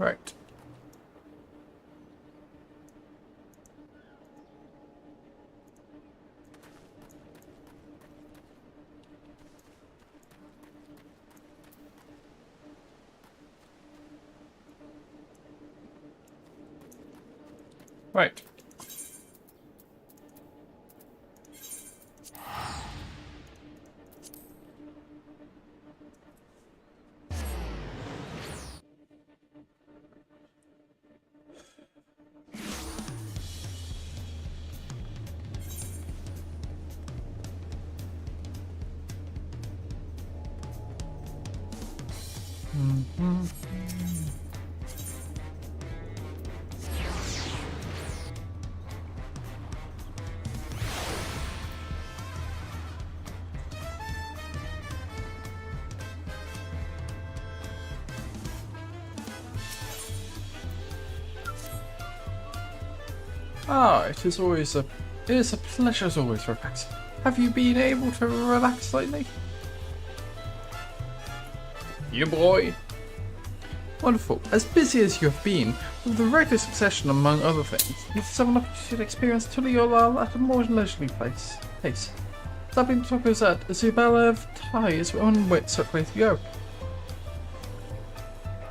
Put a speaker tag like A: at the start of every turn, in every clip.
A: Right. Right. Ah, it is a pleasure as always, Rex. Have you been able to relax lately? You boy. Wonderful. As busy as you have been, with the regular succession among other things, you have an opportunity to experience Tuliolal at a more leisurely pace. Stopping tacos at Zubalev ties one way to go.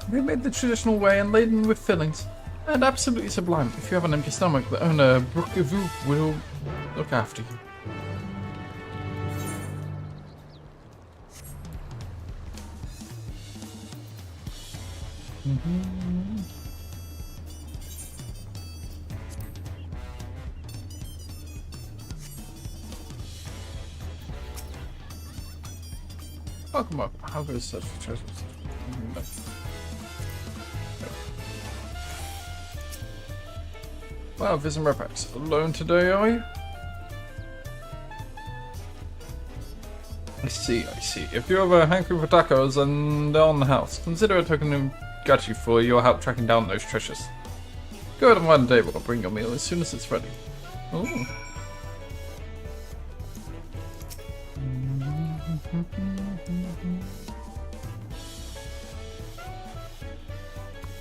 A: They made the traditional way and laden with fillings. And absolutely sublime. If you have an empty stomach, the owner, Brookevoo, will look after you. Welcome up. How goes search for treasures? Wow, Vision Repax. Alone today, are you? I see. If you have a hankering for tacos and they're on the house, consider a token of gratitude for your help tracking down those treasures. Go ahead and find a table. I'll bring your meal as soon as it's ready. Ooh.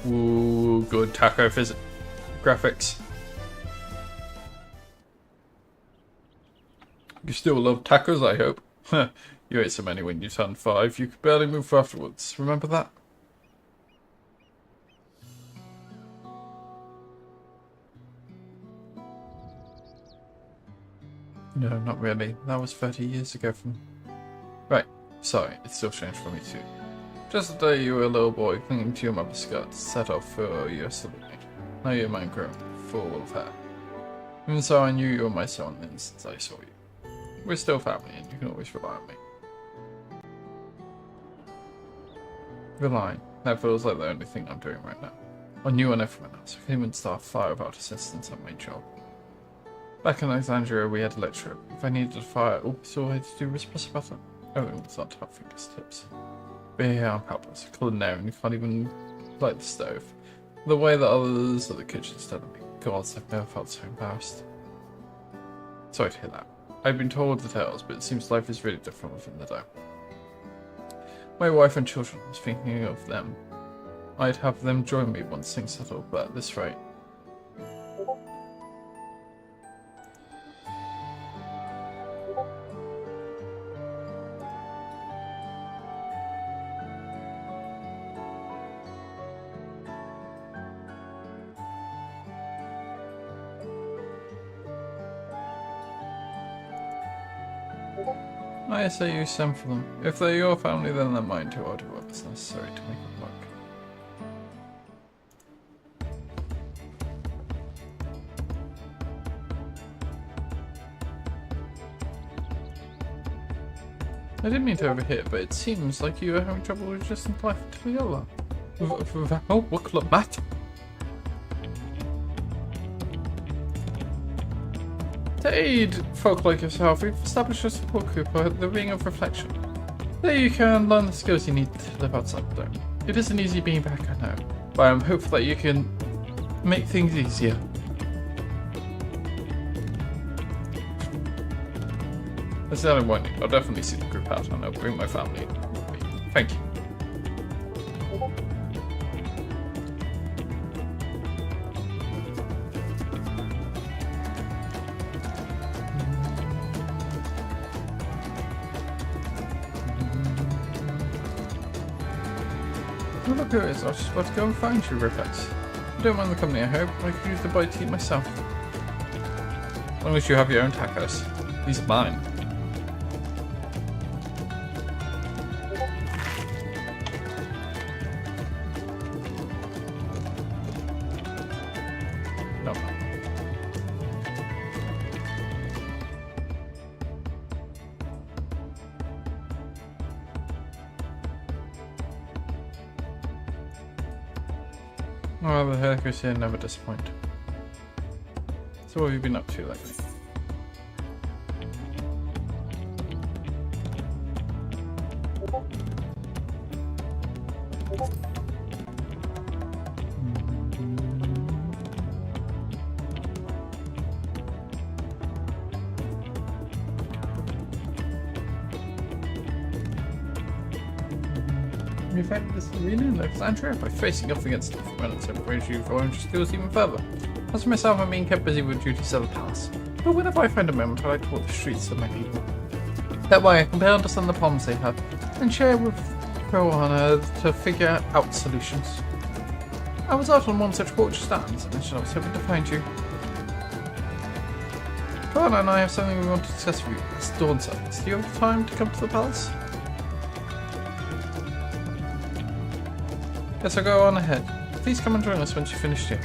A: Ooh, good taco graphics. You still love tacos, I hope. You ate so many when you turned 5, you could barely move afterwards. Remember that? No, not really. That was 30 years ago from... Right. Sorry, it's still strange for me too. Just the day you were a little boy clinging to your mother's skirt, set off for your salute. Now you're man grown, full of hair. Even so, I knew you were my son the instant I saw you. We're still family, and you can always rely on me. Rely? That feels like the only thing I'm doing right now. On you and everyone else. I can even start a fire without assistance at my job. Back in Alexandria, we had a lecture. If I needed a fire, all I had to do was press a button. Everyone's not top fingertips. But here I'm helpless. Culinary, and can't even light the stove. The way that others at the kitchen stared at me. Gods, I've never felt so embarrassed. Sorry to hear that. I've been told the tales, but it seems life is really different within the dome. My wife and children, I was thinking of them. I'd have them join me once things settle, but at this rate... I say you send for them. If they're your family, then they're mine too. I'll do what's necessary to make it work. I didn't mean to overhear, but it seems like you are having trouble adjusting to life to Viola. Oh, what club, Matt? To aid folk like yourself, we've established a support group for the Ring of Reflection. There you can learn the skills you need to live outside the dome. It isn't easy being back, I know, but I'm hopeful that you can make things easier. That's the only one. I'll definitely see the group out and I'll bring my family with me. Thank you. Oh, look who it is. I was just about to go and find you, Ripex. You don't mind the company, I hope. I could use the bite to eat myself. As long as you have your own tacos. These are mine. No. Oh, the hackers here never disappoint. So what have you been up to lately? You fight this arena in Alexandria by facing off against the relative range you've honed your skills even further. As for myself, I'm being kept busy with duties at the palace. But whenever I find a moment, I like to walk the streets of my people. That way I can better understand the problems they have and share with Rowana to figure out solutions. I was out on one such walk just now, and I was hoping to find you. Rowana and I have something we want to discuss with you. It's dawn service. Do you have time to come to the palace? Yes, I'll go on ahead. Please come and join us once you've finished here.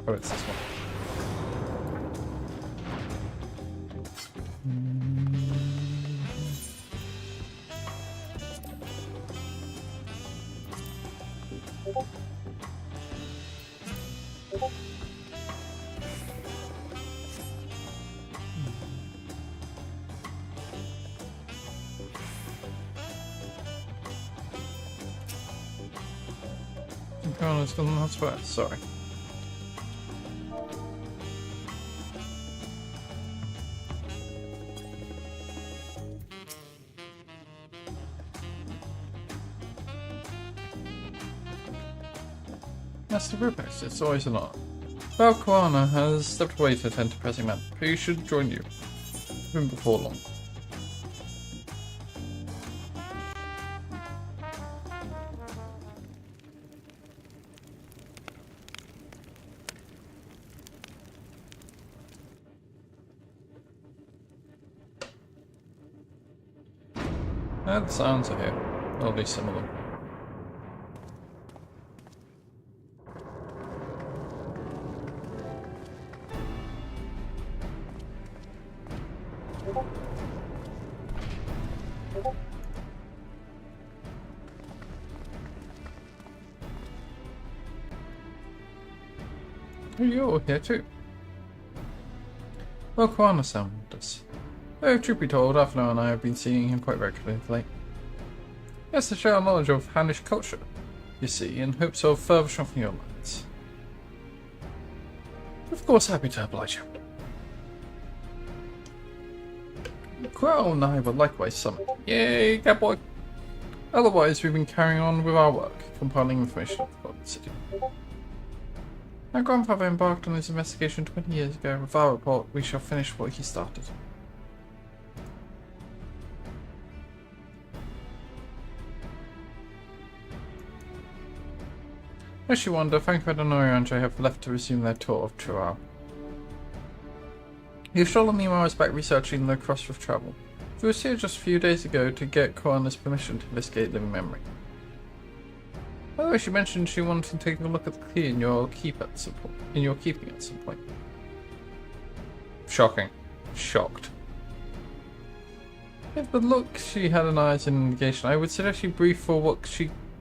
A: Oh, it's this one. Oh, it's still not swear. Sorry. Master Rupex, it's always an honor. Valkoana has stepped away to attend to pressing matters, but you should join you. Even before long. The sounds are here, or at least some of them. Oh, you're here too. Well, Koana summoned us. Though, truth be told, Afno and I have been seeing him quite regularly of late. He has to share our knowledge of Hannish culture, you see, in hopes of further sharpening your minds. Of course, happy to oblige you. Quell and I were likewise summoned. Yay, cowboy! Otherwise, we've been carrying on with our work, compiling information about the city. My grandfather embarked on his investigation 20 years ago. With our report, we shall finish what he started. As you wonder, Frankfurt and Oriange have left to resume their tour of Tural. You've stolen Nima's back researching the Cross of Travel. He was here just a few days ago to get Koana's permission to investigate living memory. By the way, she mentioned she wanted to take a look at the key in your keeping at some point. Shocking. Shocked. If the look she had an eye as an indication, I would suggest you brief for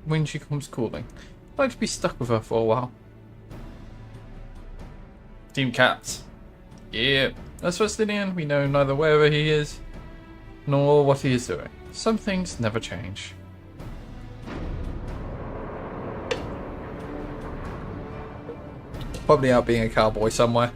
A: when she comes calling. I'd like to be stuck with her for a while. Team Cats. Yeah. As for Stinian, we know neither wherever he is, nor what he is doing. Some things never change. Probably out being a cowboy somewhere.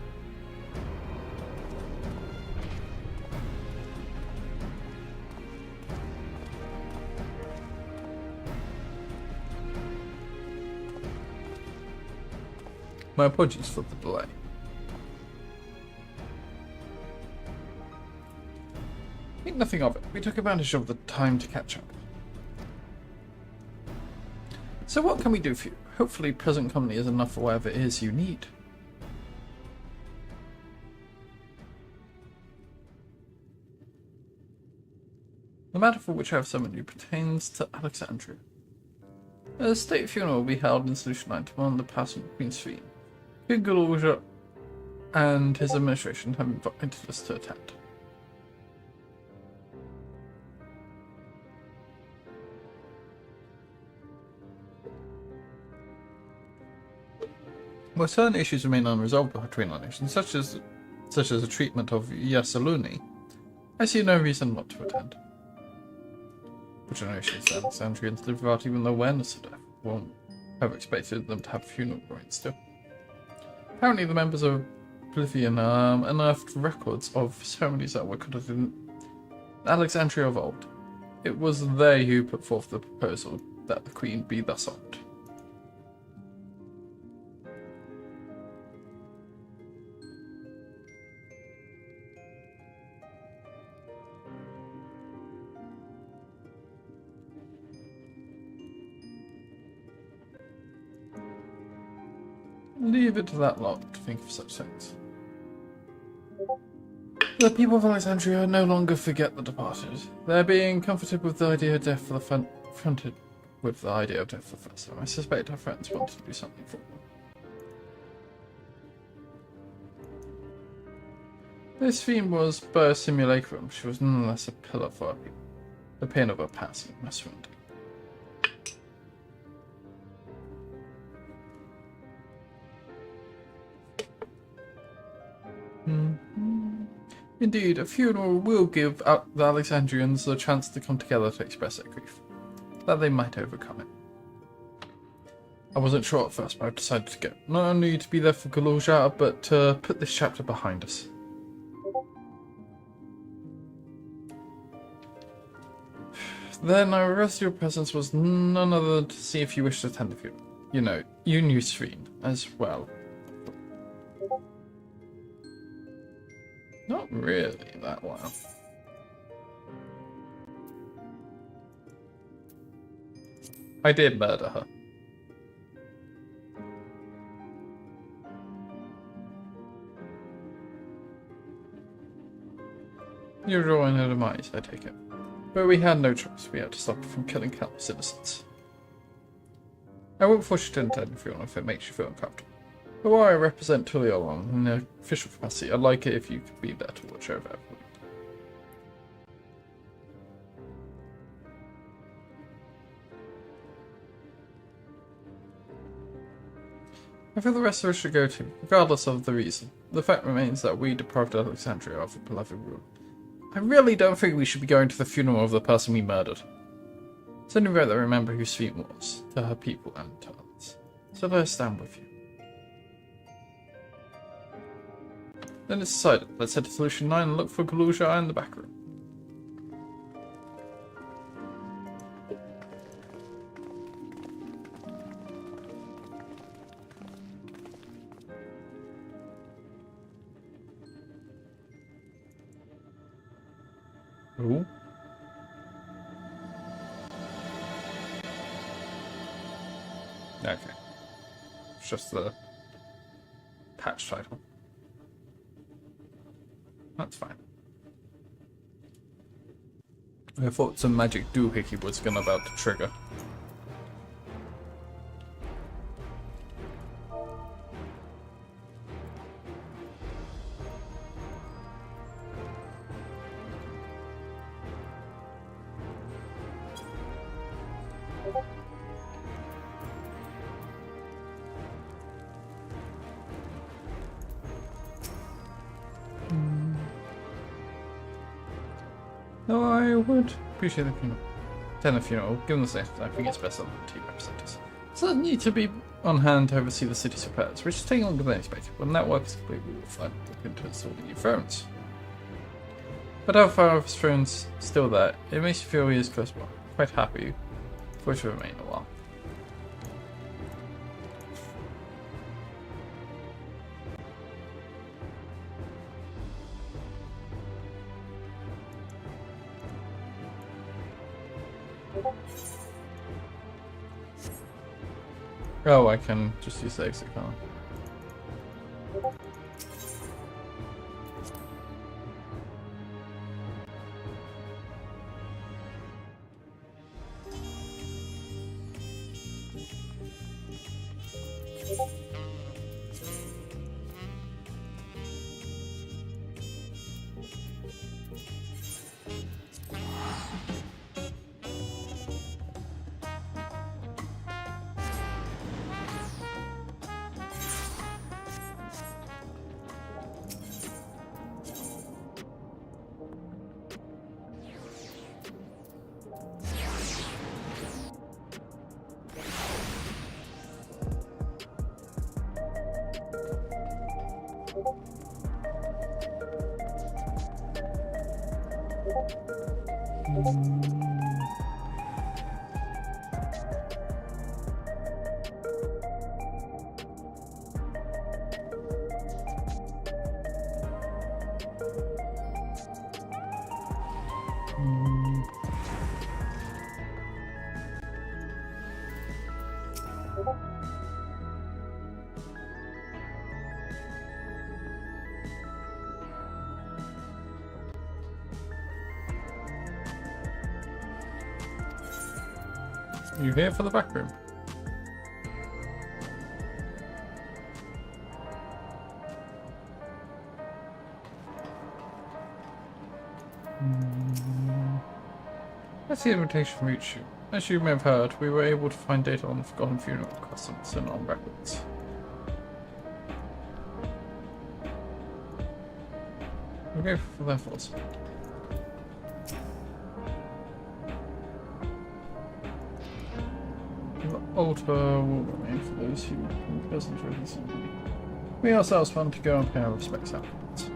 A: My apologies for the delay. Think nothing of it. We took advantage of the time to catch up. So what can we do for you? Hopefully present company is enough for whatever it is you need. The matter for which I have summoned you pertains to Alexandria. A state funeral will be held in Solution 9 to mourn the passing of Queen Sphene. King Galorja and his administration have invited us to attend. While certain issues remain unresolved between our nations, such as the treatment of Yasaluni, I see no reason not to attend. For generations, the Alexandrians live without even the awareness of death. Won't have expected them to have funeral rites still. Apparently, the members of Oblivion unearthed records of ceremonies that were conducted in Alexandria of old. It was they who put forth the proposal that the Queen be thus honored. Leave it to that lot to think of such things. The people of Alexandria no longer forget the departed. They're being comforted with the idea of death for the fronted with the idea of death for the first time. I suspect our friends wanted to do something for them. This theme was but a simulacrum. She was nonetheless a pillar for our people. The pain of her passing must wound. Indeed, a funeral will give the Alexandrians the chance to come together to express their grief, that they might overcome it. I wasn't sure at first, but I've decided to go, not only to be there for Galorja, but to put this chapter behind us. Then I requested your presence was none other than to see if you wished to attend the funeral. You know, you knew Sphene as well. Not really that well. I did murder her. You're drawing her demise, I take it. But we had no choice. We had to stop her from killing countless innocents. I won't force you to attend the funeral if it makes you feel uncomfortable. But while I represent Tuliolong in an official capacity, I'd like it if you could be there to watch over everyone. I feel the rest of us should go too, regardless of the reason. The fact remains that we deprived Alexandria of a beloved rule. I really don't think we should be going to the funeral of the person we murdered. It's only right that I remember who Sphene was, to her people and to others. So let us stand with you. Then it's decided. Let's head to Solution 9 and look for Galorja in the back room. Ooh. Okay. It's just the patch title. That's fine. I thought some magic doohickey was about to trigger. No, I would appreciate the funeral. Attend the funeral, given the safety, I think it's best that the team representatives. So need to be on hand to oversee the city's repairs, which is taking longer than expected. When that work is complete, we will find look into installing new phones. But our father's phone's still there. It makes you feel he is close by. Quite happy for it to remain a while. Oh, I can just use the exit card. You here for the back room? That's the invitation reach you. As you may have heard, we were able to find data on the forgotten funeral customs and on records. We'll go for their thoughts. The altar will remain for those who present recently. We ourselves want to go and pay our respects afterwards.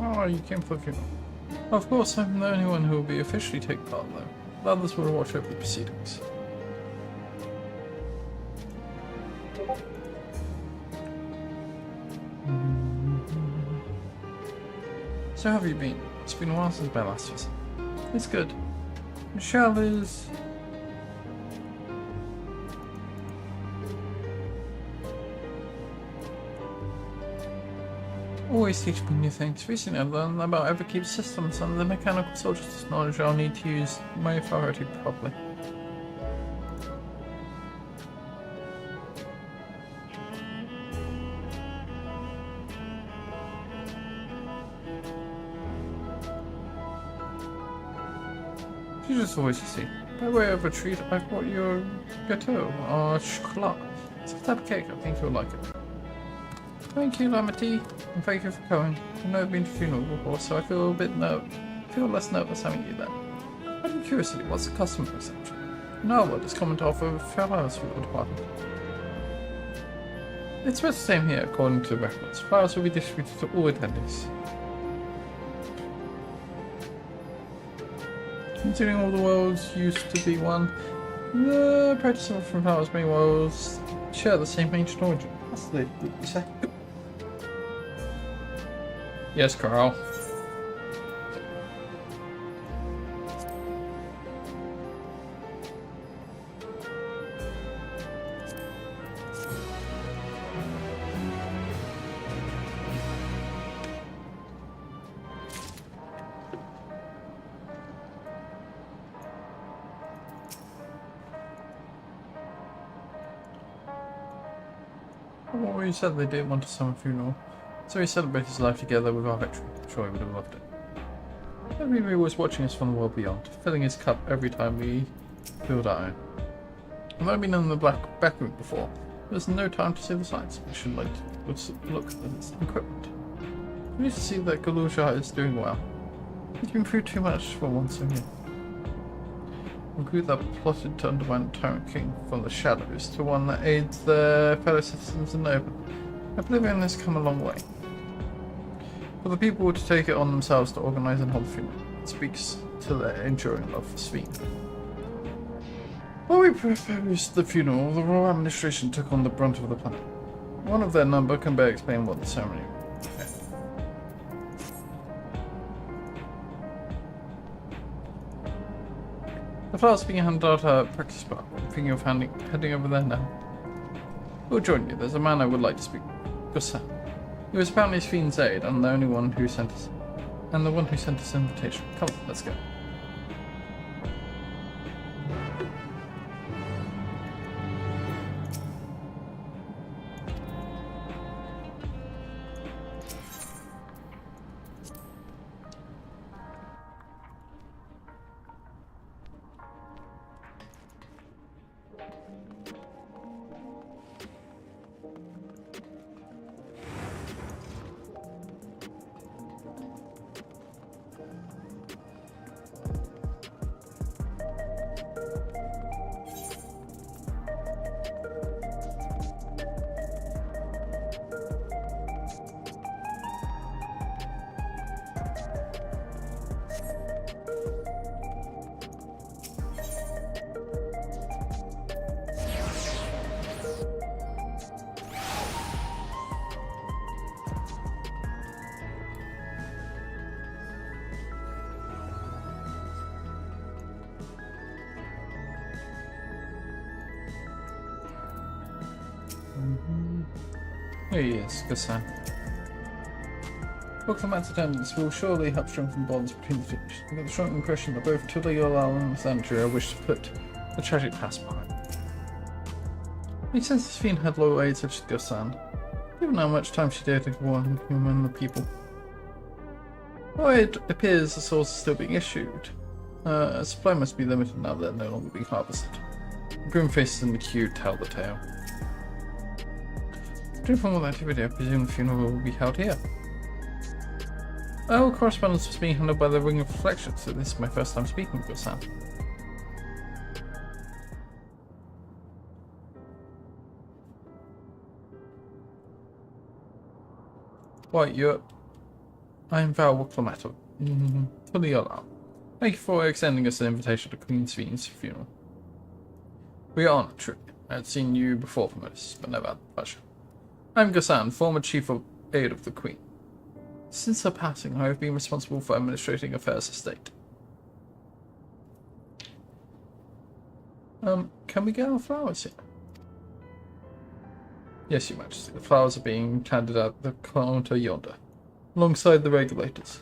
A: Oh, you came for the funeral. Of course, I'm the only one who will be officially taking part, though. The others will watch over the proceedings. So how have you been? It's been a while since my last visit. It's good. Michelle is... always teach me new things. Recently I've learned about Everkeep systems and the mechanical soldier's knowledge I'll need to use my authority properly. You just always see. By way of a treat, I've brought you a gâteau, or chocolat. It's a type of cake, I think you'll like it. Thank you, Lamity, and thank you for coming. I've never been to a funeral before, so I feel less nervous having you there. Out of curiosity, what's the customer reception? In our world, it's common to offer flowers for the department. It's the same here, according to the records. Flowers will be distributed to all attendees. Considering all the worlds used to be one, the practice of from flowers many worlds share the same ancient origin. That's the second. Yes, Carl. Well, he said they didn't want a summer funeral, so he celebrated his life together with our victory. I'm sure he would have loved it. Everybody was watching us from the world beyond, filling his cup every time we filled our own. I've only been in the back room before. There's no time to see the sights. We should look at its equipment. We need to see that Galusha is doing well. He's been through too much for one so young. From a group that plotted to undermine Tyrant King from the shadows to one that aids their fellow citizens in Nova. Oblivion has come a long way. For the people to take it on themselves to organise and hold the funeral, it speaks to their enduring love for Sveen. While we proposed the funeral, the royal administration took on the brunt of the planning. One of their number can better explain what the ceremony was. The flowers being handed out at practice bar. I'm thinking of heading over there now. Who'll join you? There's a man I would like to speak with. Gussan. He was apparently Fiend's aide and the one who sent us invitation. Come on, let's go. Here he is, Gussan. Welcome back to attendance will surely help strengthen bonds between the two. I get the strong impression that both Tuliolal and Sandria wish to put the tragic past behind. Makes sense this fiend had loyal aides such as Gussan, given how much time she dared to go on among the people. Well, it appears the source is still being issued. Supply must be limited now that they're no longer being harvested. The grim faces in the queue tell the tale. To informal activity, I presume the funeral will be held here. All correspondence was being handled by the Ring of Reflection, so this is my first time speaking with Sam. Why, I am Val Clamato. Fully allowed. Thank you for extending us an invitation to Queen Sveen's funeral. We are honored, truly. I had seen you before from us, but never had the pleasure. I'm Gussan, former chief of aid of the Queen. Since her passing, I have been responsible for administrating affairs of state. Can we get our flowers here? Yes, Your Majesty. The flowers are being handed out at the counter yonder, alongside the regulators.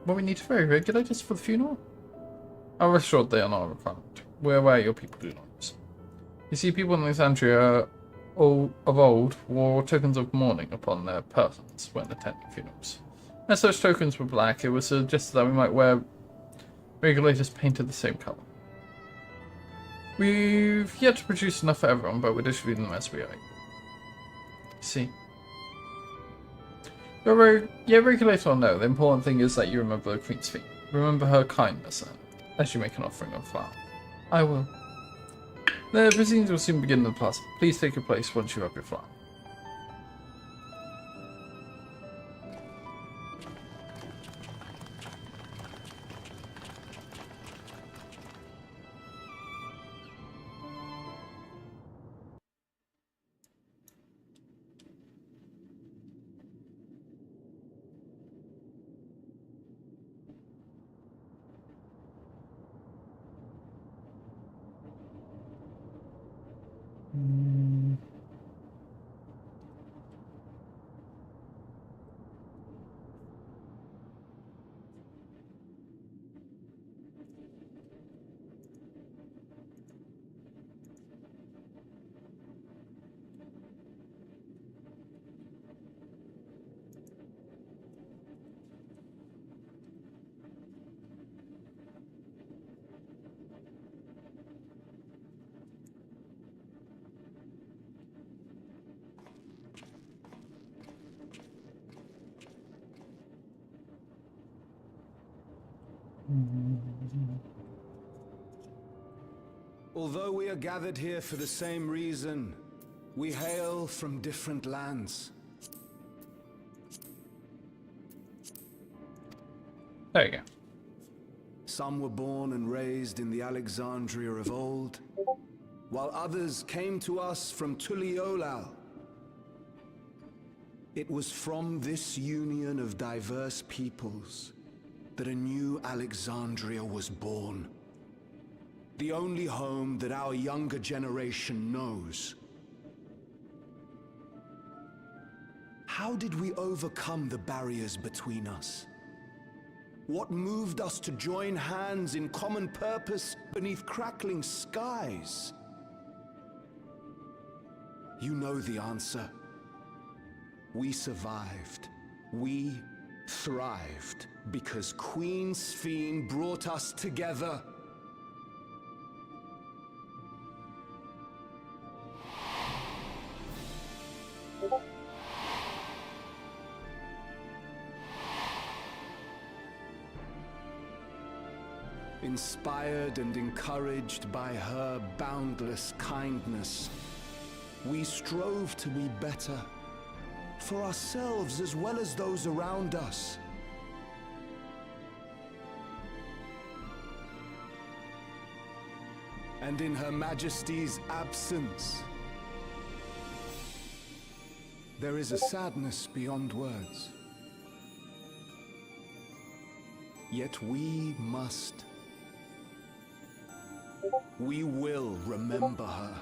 A: What we need to ferry regulators for the funeral? I rest assured they are not a requirement. We're aware your people do not use. You see, people in Alexandria of old wore tokens of mourning upon their persons when attending funerals. As such tokens were black, it was suggested that we might wear regulators painted the same colour. We've yet to produce enough for everyone, but we're distributing them as we are. See. Regulator or no, the important thing is that you remember the Queen's feet. Remember her kindness, as you make an offering of flower. I will. The proceedings will soon begin in the plaza. Please take your place once you have your flower.
B: Although we are gathered here for the same reason, we hail from different lands.
A: There you go.
B: Some were born and raised in the Alexandria of old, while others came to us from Tuliolal. It was from this union of diverse peoples that a new Alexandria was born. The only home that our younger generation knows. How did we overcome the barriers between us? What moved us to join hands in common purpose beneath crackling skies? You know the answer. We survived. We thrived because Queen Sphene brought us together. Inspired and encouraged by her boundless kindness, we strove to be better, for ourselves as well as those around us. And in Her Majesty's absence, there is a sadness beyond words. Yet we must. We will remember her.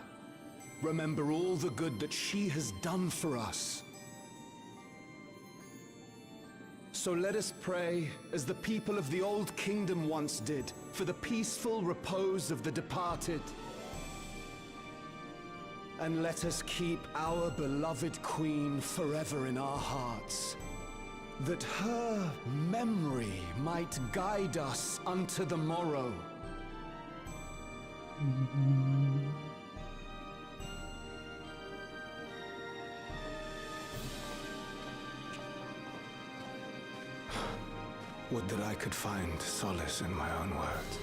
B: Remember all the good that she has done for us. So let us pray, as the people of the Old Kingdom once did, for the peaceful repose of the departed. And let us keep our beloved Queen forever in our hearts, that her memory might guide us unto the morrow. Would that I could find solace in my own words.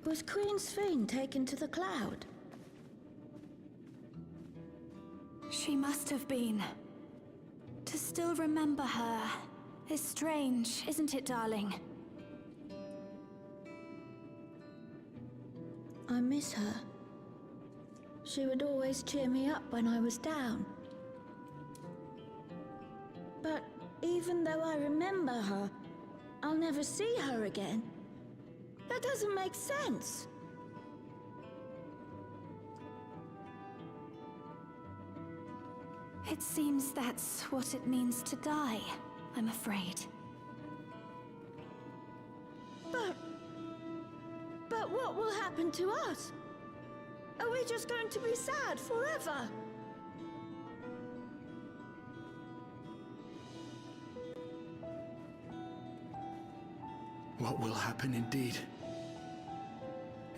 C: Was Queen Sphene taken to the cloud?
D: She must have been. To still remember her is strange, isn't it, darling?
C: I miss her. She would always cheer me up when I was down. But even though I remember her, I'll never see her again. That doesn't make sense.
D: It seems that's what it means to die, I'm afraid.
C: But what will happen to us? Are we just going to be sad forever?
B: What will happen indeed?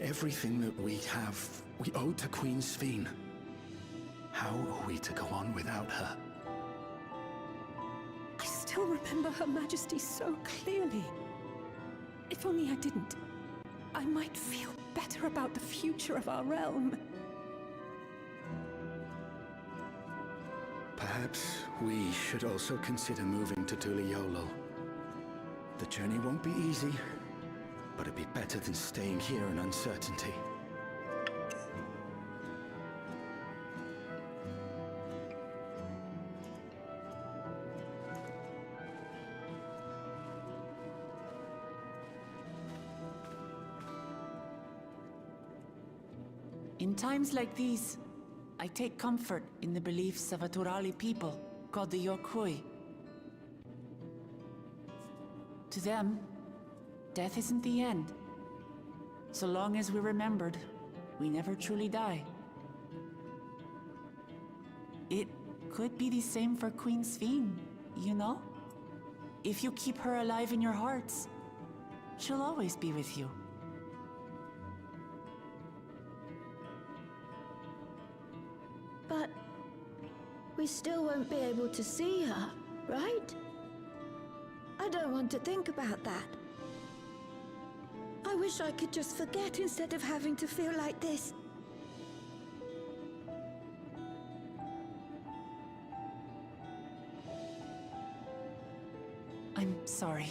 B: Everything that we have, we owe to Queen Sphene. How are we to go on without her?
E: I still remember Her Majesty so clearly. If only I didn't, I might feel better about the future of our realm.
B: Perhaps we should also consider moving to Tuliolo. The journey won't be easy, but it'd be better than staying here in uncertainty.
F: In times like these, I take comfort in the beliefs of a Turali people called the Yorkui. To them, death isn't the end. So long as we're remembered, we never truly die. It could be the same for Queen Sphene, you know? If you keep her alive in your hearts, she'll always be with you.
C: But we still won't be able to see her, right? I don't want to think about that. I wish I could just forget instead of having to feel like this.
F: I'm sorry.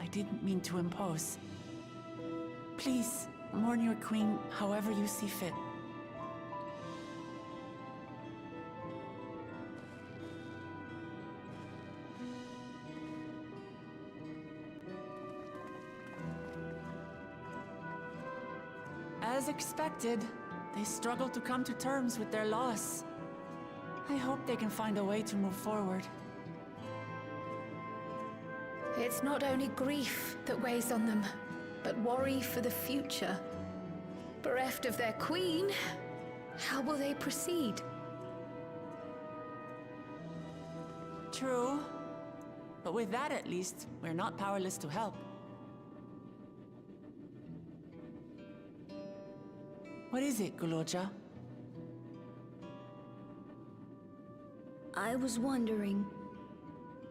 F: I didn't mean to impose. Please, mourn your queen however you see fit. As expected, they struggle to come to terms with their loss. I hope they can find a way to move forward.
D: It's not only grief that weighs on them, but worry for the future. Bereft of their queen, how will they proceed?
F: True. But with that at least, we're not powerless to help. What is it, Guloja?
C: I was wondering,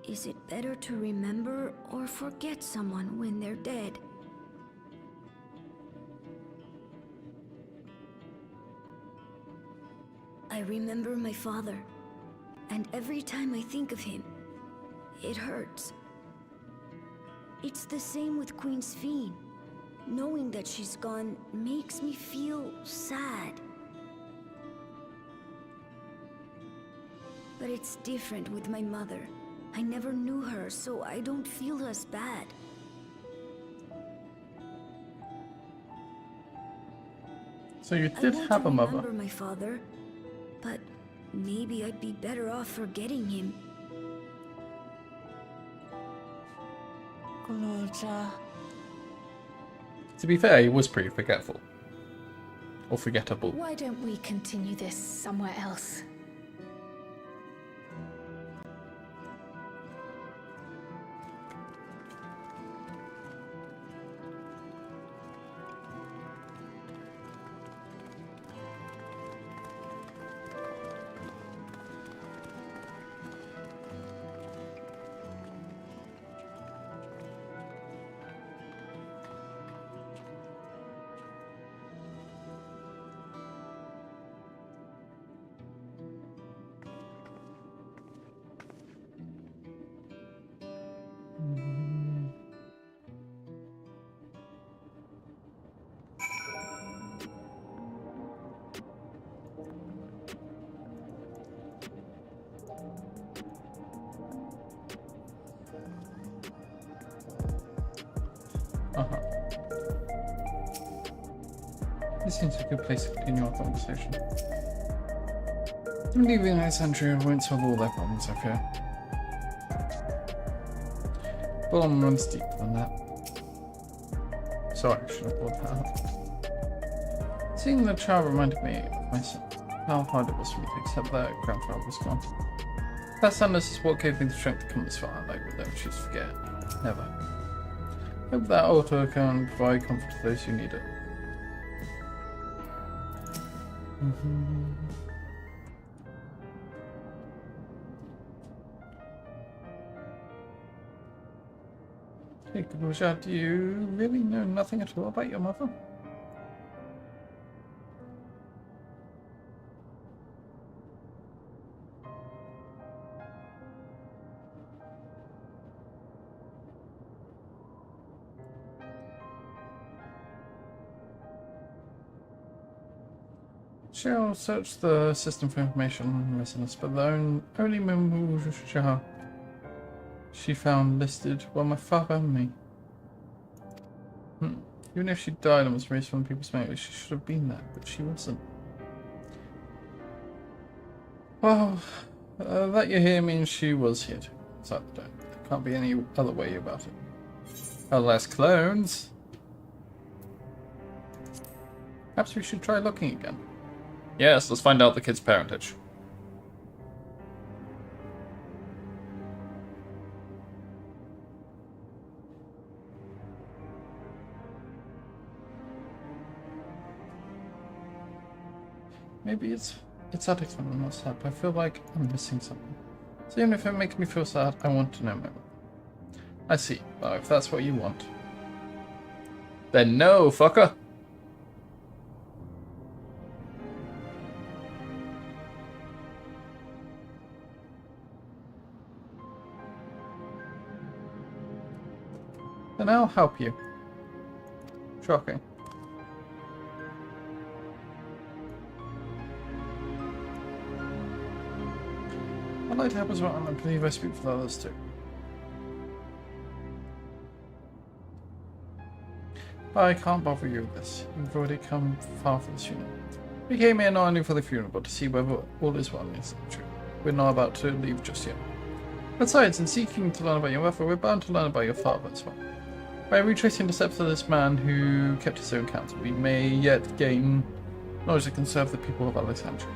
C: is it better to remember or forget someone when they're dead? I remember my father, and every time I think of him, it hurts. It's the same with Queen Sphene. Knowing that she's gone makes me feel sad. But it's different with my mother. I never knew her, so I don't feel as bad.
A: So you did have a mother.
C: I remember my father, but maybe I'd be better off forgetting him.
F: Guloja.
A: To be fair, he was pretty forgetful. Or forgettable.
D: Why don't we continue this somewhere else?
A: This seems a good place to continue our conversation. Leaving Alexandria won't solve all their problems, I fear. Bottom runs deeper than that. Sorry, I should have brought that up. Seeing the child reminded me of myself, how hard it was for me to accept that grandfather was gone. That sadness is what gave me the strength to come this far, and I will never choose to forget. Never. Hope that auto can provide comfort to those who need it. Hey, Kalusha, do you really know nothing at all about your mother? She'll search the system for information on listeners, but the only member she found listed were my father and me. Even if she died and was raised from people's family, she should have been there, but she wasn't. Well, that you're here means she was here too. So there can't be any other way about it. Unless clones. Perhaps we should try looking again. Yes, let's find out the kid's parentage. Maybe it's attic when I'm not sad, but I feel like I'm missing something. So even if it makes me feel sad, I want to know more. I see. Well, if that's what you want. Then no, fucker! Then I'll help you. Shocking. I'd like to help as well, and I believe I speak for the others too. But I can't bother you with this. You've already come far for this funeral. We came here not only for the funeral, but to see whether all is well and is true. We're not about to leave just yet. Besides, in seeking to learn about your mother, we're bound to learn about your father as well. By retracing the steps of this man who kept his own counsel, we may yet gain knowledge that can serve the people of Alexandria.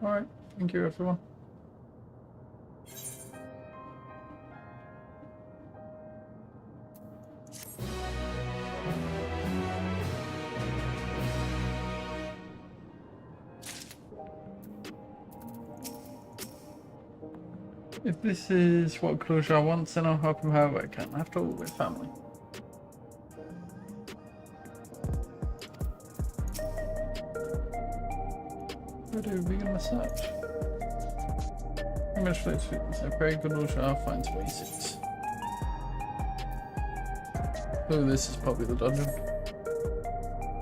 A: Alright, thank you everyone. If this is what Kalusha wants, then I'll help him however I can. After all, we're family. Vegan massage. Eventually, I pray Kalusha finds what he seeks. Oh, this is probably the dungeon.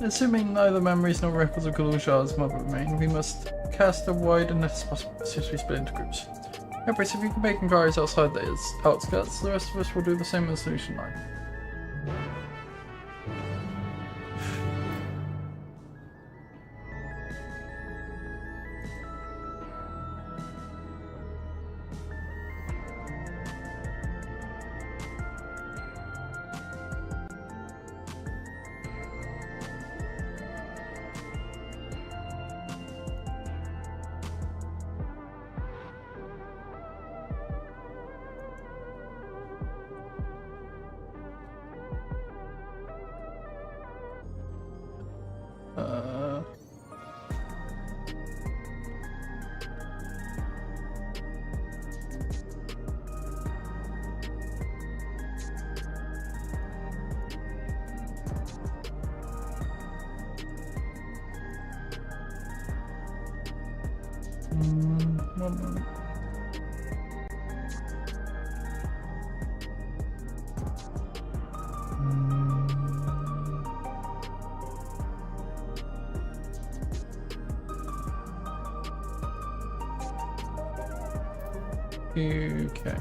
A: Assuming neither memories nor records of Kalusha's mother remain, we must cast a wide net as possible since we split into groups. Empress, if you can make inquiries outside the outskirts, the rest of us will do the same in the solution line. One moment. Okay.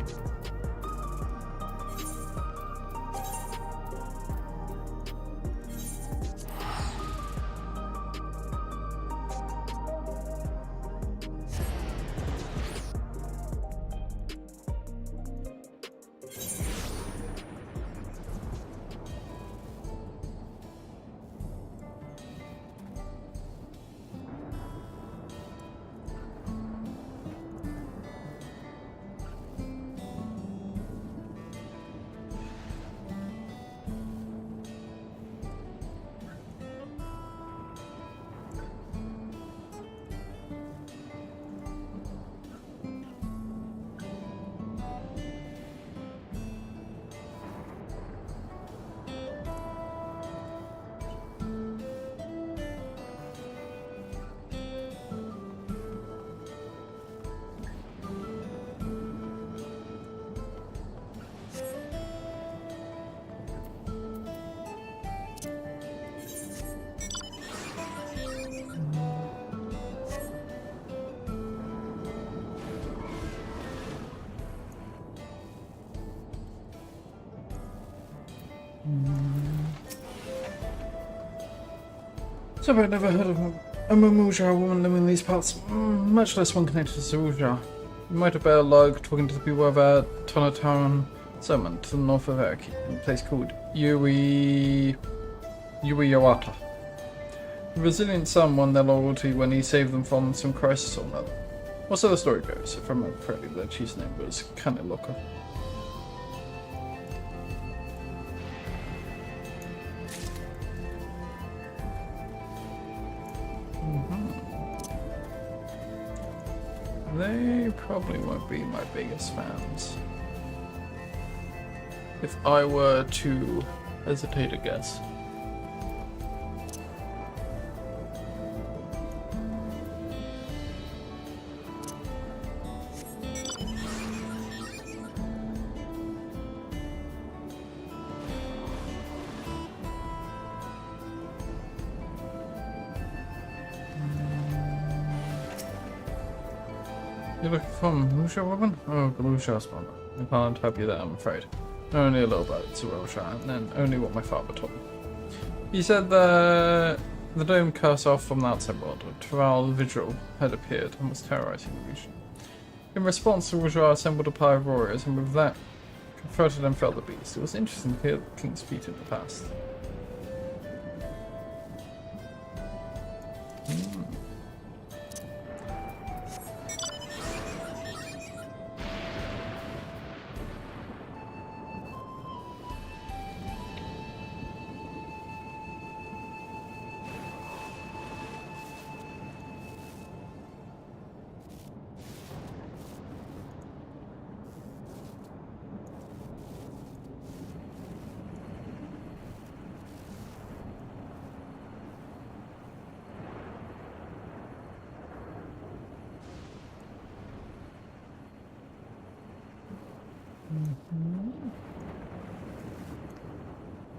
A: So I've never heard of a Mamuja woman living in these parts, much less one connected to Zaruja. You might have better luck talking to the people of our Tonatown settlement to the north of Eriki, in a place called Yawata. The resilient son won their loyalty when he saved them from some crisis or another. Or so the story goes. If I remember correctly, the chief's name was Kaniloka. They probably won't be my biggest fans. If I were to hesitate a guess. You're looking for a Musha woman? Oh, Galusha's mother. I can't help you there, I'm afraid. Only a little about Zerosha, and then only what my father told me. He said the dome cast off from the outside world. A Taral Vigil had appeared and was terrorizing the region. In response, Zerosha assembled a party of warriors, and with that, confronted and felled the beast. It was interesting to hear the king's feat in the past.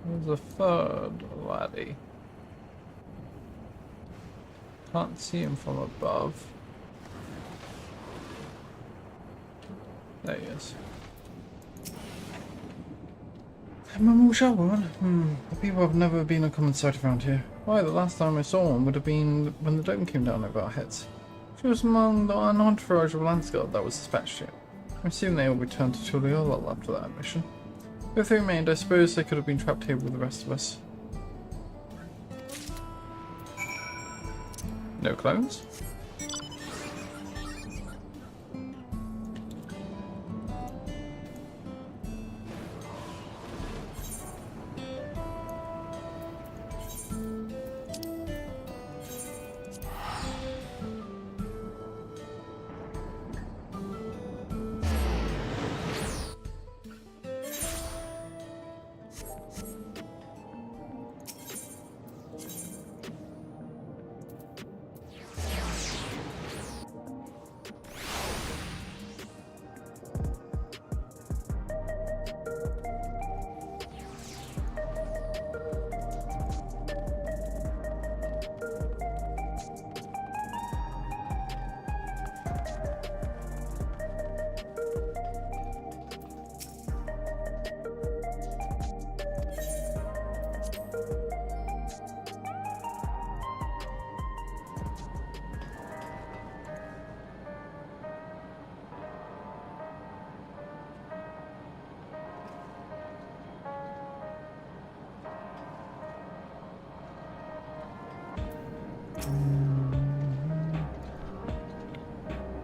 A: There's a third laddie. Can't see him from above. There he is. Mamusha woman? The people have never been a common sight around here. Why, the last time I saw one would have been when the dome came down over our heads. She was among the entourage of Landsguard that was dispatched here. I assume they all returned to Tuliolol after that mission. If they remained, I suppose they could have been trapped here with the rest of us. No clones?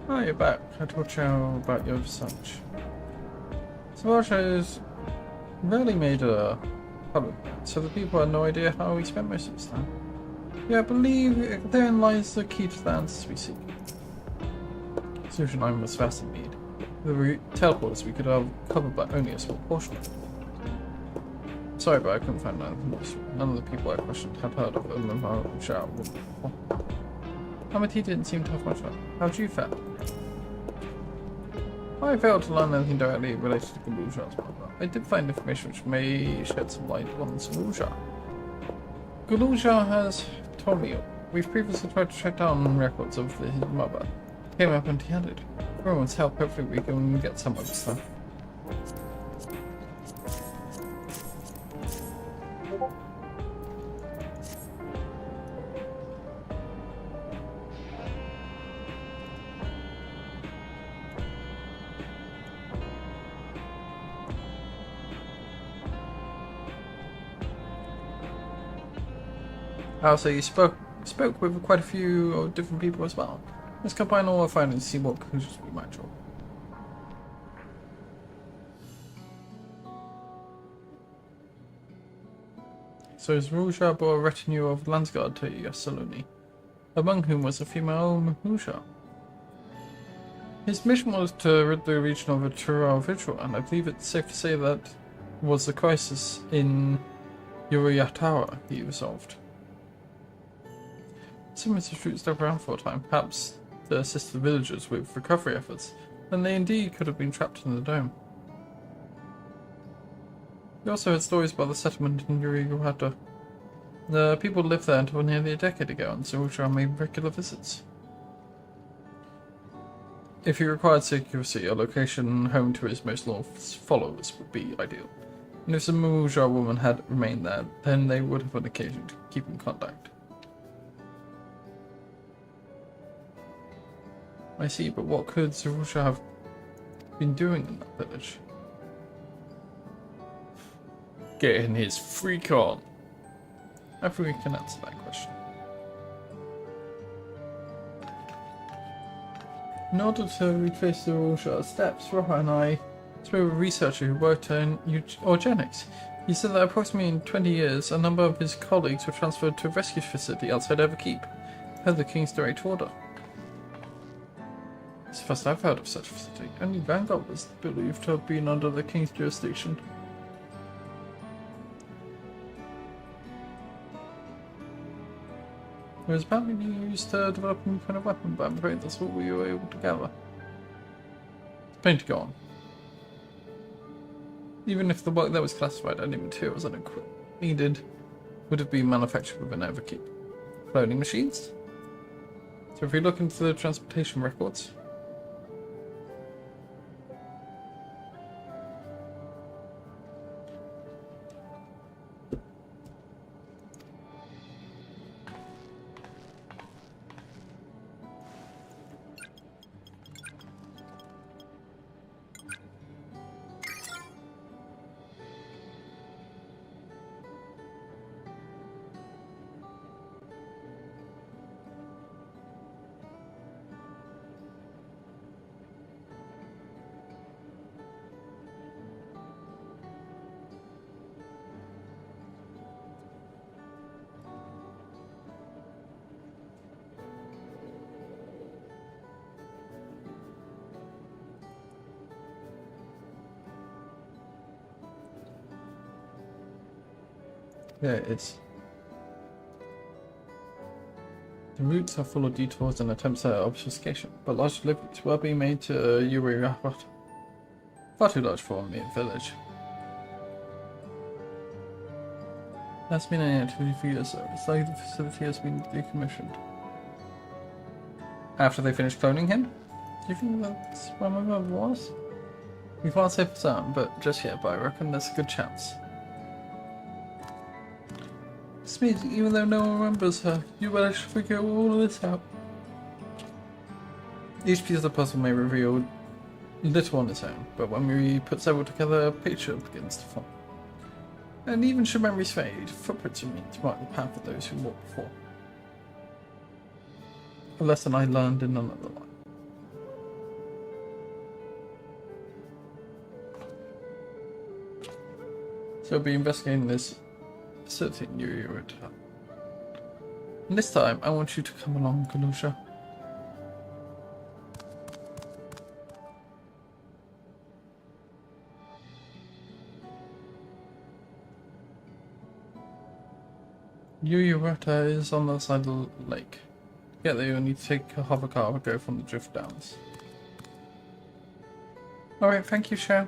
A: Oh, you're back. I told you about your search. Savacha has rarely made a public, so the people had no idea how he spent most of his time. Yeah, I believe therein lies the key to the answers we seek. Solution 9 was vast indeed. The teleporters we could have covered but only a small portion of it. Sorry, but I couldn't find none of the people I questioned had heard of Mamusha before. Amity didn't seem to have much luck. How'd you fare? I failed to learn anything directly related to Galusha's mother. I did find information which may shed some light on Galusha. Galusha has told me we've previously tried to track down records of his mother. Came up empty-handed. With everyone's help, hopefully we can get some of this stuff. So you spoke with quite a few different people as well. Let's combine all our findings and see what conclusions we might draw. So Zruja brought a retinue of Landsguard to Yasaluni, among whom was a female Mahusha. His mission was to rid the region of a Tural vigil, and I believe it's safe to say that was the crisis in Yuriyatawa he resolved. Some of the troops stuck around for a time, perhaps to assist the villagers with recovery efforts, and they indeed could have been trapped in the dome. We also heard stories about the settlement in Yuriyata. The people lived there until nearly a decade ago, and Zruja made regular visits. If he required secrecy, a location home to his most loyal followers would be ideal. And if the Mahusha woman had remained there, then they would have an occasion to keep in contact. I see, but what could Zruja have been doing in that village? Getting his freak on. I think we can answer that question. In order to retrace the Zruja's steps, Roha and I spoke with a researcher who worked in eugenics. He said that approximately in 20 years, a number of his colleagues were transferred to a rescue facility outside Everkeep, per the King's direct order. It's the first I've heard of such a facility. Only Vanguard was believed to have been under the King's jurisdiction. It was apparently used to develop a new kind of weapon, but I'm afraid that's what we were able to gather. It's plain to go on. Even if the work that was classified, any materials and equipment needed would have been manufactured within Everkeep. Cloning machines? So if we look into the transportation records, yeah, it's... The routes are full of detours and attempts at obfuscation, but large deliveries were being made to Yuriyata. Far too large for a mere village. That's been an activity for years, though. It's like the facility has been decommissioned. After they finished cloning him? Do you think that's where my mother was? We can't say for certain, but just yet, but I reckon there's a good chance. This means even though no one remembers her, you managed to figure all of this out. Each piece of the puzzle may reveal little on its own, but when we put several together, a picture begins to form. And even should memories fade, footprints remain to mark the path of those who walked before. A lesson I learned in another life. So we'll be investigating this facility in Yuriyata. And this time, I want you to come along, Galusha. Yuriyata is on the other side of the lake. To get there, you'll need to take a hover car and go from the drift downs. Alright, thank you, Shao.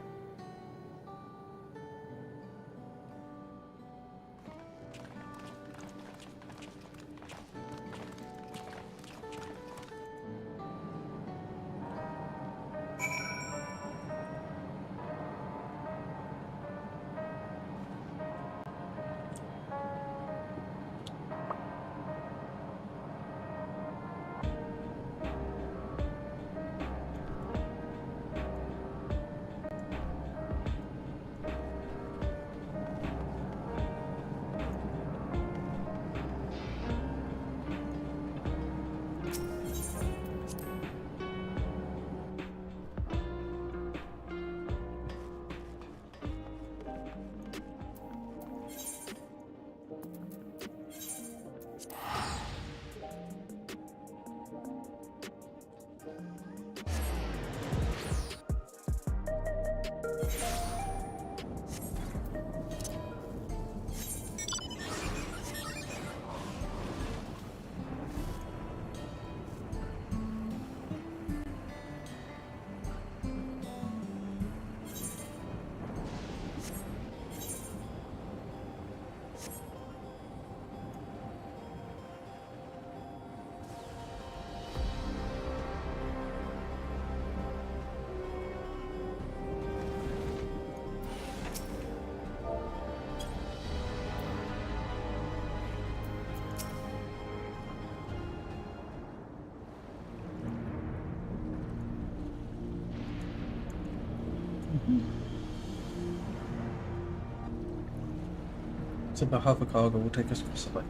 A: So about half a cargo will take us across the lake.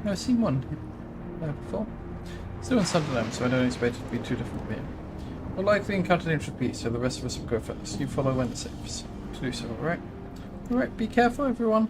A: I've seen one before. Still in Sunderland, so I don't expect it to be too different from here. We'll likely encounter an be, so the rest of us will go first. You follow when it's safe to do so, alright? Alright, be careful everyone.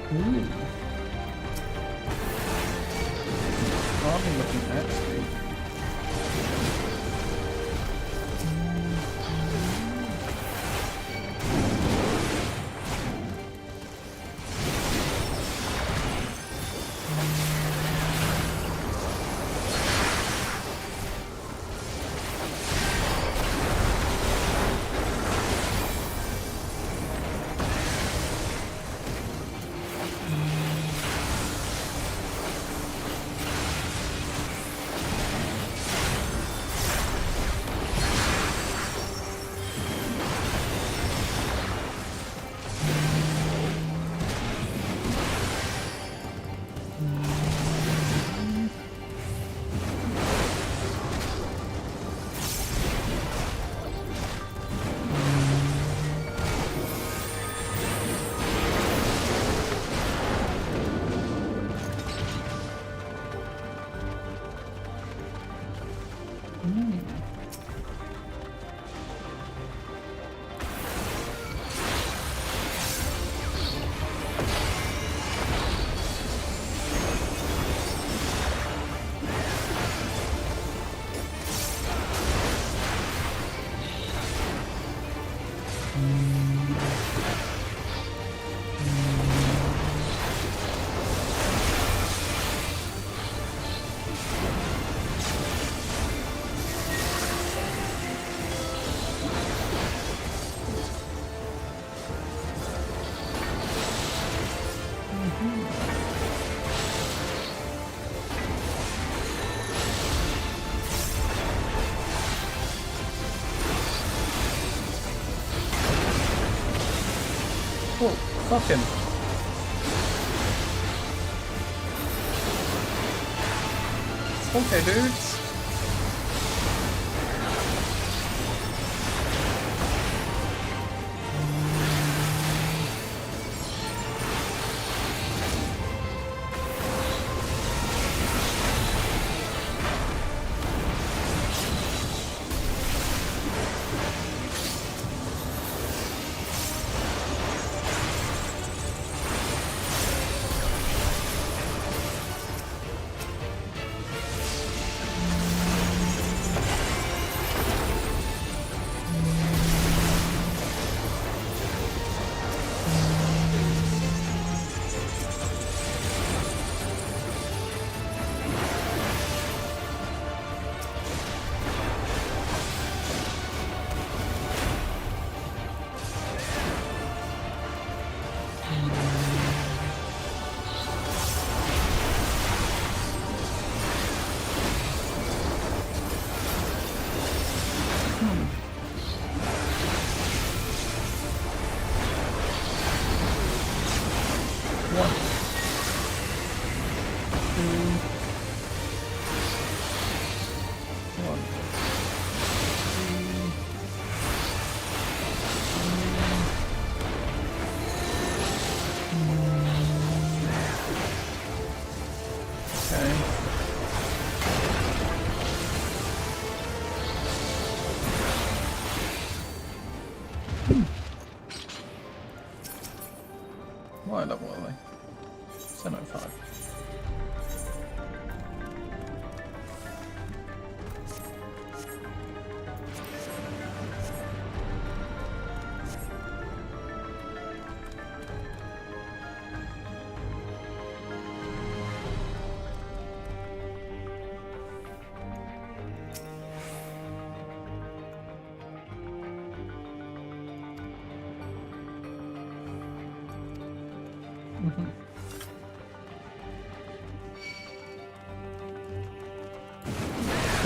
A: Ooh. I'll be looking at speed. Oh, fuck him. Okay, dudes. What level are they? 705.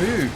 A: Ooh.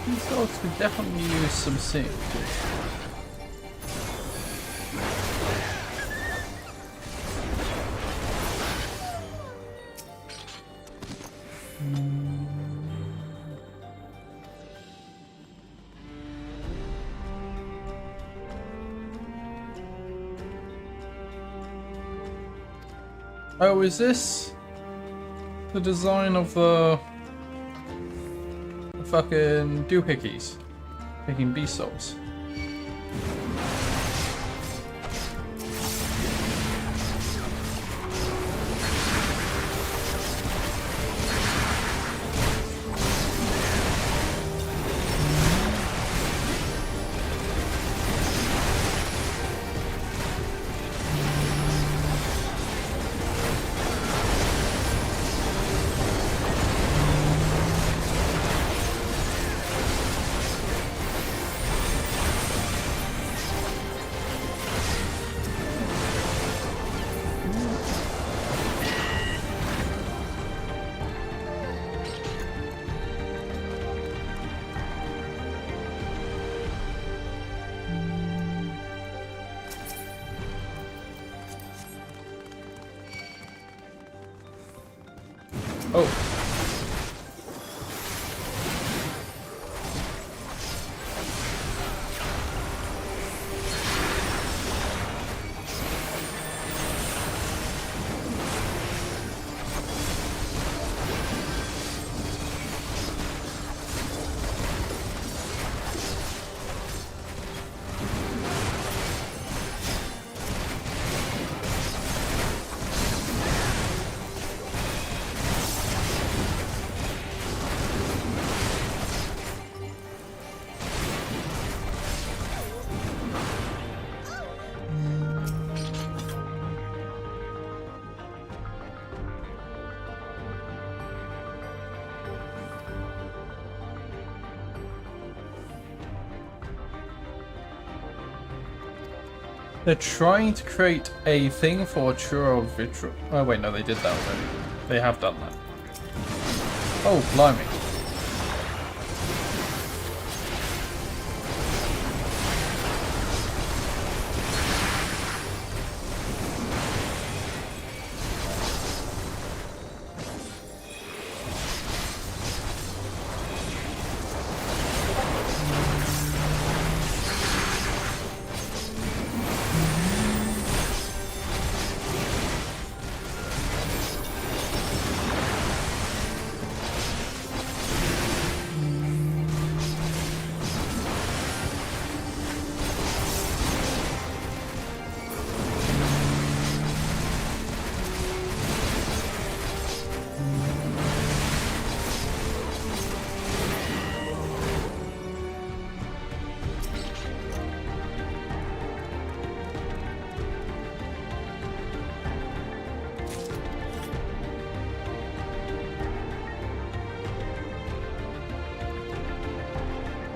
A: These dogs could definitely use some seeing. Oh, is this the design of the fucking doohickeys picking bee souls? Oh. They're trying to create a thing for Churro Vitro. Oh wait, no, they did that already. They have done that. Oh, blimey.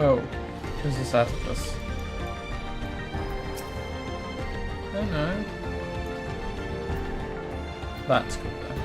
A: Oh, who's this octopus? Oh no. That's good then.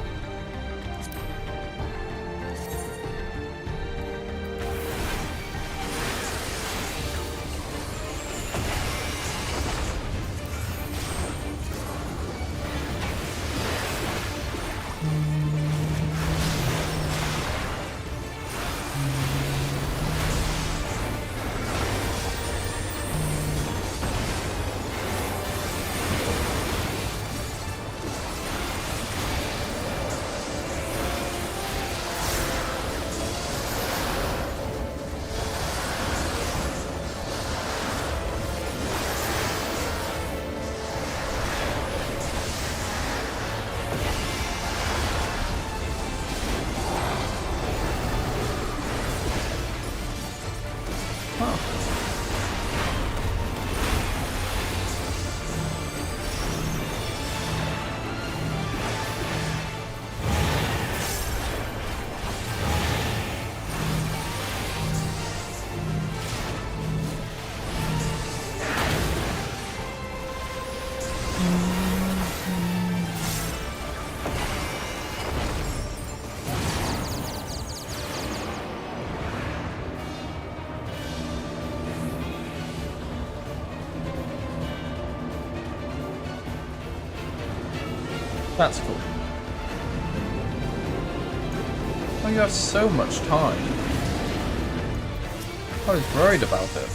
A: That's cool. Oh, you have so much time. I was worried about it.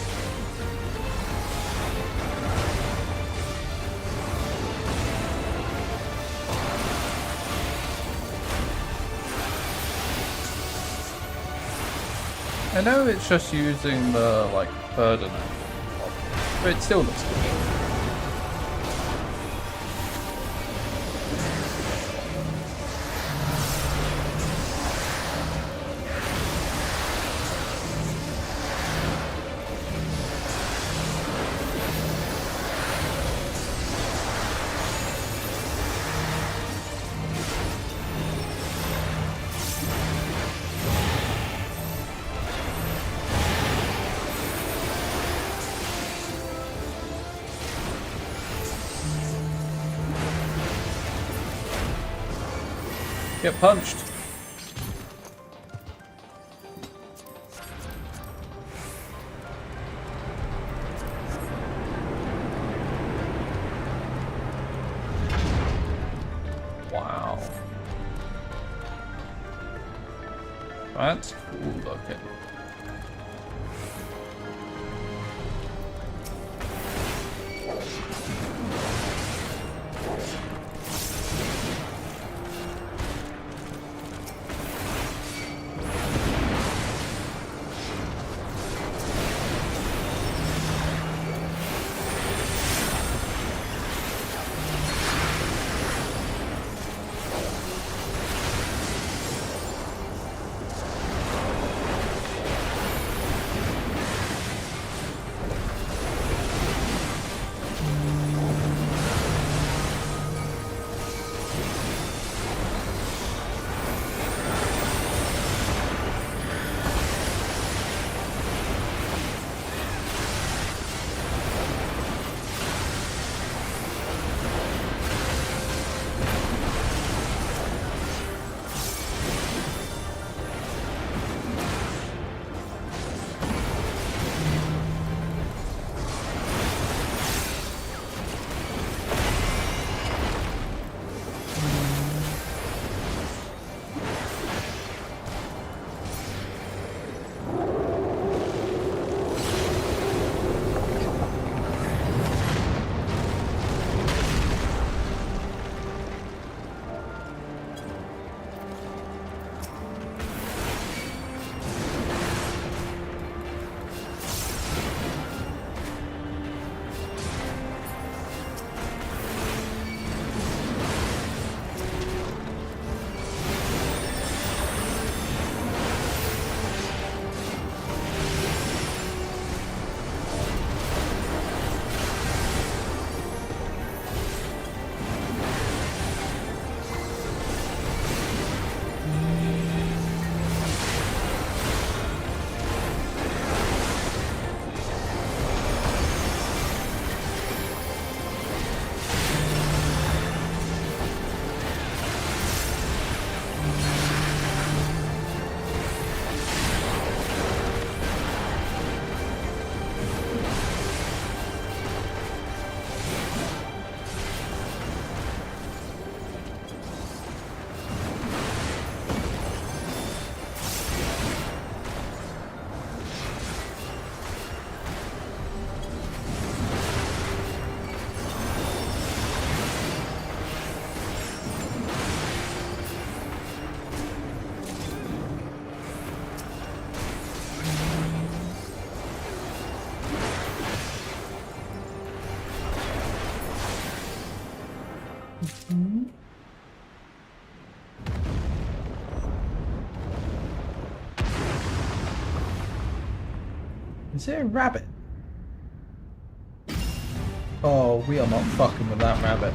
A: I know it's just using the, like, burden, but it still looks good. Get punched. Wow. That's cool looking. Is it a rabbit? Oh, we are not fucking with that rabbit.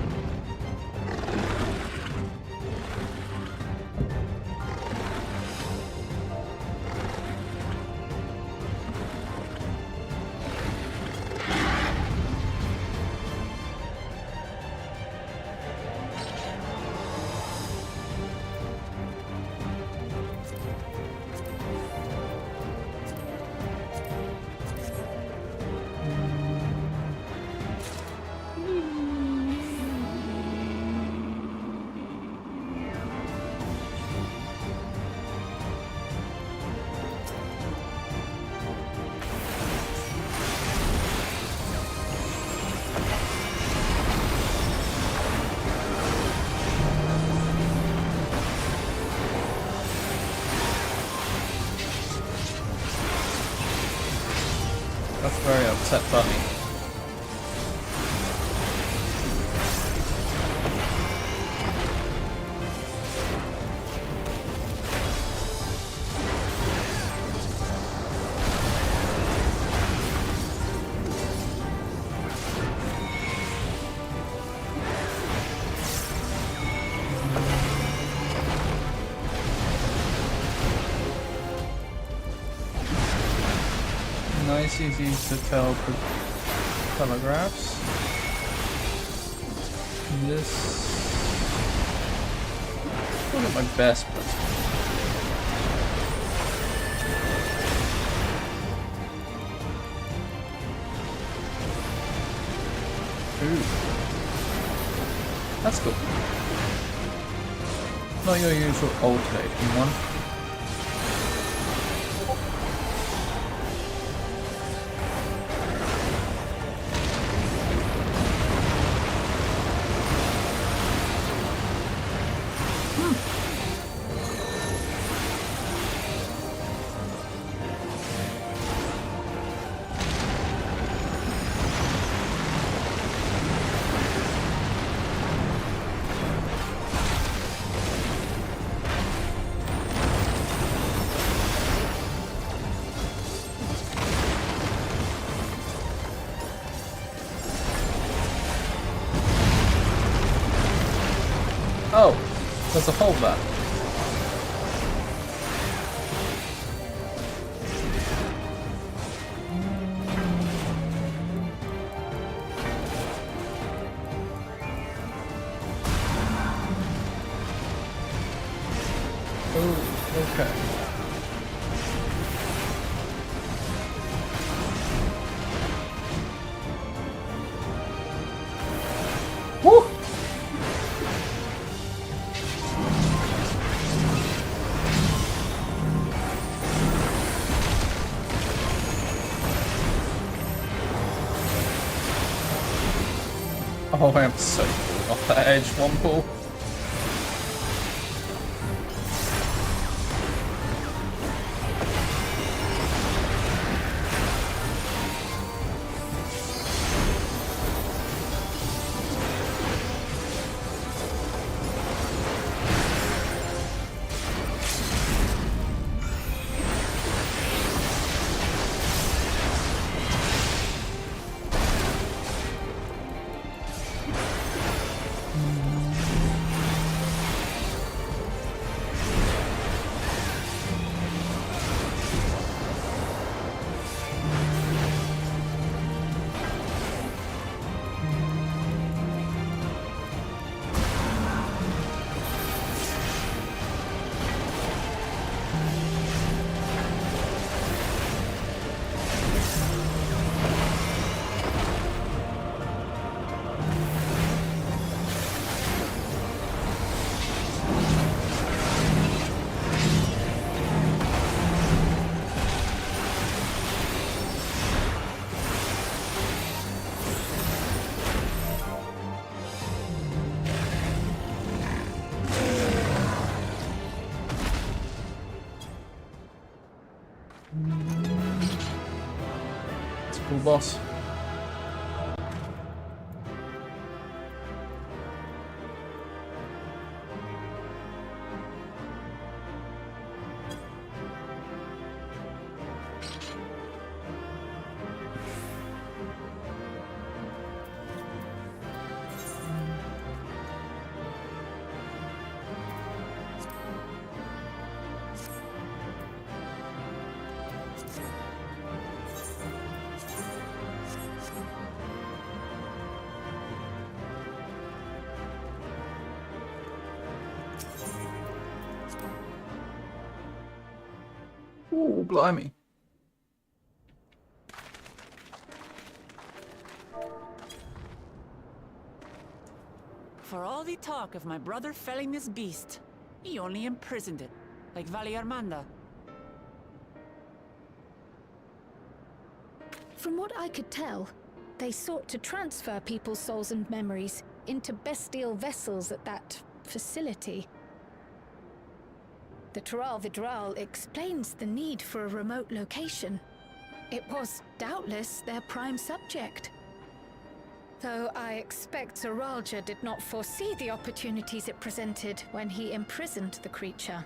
A: That's a very upset bunny. Nice, easy to tell telegraphs. This wasn't my best, but ooh, that's cool. Not your usual alternating one. Oh, there's a hole there. Oh, okay. Woo! Oh, I am so off that edge, one pull. It's a cool boss. Ooh, blimey.
F: For all the talk of my brother felling this beast, he only imprisoned it, like Valley Armanda.
D: From what I could tell, they sought to transfer people's souls and memories into bestial vessels at that facility. The Tural Vidral explains the need for a remote location. It was doubtless their prime subject. Though I expect Zeralja did not foresee the opportunities it presented when he imprisoned the creature.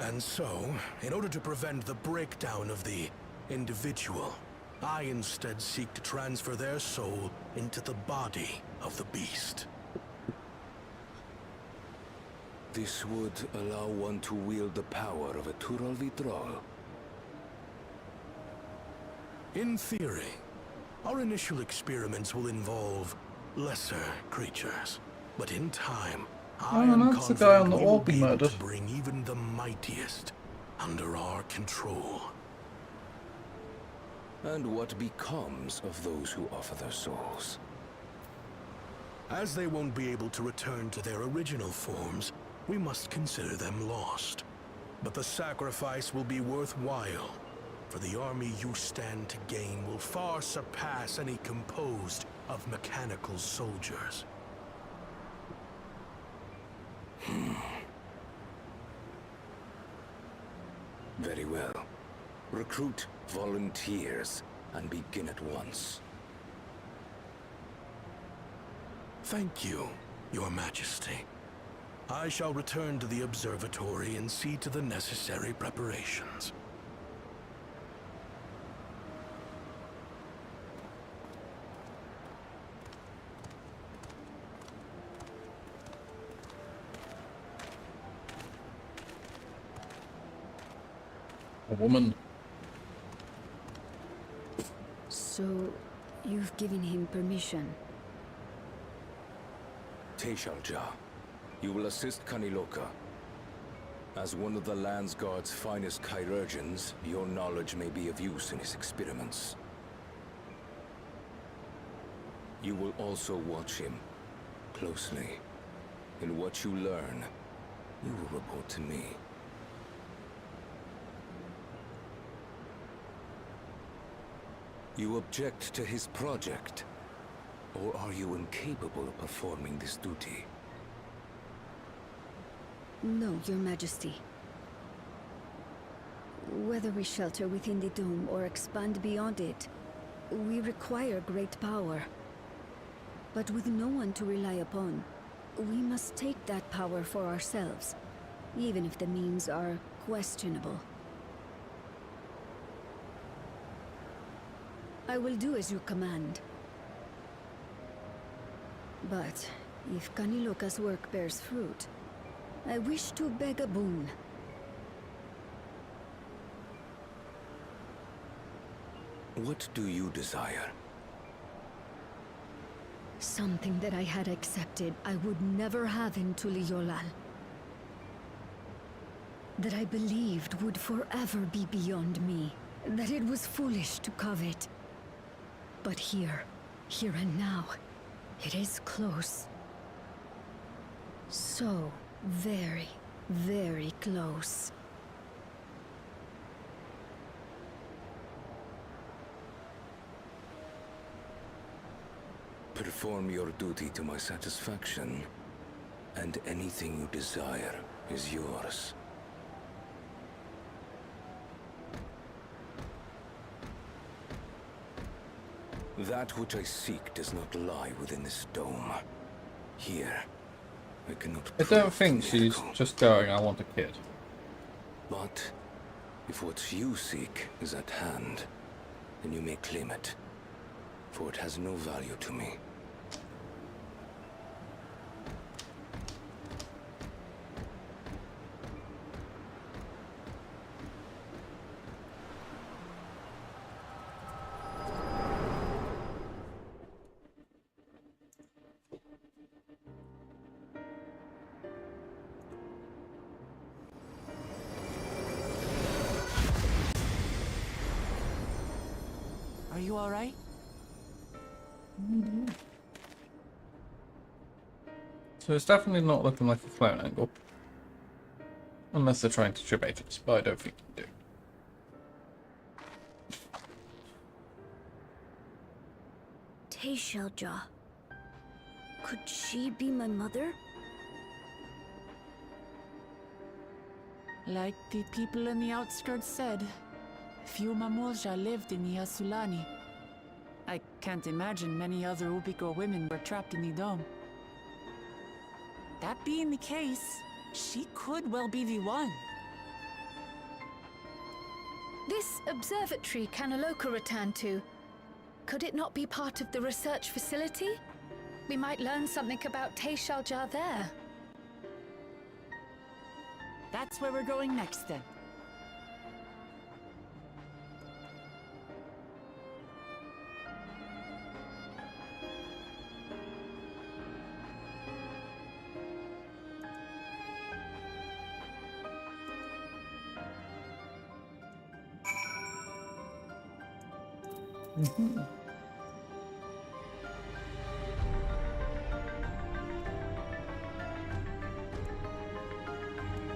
B: And so, in order to prevent the breakdown of the individual, I instead seek to transfer their soul into the body of the beast.
G: This would allow one to wield the power of a Tural Vitral.
B: In theory, our initial experiments will involve lesser creatures. But in time, I am
A: that's the guy on
B: confident
A: the
B: we will
A: orb
B: be able
A: murdered.
B: to bring even the mightiest under our control.
G: And what becomes of those who offer their souls?
B: As they won't be able to return to their original forms, we must consider them lost. But the sacrifice will be worthwhile, for the army you stand to gain will far surpass any composed of mechanical soldiers.
G: Very well. Recruit volunteers and begin at once.
B: Thank you, Your Majesty. I shall return to the observatory and see to the necessary preparations.
A: A woman.
C: So, you've given him permission?
G: Teshalja, you will assist Kaniloka. As one of the Landsguard's finest chirurgeons, your knowledge may be of use in his experiments. You will also watch him closely. In what you learn, you will report to me. You object to his project? Or are you incapable of performing this duty?
C: No, Your Majesty. Whether we shelter within the dome or expand beyond it, we require great power. But with no one to rely upon, we must take that power for ourselves, even if the means are questionable. I will do as you command. But if Kaniloka's work bears fruit, I wish to beg a boon.
G: What do you desire?
C: Something that I had accepted I would never have in Tuliyollal. That I believed would forever be beyond me. That it was foolish to covet. But here and now, it is close. So very, very close.
G: Perform your duty to my satisfaction, and anything you desire is yours. That which I seek does not lie within this dome. Here, I cannot
A: I don't
G: prove
A: think
G: the
A: she's
G: echo.
A: just going, I want a kid.
G: But if what you seek is at hand, then you may claim it, for it has no value to me.
F: Are you all right?
A: So it's definitely not looking like a clone angle. Unless they're trying to debate us, but I don't think they do.
C: Teishalja. Could she be my mother?
F: Like the people in the outskirts said, few Mamulja lived in the Yasulani. I can't imagine many other Ubiko women were trapped in the dome. That being the case, she could well be the one.
D: This observatory Kanaloka returned to, could it not be part of the research facility? We might learn something about Teishalja there.
F: That's where we're going next then.
A: Mm-hmm.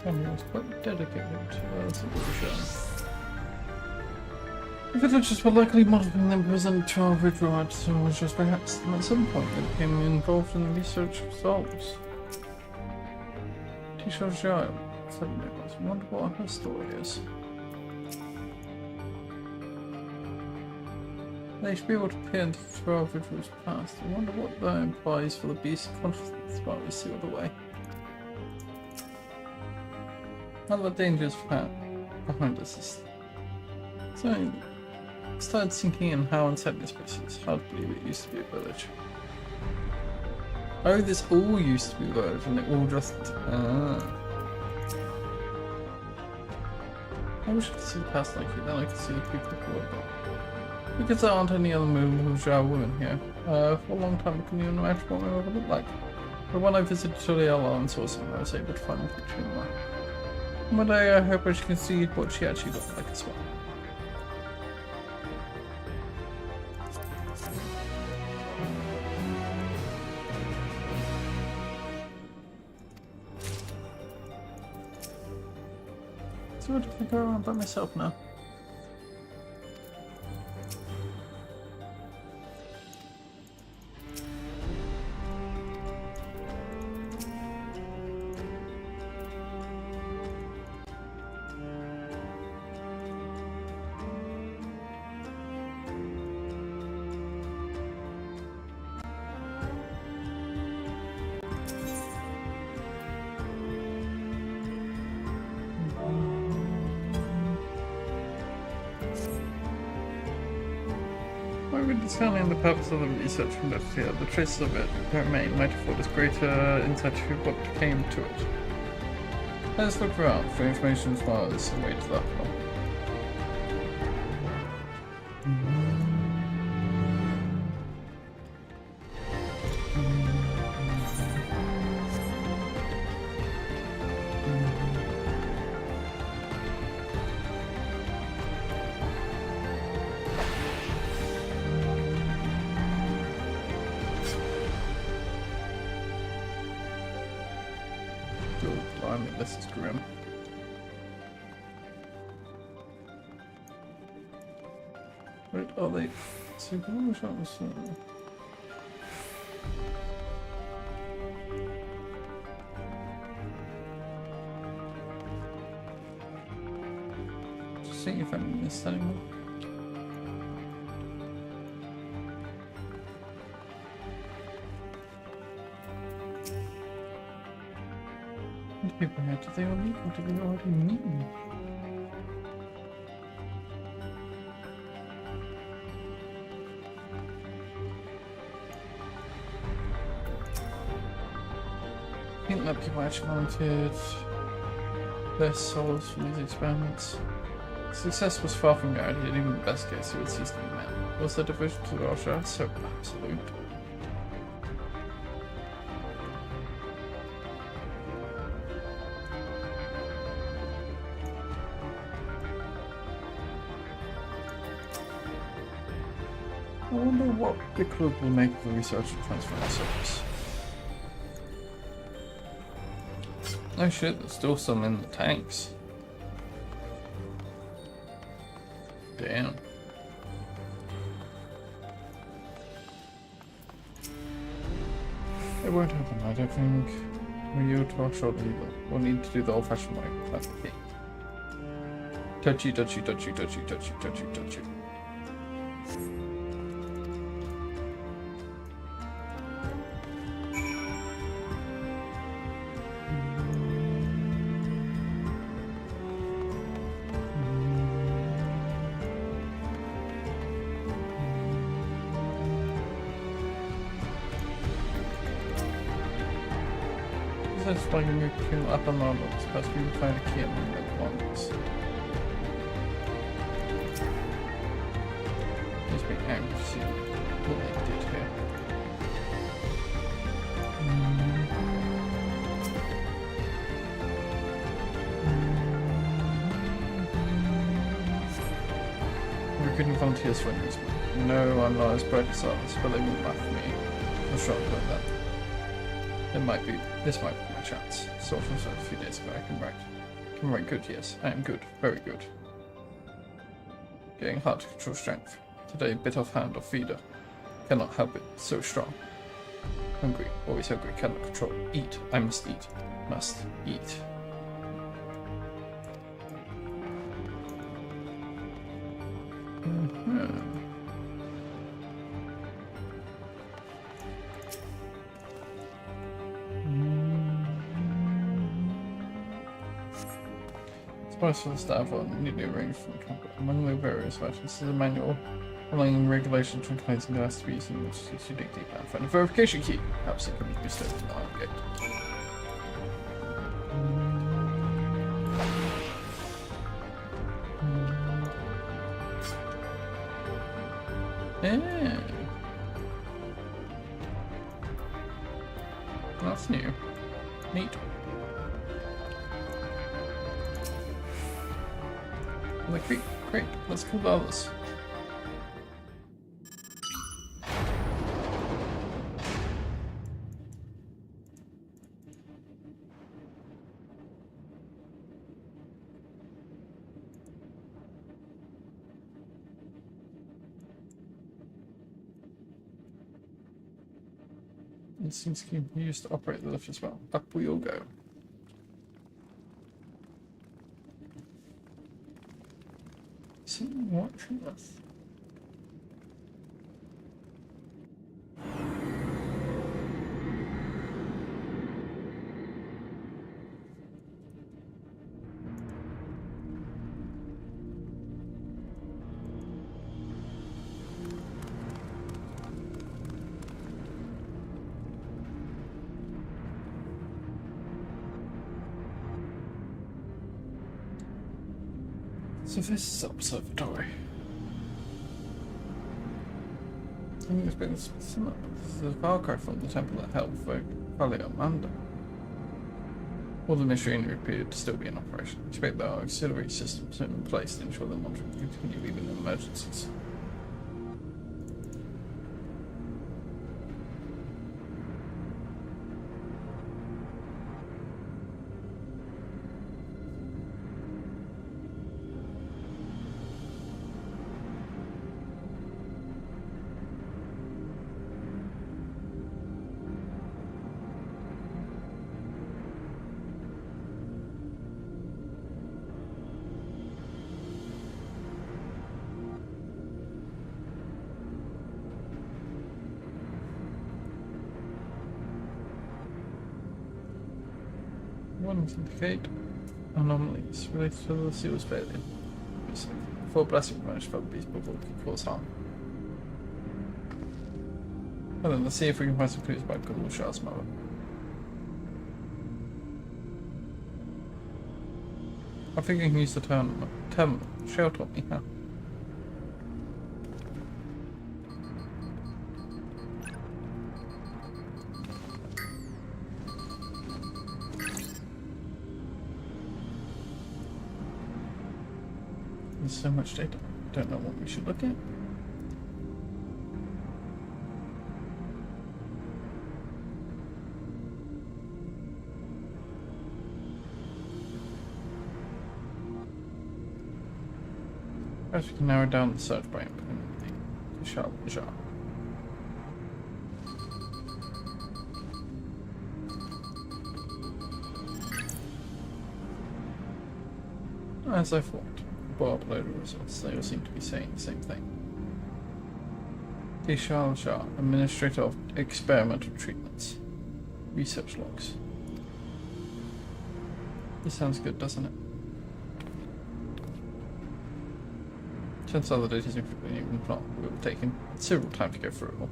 A: And he was quite dedicated to us. The villagers were likely modeling them presented to our Ridgewood, so it was just perhaps at some point they became involved in the research themselves. Tisha Jai said Nicholas. I wonder what her story is. They should be able to peer into the 12 Ridgewood's past. I wonder what that implies for the beast's consciousness while we sealed away. Another dangerous path behind us is something started sinking in how unsettling this place is. Hard to believe it used to be a village. Oh, this all used to be a village and it all just... I wish I could see the past like you, then I could see the people who are gone. Because there aren't any other Mujah women here. For a long time I couldn't even imagine what my mother looked like. But when I visited Tuliela and saw something, I was able to find a picture in there. One day I hope I can see what she actually looked like as well. So what if I go around by myself now? Discounting the purpose of the research conducted here, the traces of it that remain might afford us greater insight into what came to it. Let's look around for information as far as the way to that one. This is grim. Wait, are they? So who shot was? Just seeing if I missed anyone. People here, did they all leave or did we already meet them? I think that people actually volunteered their souls for these experiments. Success was far from guaranteed, even in the best case, it would cease to be met. Was their devotion to Russia so absolute? I wonder what the club will make of the research and transfer service. Oh shit, there's still some in the tanks. Damn. It won't happen, I don't think. When you're to our shoulder either. We'll need to do the old-fashioned way. That's the key. Touchy, touchy, touchy, touchy, touchy, touchy, touchy. That's why you can up and down it's supposed to be find a key among the ones. Just be angry to see what they did here. Recruiting volunteers for amusement. No, I'm not as bright as others, but they won't laugh at me. I'm sure I'll put that. This might be my chance. Saw from a few days ago, I can write good, yes. I am good, very good. Getting hard to control strength. Today, bit off hand or feeder. Cannot help it, so strong. Hungry, always hungry, cannot control. Eat, I must eat. Must eat. For the staff on neatly arranged from the trumpet. Among the various versions is a manual allowing regulations for cleansing glass to be used in which to dig deep and find a verification key. Perhaps it can be used to open the iron gate. Yeah. That's new. Neat. Great, let's kill the others. It seems to be used to operate the lift as well. Up we all go. Watching us. So this is observatory. I think it's been similar. This is a far cry from the temple that held for Amanda. All the machinery appeared to still be in operation. Expect there are auxiliary systems in place to ensure the monitoring can continue even in emergencies. Warnings indicate anomalies related to the seal's failure. Before blessing managed by the beast before it could cause harm. Well then, let's see if we can find some clues about good old Charles' mother. I think I can use the terminal. Shell taught me how. There's so much data. Don't know what we should look at. Perhaps we can narrow down the search by implementing the sharp jar. As I thought, the upload of results, they all seem to be saying the same thing. Ishal Shah, Administrator of Experimental Treatments. Research logs. This sounds good, doesn't it? Turns out the data is incredibly even not. We've taken considerable time to go through it all.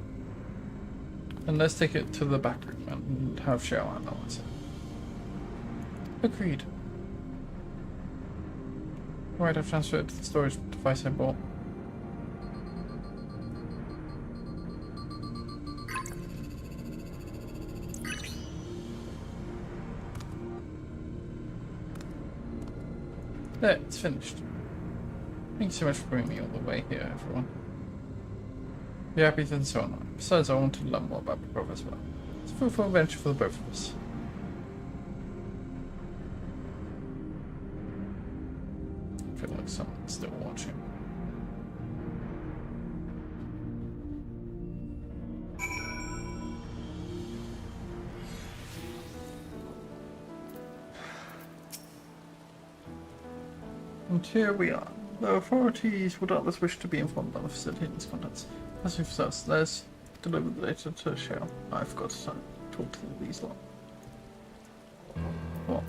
A: And let's take it to the back room and have Shao analyze it. Agreed. Right, I've transferred it to the storage device I bought. There, it's finished. Thank you so much for bringing me all the way here, everyone. Be happy and so on. Besides, I want to learn more about my brother as well. It's a fruitful adventure for the both of us. I feel like someone's still watching. And here we are. The authorities would doubtless wish to be informed about the facility and its contents. As we've discussed, let's deliver the data to Shell. I forgot to talk to these lot. What?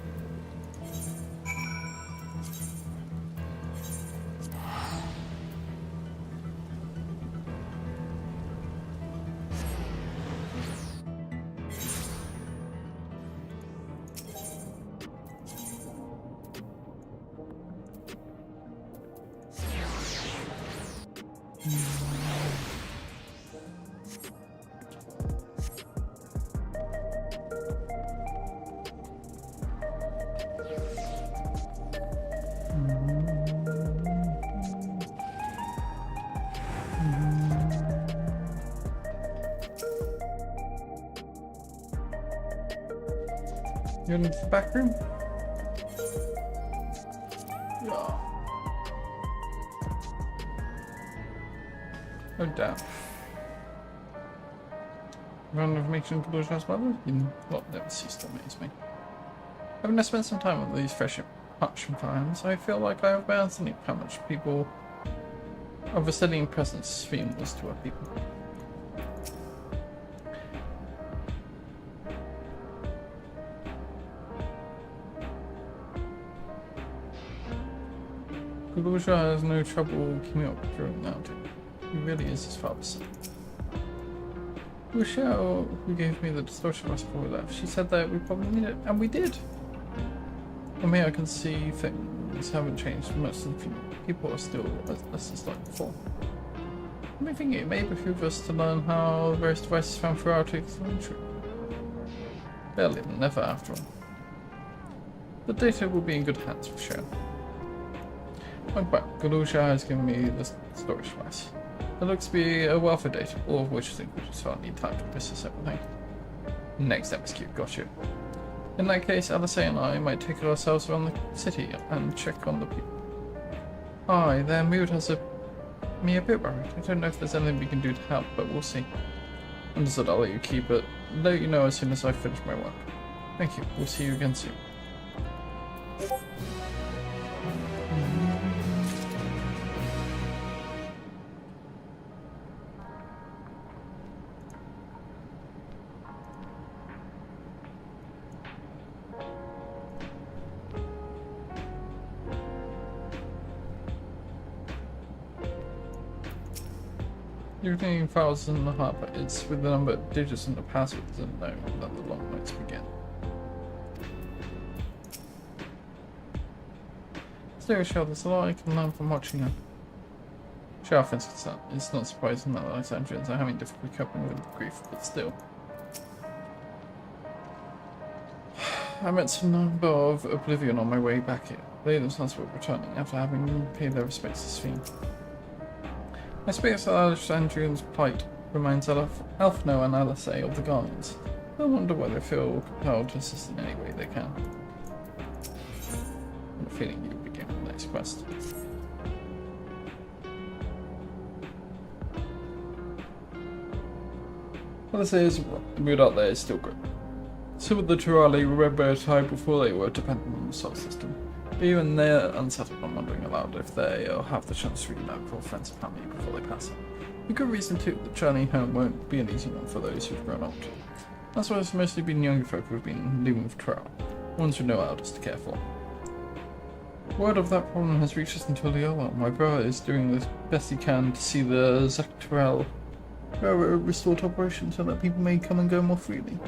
A: You into the back room? Yeah. Oh damn. Run information to Bush's mother? You lot never cease to amaze me. Having I spent some time on these fresh Hutchin finds, I feel like I have my understanding of how much people of a steadying presence Fiend was to our people. Guluzha has no trouble keeping up during the outing. He really is his father's son. Rochelle, who gave me the distortion mask before we left, she said that we probably need it, and we did. For me, I can see things haven't changed. Most of the people are still as like before. I'm thinking it may behoove us to learn how the various devices found throughout the country. Barely than never, after all. The data will be in good hands for sure. But Galusha has given me the storage device. It looks to be a wealth of data, all of which I think we just need time to process everything. Next MSQ, gotcha. In that case, Alice and I might take ourselves around the city and check on the people. Aye, their mood has me a bit worried. I don't know if there's anything we can do to help, but we'll see. Understood, I'll let you keep it. Let you know as soon as I finish my work. Thank you, we'll see you again soon. Everything files in the hub, it's with the number of digits and the passwords and know that the long nights begin. Still, Shell, there's a lot I can learn from watching her. Shell thinks it's not surprising that Alexandrians are having difficulty coping with grief, but still. I met some number of Oblivion on my way back here. They themselves were returning after having paid their respects to Sphene. I suppose Alexandrian's plight reminds Alphno and Alice of the Guardians. I wonder why they feel compelled to assist in any way they can. I'm feeling you begin the next quest. What I say is, the mood out there is still good. Some of the Turali remember a time before they were dependent on the solar system. Even they're unsettled and wondering aloud if they'll have the chance to reunite with friends and family before they pass on. A good reason too, the journey home won't be an easy one for those who've grown old. That's why it's mostly been younger folk who've been living with Trout, ones with no elders to care for. Word of that problem has reached us until Leola. My brother is doing the best he can to see the Zactorel Railroad restored to operation so that people may come and go more freely.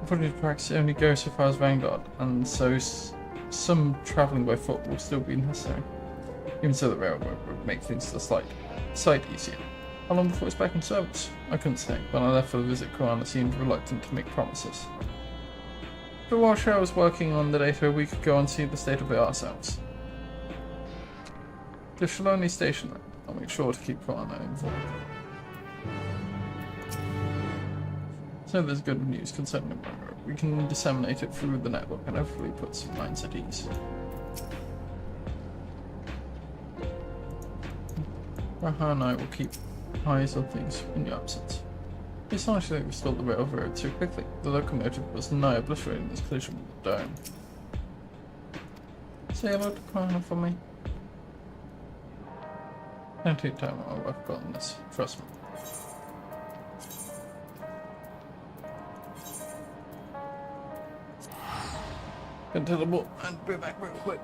A: According to tracks, it only goes so far as Vanguard, and so some travelling by foot will still be necessary. Even so, the railroad would make things a slight easier. How long before it's back in service? I couldn't say. When I left for the visit, Korana seemed reluctant to make promises. But while I was working on the data, we could go and see the state of it ourselves. The Shaloni station, I'll make sure to keep Korana informed. So there's good news concerning the railroad. We can disseminate it through the network and hopefully put some minds at ease. Raha and I will keep eyes on things in your absence. It's nice that we restored the railroad so quickly. The locomotive was nigh obliterating this collision with the dome. Say hello to Korana for me. Don't take time while I work on this, trust me. Gonna teleport and be back real quick.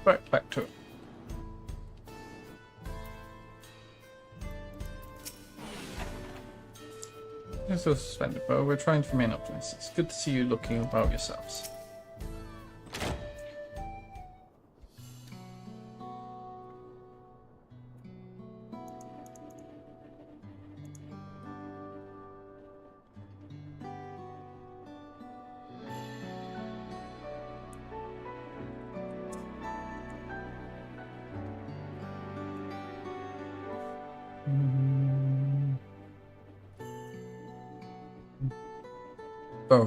A: Right, back to it. You're still suspended, but we're trying to remain optimists. It's good to see you looking about yourselves.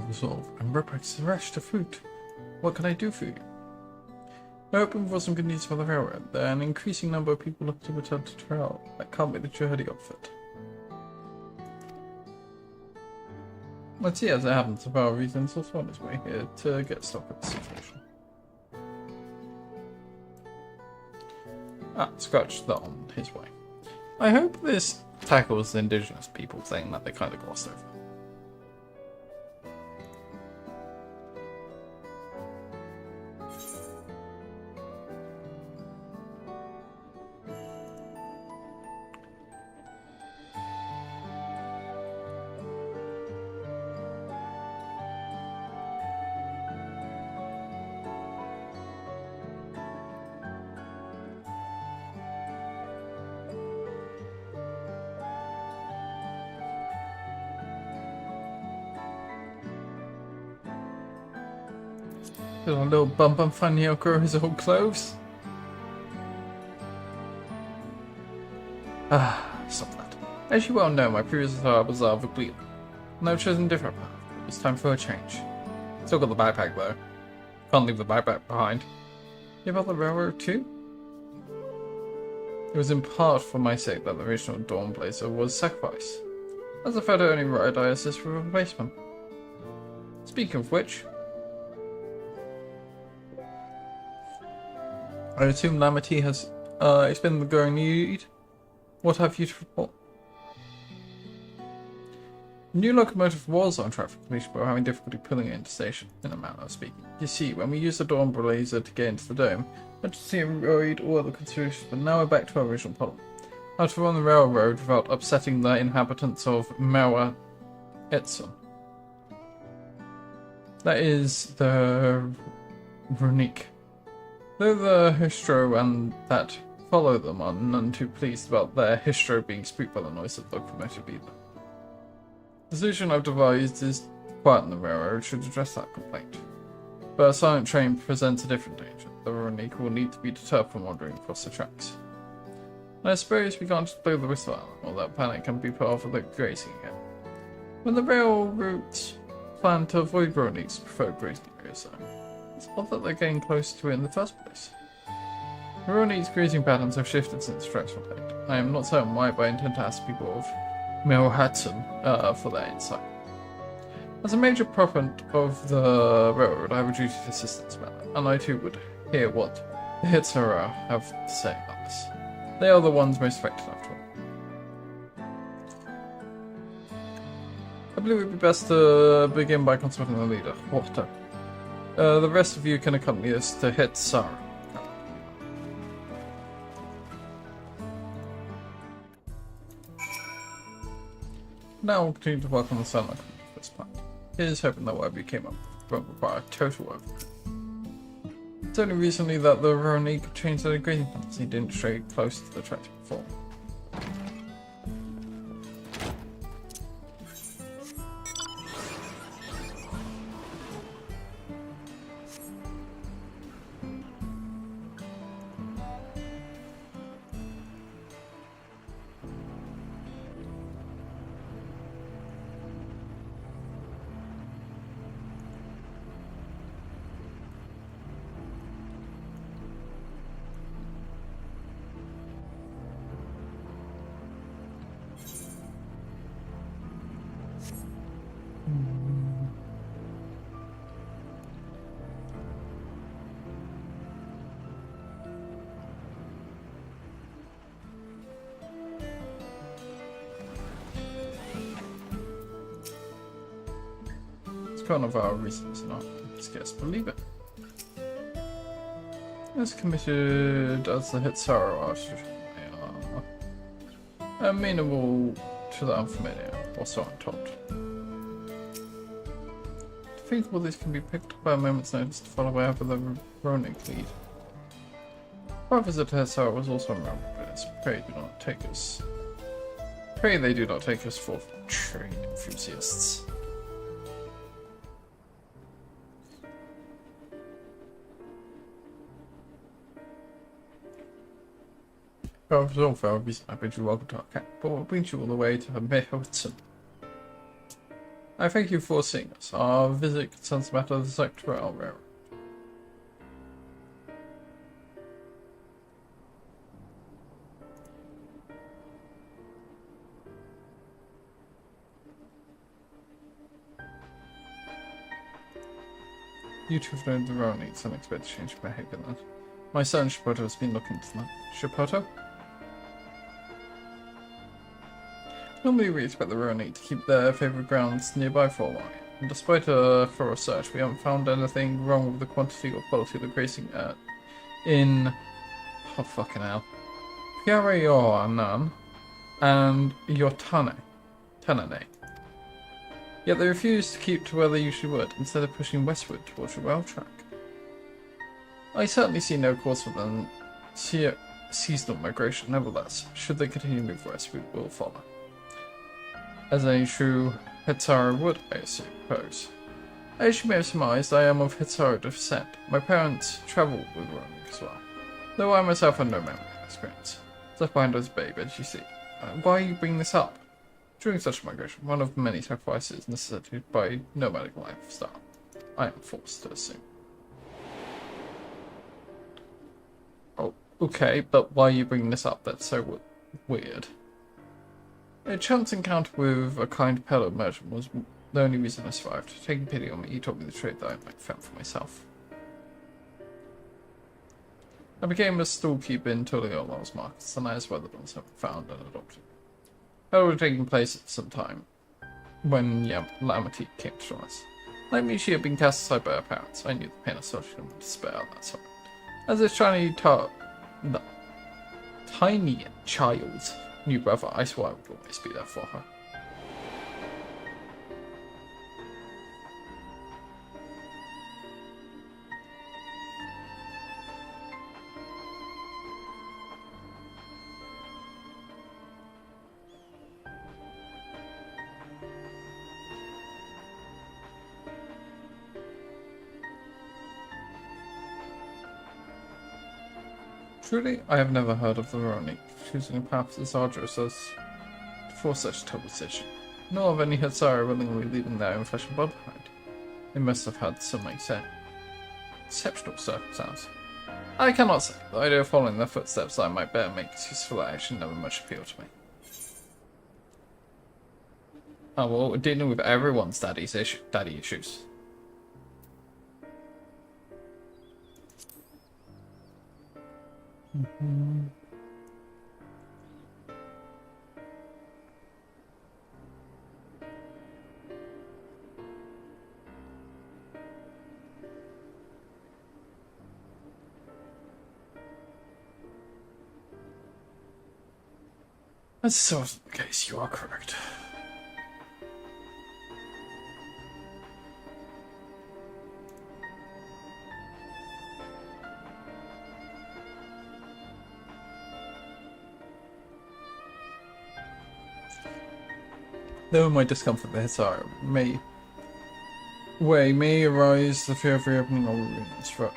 A: Resolve. I'm Repex rush to food. What can I do for you? We're hoping for some good news for the railroad. There are an increasing number of people looking to return to travel. That can't be the Jihadi outfit. Let's see, as it happens, for our reasons, also on his way here to get stock of the situation. Ah, scratch that on his way. I hope this tackles the indigenous people thing that they kind of glossed over. A little bump on funny outgrow his old clothes. Stop that. As you well know, my previous attire was rather bleak, and I've chosen a different path. It's time for a change. Still got the backpack though. Can't leave the backpack behind. You about the railroad too? It was in part for my sake that the original Dawn Blazer was sacrificed. As a further only ride, I assist for a replacement. Speaking of which, I assume Lamity has explained the going need. What have you to report? The new locomotive was on track for completion, but we're having difficulty pulling it into station, in a manner of speaking. You see, when we used the Dawn Blazer to get into the dome, I had to see avoid all other considerations, but now we're back to our original problem. How to run the railroad without upsetting the inhabitants of Mewa Etsun. That is the Runique. Though the Histro and that follow them are none too pleased about their Histro being spooked by the noise of the locomotive either. The solution I've devised is to quieten the railroad should address that complaint. But a silent train presents a different danger. The Runique will need to be deterred from wandering across the tracks. And I suppose we can't just blow the whistle out, or that panic can be put off with the grazing again. When the rail routes plan to avoid Runique's preferred grazing areas though, it's odd that they're getting closer to it in the first place. Runique's grazing patterns have shifted since the tracks were laid. I am not certain why, but I intend to ask people of Melhatsun for their insight. As a major proponent of the railroad, I have a duty of assistance about it, and I too would hear what the Hitsura have to say about this. They are the ones most affected after all. I believe it would be best to begin by consulting the leader, Horto. The rest of you can accompany us to Hitsura. Now we'll continue to work on the Sunlight for this plan. Here's hoping that whatever you came up with won't require total overhaul. It's only recently that the Ronique changed their grazing patterns and didn't stray close to the track before. It's kind of our reasons, not scarce believe it. As committed as the Hitsaru are, they are amenable to the unfamiliar, or so I'm told. Defeatable, these can be picked up by a moment's notice to follow wherever the Ronin lead. Our visit to Hitsaru was also memorable, but pray do not take us. Pray they do not take us for train enthusiasts. Well, for all fair reason, I bid you welcome to our camp, but what brings you all the way to Hudson? I thank you for seeing us. Our visit concerns the matter of the Sector Railroad. You two have known the road needs unexpected change of behavior then. My son Shapoto has been looking into that. Shapoto? Normally we expect the Ronin to keep their favourite grounds nearby for a while, and despite a thorough search, we haven't found anything wrong with the quantity or quality of the grazing in... oh fucking hell. Pyarioanan and Tanane. Yet they refuse to keep to where they usually would, instead of pushing westward towards the rail track. I certainly see no cause for them seasonal migration, nevertheless. Should they continue to move west, we will follow. As any true Hitsaru would, I suppose. As you may have surmised, I am of Hitsaru descent. My parents travelled with Ronin as well, though I myself have no memory of experience. Left behind as a babe, as you see. Why you bring this up? During such a migration, one of many sacrifices necessitated by nomadic lifestyle, I am forced to assume. Oh, okay, but why are you bringing this up? That's so weird. A chance encounter with a kind fellow merchant was the only reason I survived. Taking pity on me, he taught me the trade that I might fend for myself. I became a storekeeper in Tuliola's markets, and I as well the ones have found and adopted. That would have taken place at some time when Lamity came to us. Like me, she had been cast aside by her parents. I knew the pain associated with despair at that time. As this tiny child's new brother, I swore I would always be there for her. Truly, I have never heard of the Ronin choosing a path as arduous as for such a terrible decision, nor of any Hitsaru willingly leaving their own flesh and blood behind. They must have had some exceptional circumstance. I cannot say. The idea of following their footsteps I might bear make excuses for that action never much appealed to me. Oh well, we're dealing with everyone's daddy issues. That's sort of the case, you are correct. Though my discomfort with Hitsaru may arise the fear of reopening all ruins for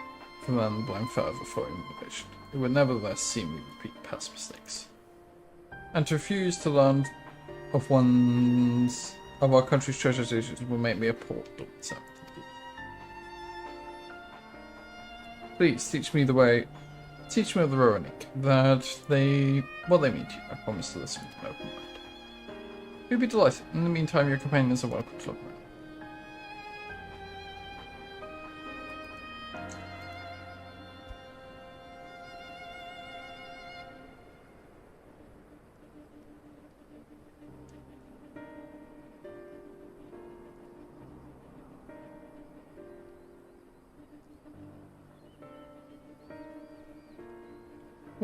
A: them blind further for innovation. It would nevertheless see me repeat past mistakes. And to refuse to learn of our country's treasures issues will make me a poor daughter. Please teach me of the Roanic, what they mean to you. I promise to listen with an open mind. We'd be delighted. In the meantime, your companions are welcome to look around.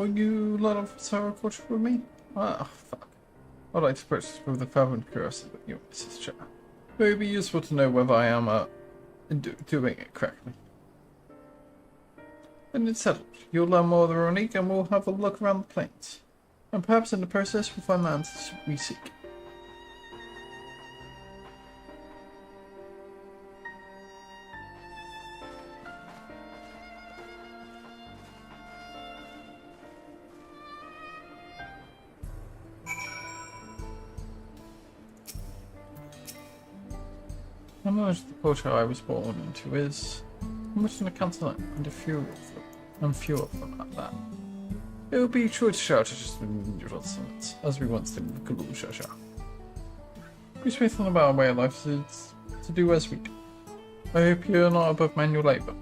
A: Will you learn of Sarah culture with me? Ah, fuck. I'd like to purchase with the fervent curiosity that you, Mrs. Chair. It would be useful to know whether I am doing it correctly. Then it's settled. You'll learn more of the Ronique and we'll have a look around the plains. And perhaps in the process we'll find the answers we seek. The knowledge of the culture I was born into is much in the continent, and few of them at that. It would be true to shout at just usual summits, as we once did with Gulu Shasha. We speak about our way of life is to do as we do. I hope you're not above manual labour.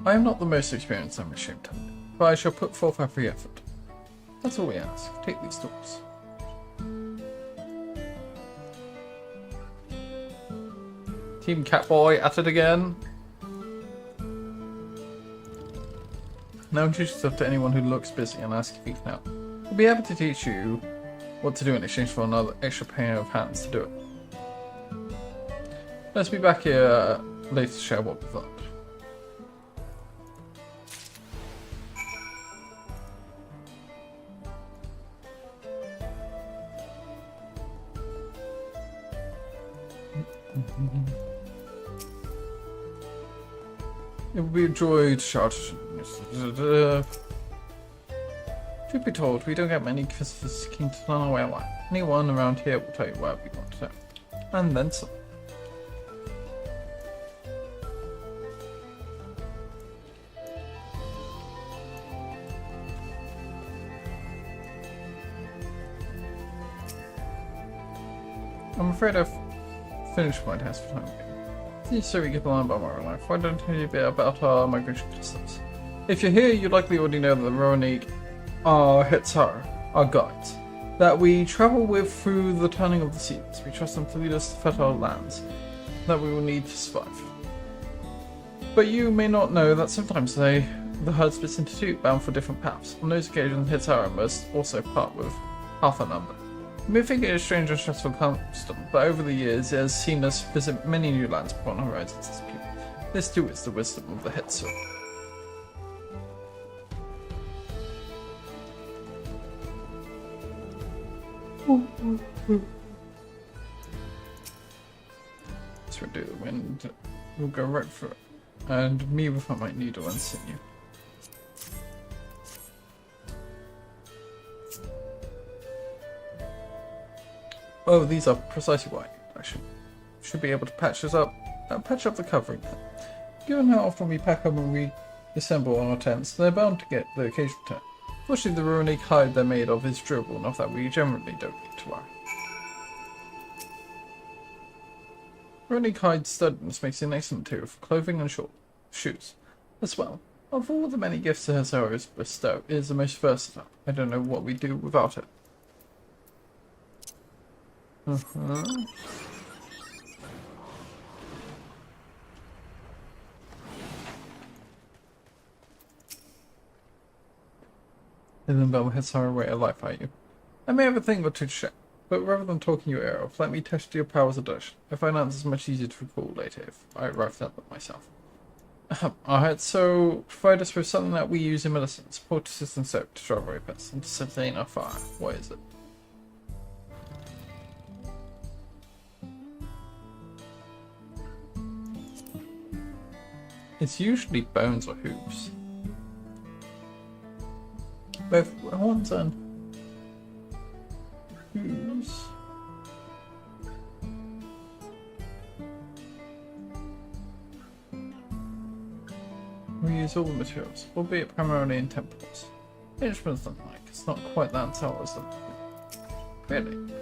A: I am not the most experienced, I'm ashamed to admit, but I shall put forth every effort. That's all we ask. Take these tools. Team Catboy at it again. Now introduce yourself to anyone who looks busy and ask if you can help. We'll be able to teach you what to do in exchange for another extra pair of hands to do it. Let's be back here later to share what we thought. It would be a joy to shout. Truth be told, we don't get many visitors keen to learn our way of life. Anyone around here will tell you where we want to go. And then some. I'm afraid I've finished my task for time being. So we get to learn about my life. Why don't I tell you a bit about our migration customs? If you're here, you likely already know that the Ronique are Hitsar, our guides, that we travel with through the turning of the seasons. We trust them to lead us to fertile lands that we will need to survive. But you may not know that sometimes the herd splits into two, bound for different paths. On those occasions, Hitsar must also part with half a number. You may think it is a strange and stressful custom, but over the years it has seen us visit many new lands upon our horizons as people. This too is the wisdom of the Hitsu. Let's redo the wind. We'll go right for it. And me without my needle and sinew. Oh, these are precisely what I should be able to patch up the covering. Given how often we pack up and reassemble on our tents, they're bound to get the occasional tear. Fortunately, the Runique hide they're made of is durable enough that we generally don't need to worry. Runique hide sturdiness makes it an excellent material for clothing and shoes. As well, of all the many gifts Hazaras bestow, it is the most versatile. I don't know what we'd do without it. Isabel has her way of life, are you? I may have a thing or two to share, but rather than talking your ear off, let me test your powers of deduction. I find answers much easier to recall later if I arrived at them myself. Alright, so provide us with something that we use in medicine, support assistant soap to drive away pests and to sustain our fire. What is it? It's usually bones or hooves. Both horns and hooves. We use all the materials, albeit primarily in temples. Instruments don't like, it's not quite that tall as them. Really?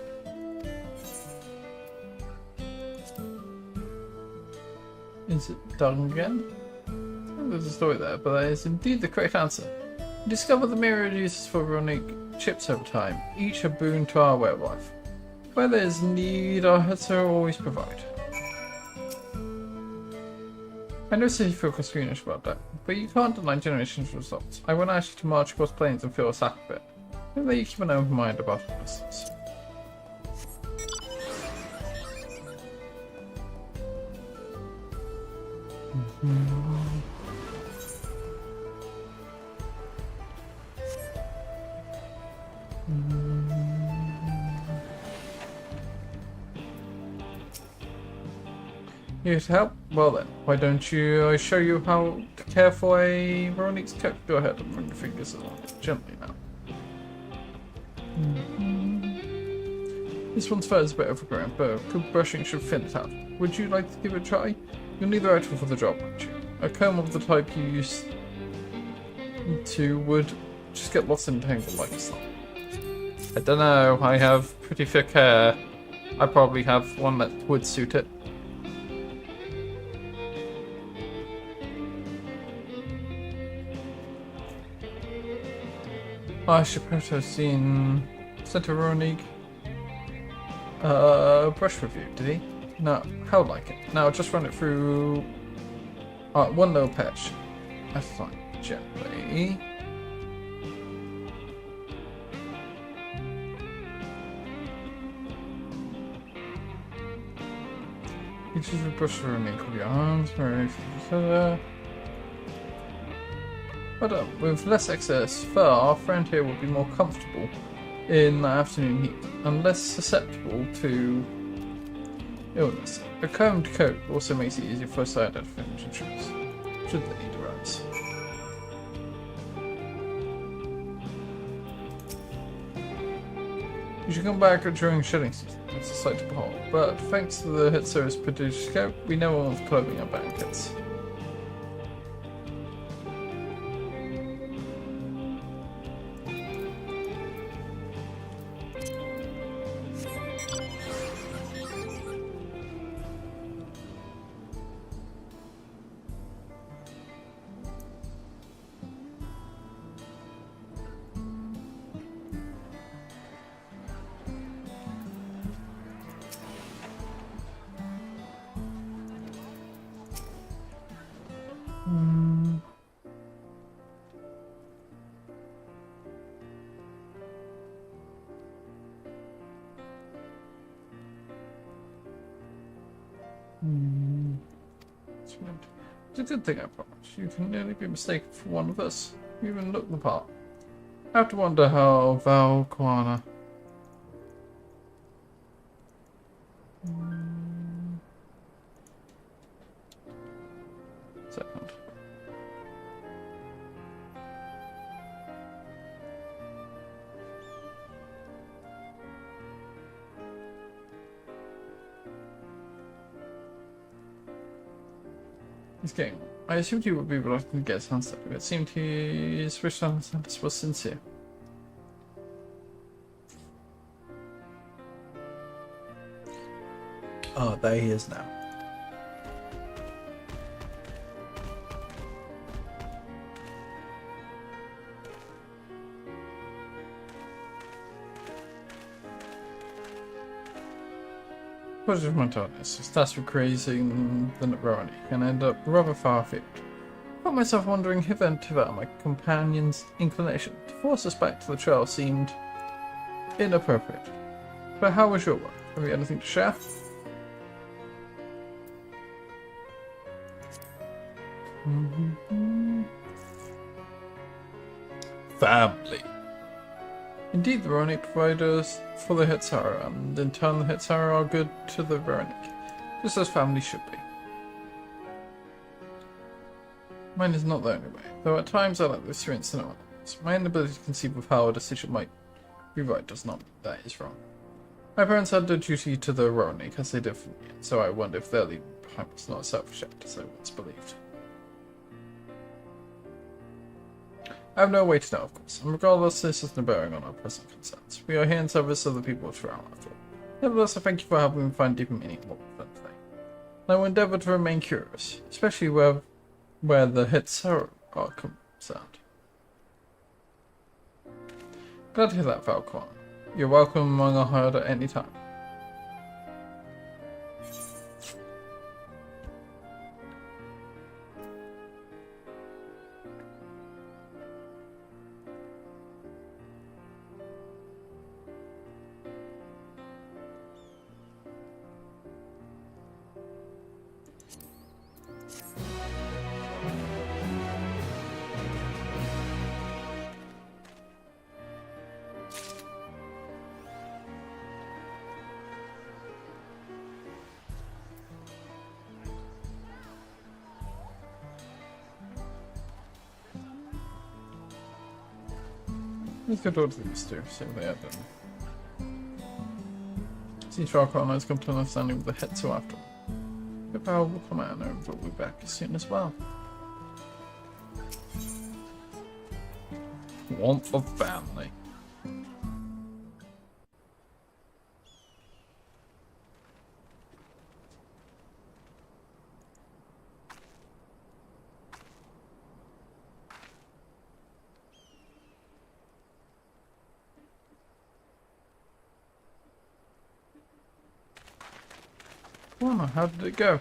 A: Is it done again? There's a story there, but that is indeed the correct answer. We discovered the myriad uses for Runique chips over time, each a boon to our way of life. Where there is need, our Hetzer always provide. I know you feel squeamish about that, but you can't deny generations' results. I won't ask you to march across plains and feel a sack of it. Maybe you keep an open mind about all this. Here to help? Well then, why don't I show you how to care for a Veronique's coat? Go ahead and run your fingers along it gently now. This one's fur is a bit overgrown, but good brushing should thin it out. Would you like to give it a try? You'll need the right tool for the job, won't you? A comb of the type you used to would just get lost in tangled like this. I don't know, I have pretty thick hair. I probably have one that would suit it. I should have seen Center Veronique. Brush review, did he? No, how like it. Now just run it through one little patch. That's fine. Gently. You just brush Veronique with your arms, but with less excess fur, our friend here will be more comfortable in the afternoon heat and less susceptible to illness. A combed coat also makes it easier for side identification shoes, should the need arise. You should come back during shedding season. It's a sight to behold, but thanks to the hit service prodigious coat, we never want clothing our blankets. It's a good thing, I promise. You can nearly be mistaken for one of us. You even look the part. I have to wonder how Valquana. Second. He's getting. I assumed he would be reluctant to get sunset, but it seemed his wish on sunset was sincere. Oh, there he is now. Positive Montanus, his task for creating the Veronique, and end up rather far afield. I found myself wondering hither and thither my companion's inclination to force us back to the trail seemed inappropriate. But how was your work? Have you anything to share? Family. Indeed, the Veronique provide us for the Hitsara, and in turn the Hitsara are good to the Veronique, just as family should be. Mine is not the only way, though at times I like the experience to no one else. My inability to conceive of how a decision might be right does not mean that is wrong. My parents had a duty to the Veronique as they did for me, so I wonder if their leaving behind was not a selfish act as I once believed. I have no way to know, of course, and regardless, this has no bearing on our present concerns. We are here in service of the people of Toronto, after all. Nevertheless, I thank you for helping me find deeper meaning in what we've done today. And I will endeavour to remain curious, especially where the Hitsara are concerned. Glad to hear that, Falcon. You're welcome among our herd at any time. Let's go talk to these two, see what they have done. See Charcoal has come to an understanding with the Hetzo after all. The power will come out and we'll be back as soon as well. Warmth of family. Oh, how did it go?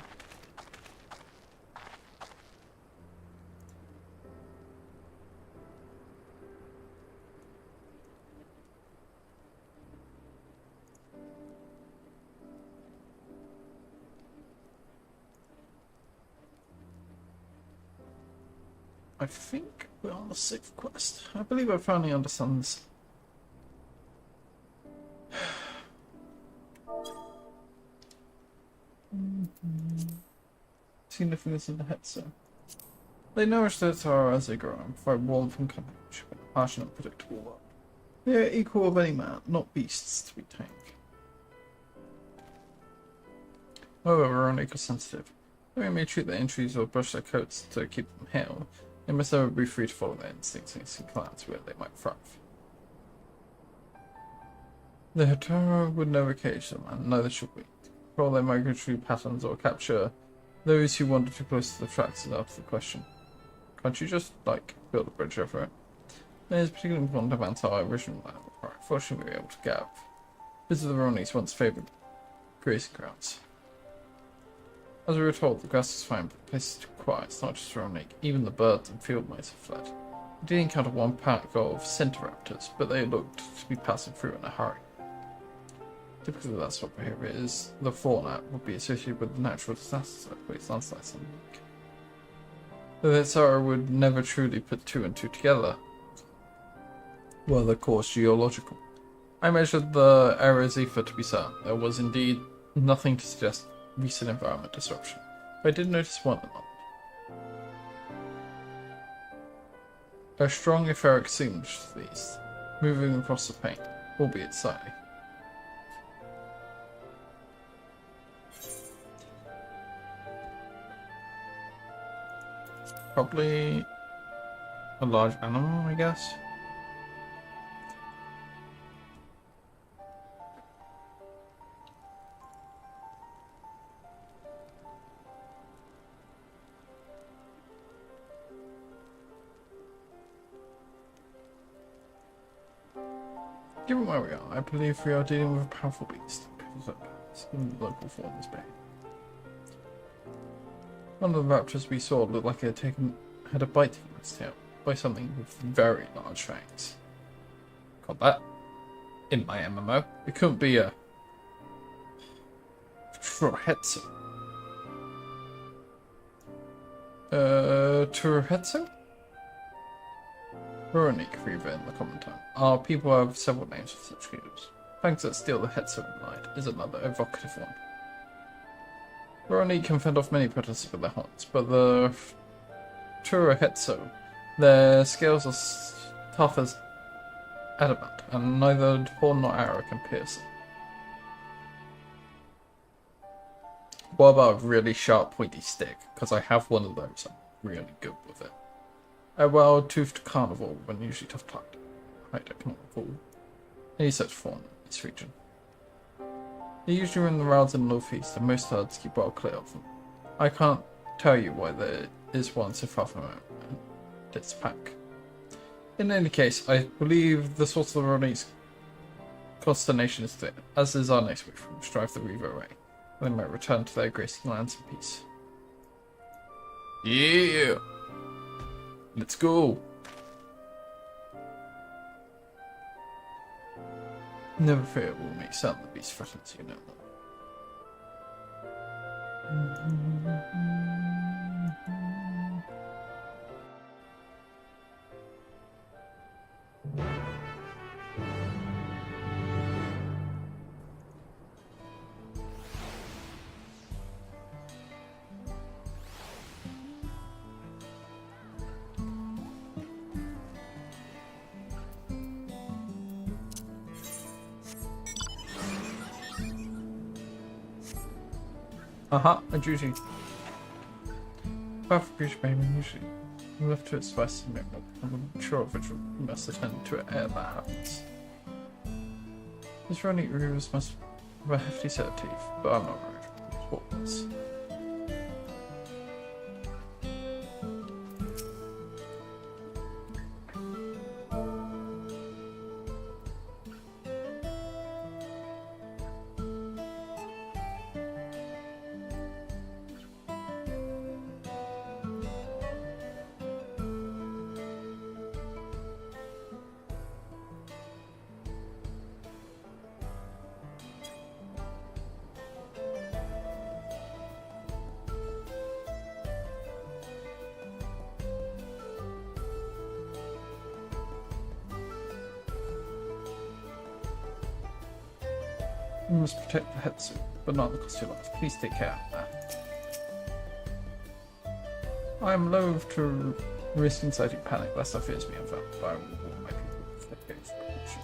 A: I think we're on the 6th quest. I believe I finally understand this. Significance of the Hetzo. They nourish their Tara as they grow and provide warmth and companionship in a harsh and unpredictable world. They are equal of any man, not beasts to be tamed. However, Veronica is sensitive. Though we may treat their injuries or brush their coats to keep them hale, they must never be free to follow their instincts and see clans where they might thrive. The Hetara would never cage them, and neither should we. Control their migratory patterns or capture those who wander too close to the tracks is out of the question. Can't you just, like, build a bridge over it? It is particularly important to advance our original land. Fortunately, we were able to get up. Visit the Veroni's once favoured grazing grounds. As we were told, the grass is fine, but the place is too quiet. It's not just Veronique. Even the birds and field mice have fled. We did encounter one pack of centiraptors, but they looked to be passing through in a hurry. Typically, that sort of behavior is the fauna would be associated with natural disasters like waves, landslides, and leak. Though the Hetara would never truly put two and two together. Well, of course, geological. I measured the area's ether to be certain. There was indeed nothing to suggest recent environment disruption, but I did notice one anomaly. A strong etheric singe to the east, moving across the paint, albeit slightly. Probably a large animal, I guess. Given where we are, I believe we are dealing with a powerful beast. In the local forms bay. One of the raptors we saw looked like it had a bite in its tail by something with very large fangs. Got that? In my MMO. It couldn't be a Trohetsu. Trohetsu? Veronique, Riva in the common tongue. Our people have several names for such creatures. Fangs that steal the Hetzo in light is another evocative one. Veronique can fend off many predators with their horns, but the Trohetsu, their scales are tough as adamant, and neither horn nor arrow can pierce them. What about a really sharp pointy stick? Because I have one of those, I'm really good with it. A well-toothed carnivore when usually tough to hide. I cannot recall any such fauna in this region. They usually run the rounds in the northeast, and most herds keep well clear of them. I can't tell you why there is one so far from its pack. In any case, I believe the source of the Veronique's consternation is clear, as is our next wish. We must drive the Reaver away, and they might return to their gracing lands in peace. Yeah! Let's go! Never fear, we'll make certain the beast threatens you no more. Aha, a duty. Perfect creature behavior usually left to its devices and member. I'm sure of which we must attend to it ere that happens. These running reviewers must have a hefty set of teeth, but I'm not worried. What was? You must protect the Hetsu, but not at the cost of your life. Please take care of that. I am loath to risk inciting panic lest our fears be unfounded, but I will warn my people if they go for precautions.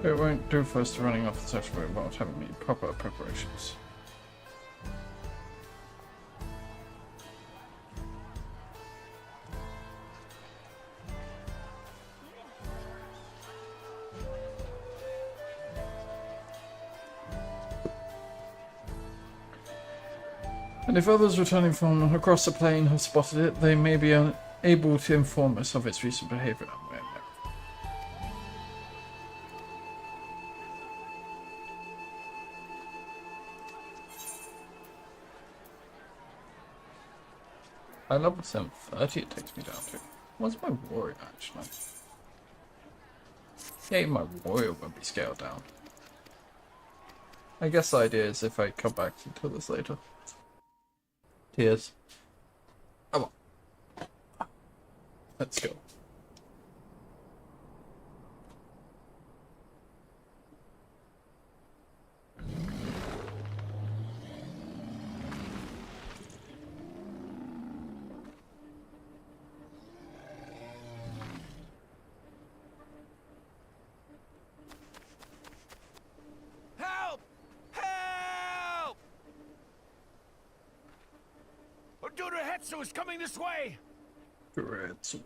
A: It won't do for us to running off the search for it without having made proper preparations. And if others returning from across the plain have spotted it, they may be able to inform us of its recent behavior. I level 730 it takes me down to. What's my warrior actually? Yeah, my warrior won't be scaled down. I guess the idea is if I come back to this later. Tears. Come on. Let's go.
B: Hetsu is coming this way!
A: Hetsu.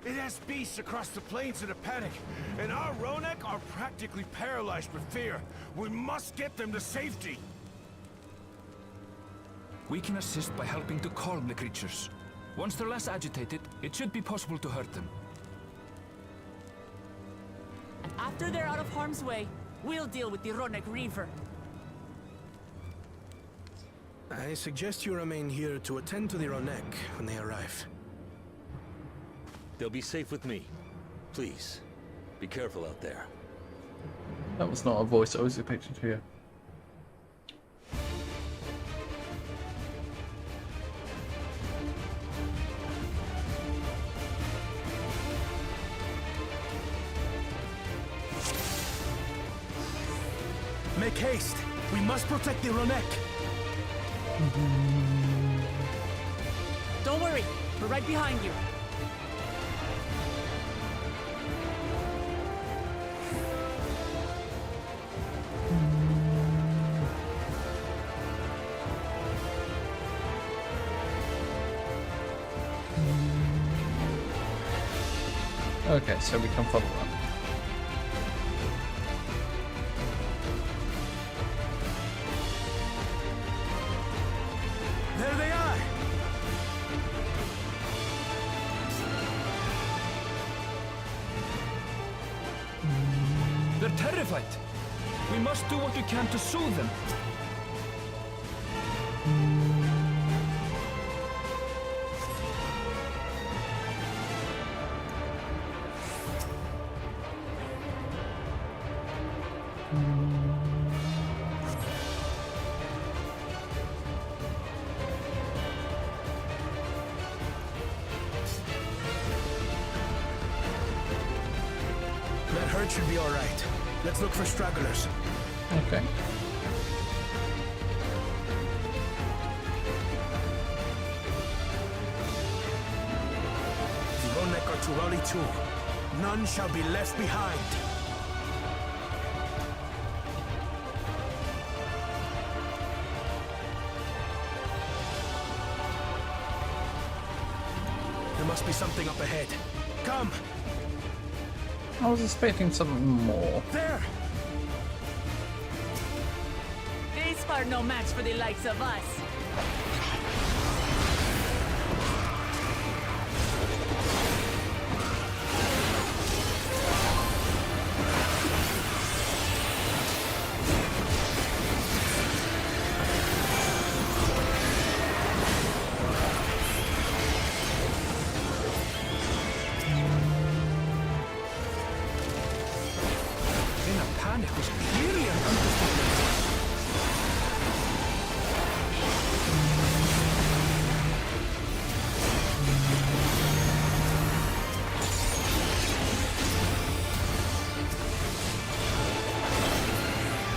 B: It has beasts across the plains in a panic, and our Ronek are practically paralyzed with fear. We must get them to safety!
H: We can assist by helping to calm the creatures. Once they're less agitated, it should be possible to hurt them.
F: After they're out of harm's way, we'll deal with the Ronek Reaver.
I: I suggest you remain here to attend to the Ronek when they arrive.
G: They'll be safe with me. Please, be careful out there.
A: That was not a voice I was expecting to hear.
I: Make haste! We must protect the Ronek!
F: Don't worry, we're right behind you.
A: Okay, so we can follow them.
I: There they are!
H: terrified. We must do what we can to soothe them.
I: That herd should be all right. Let's look for stragglers.
A: Okay.
I: The Ronek are Turali too. None shall be left behind. There must be something up ahead. Come!
A: I was expecting something more.
I: There!
F: These are no match for the likes of us.
H: Panic was clearly an understatement.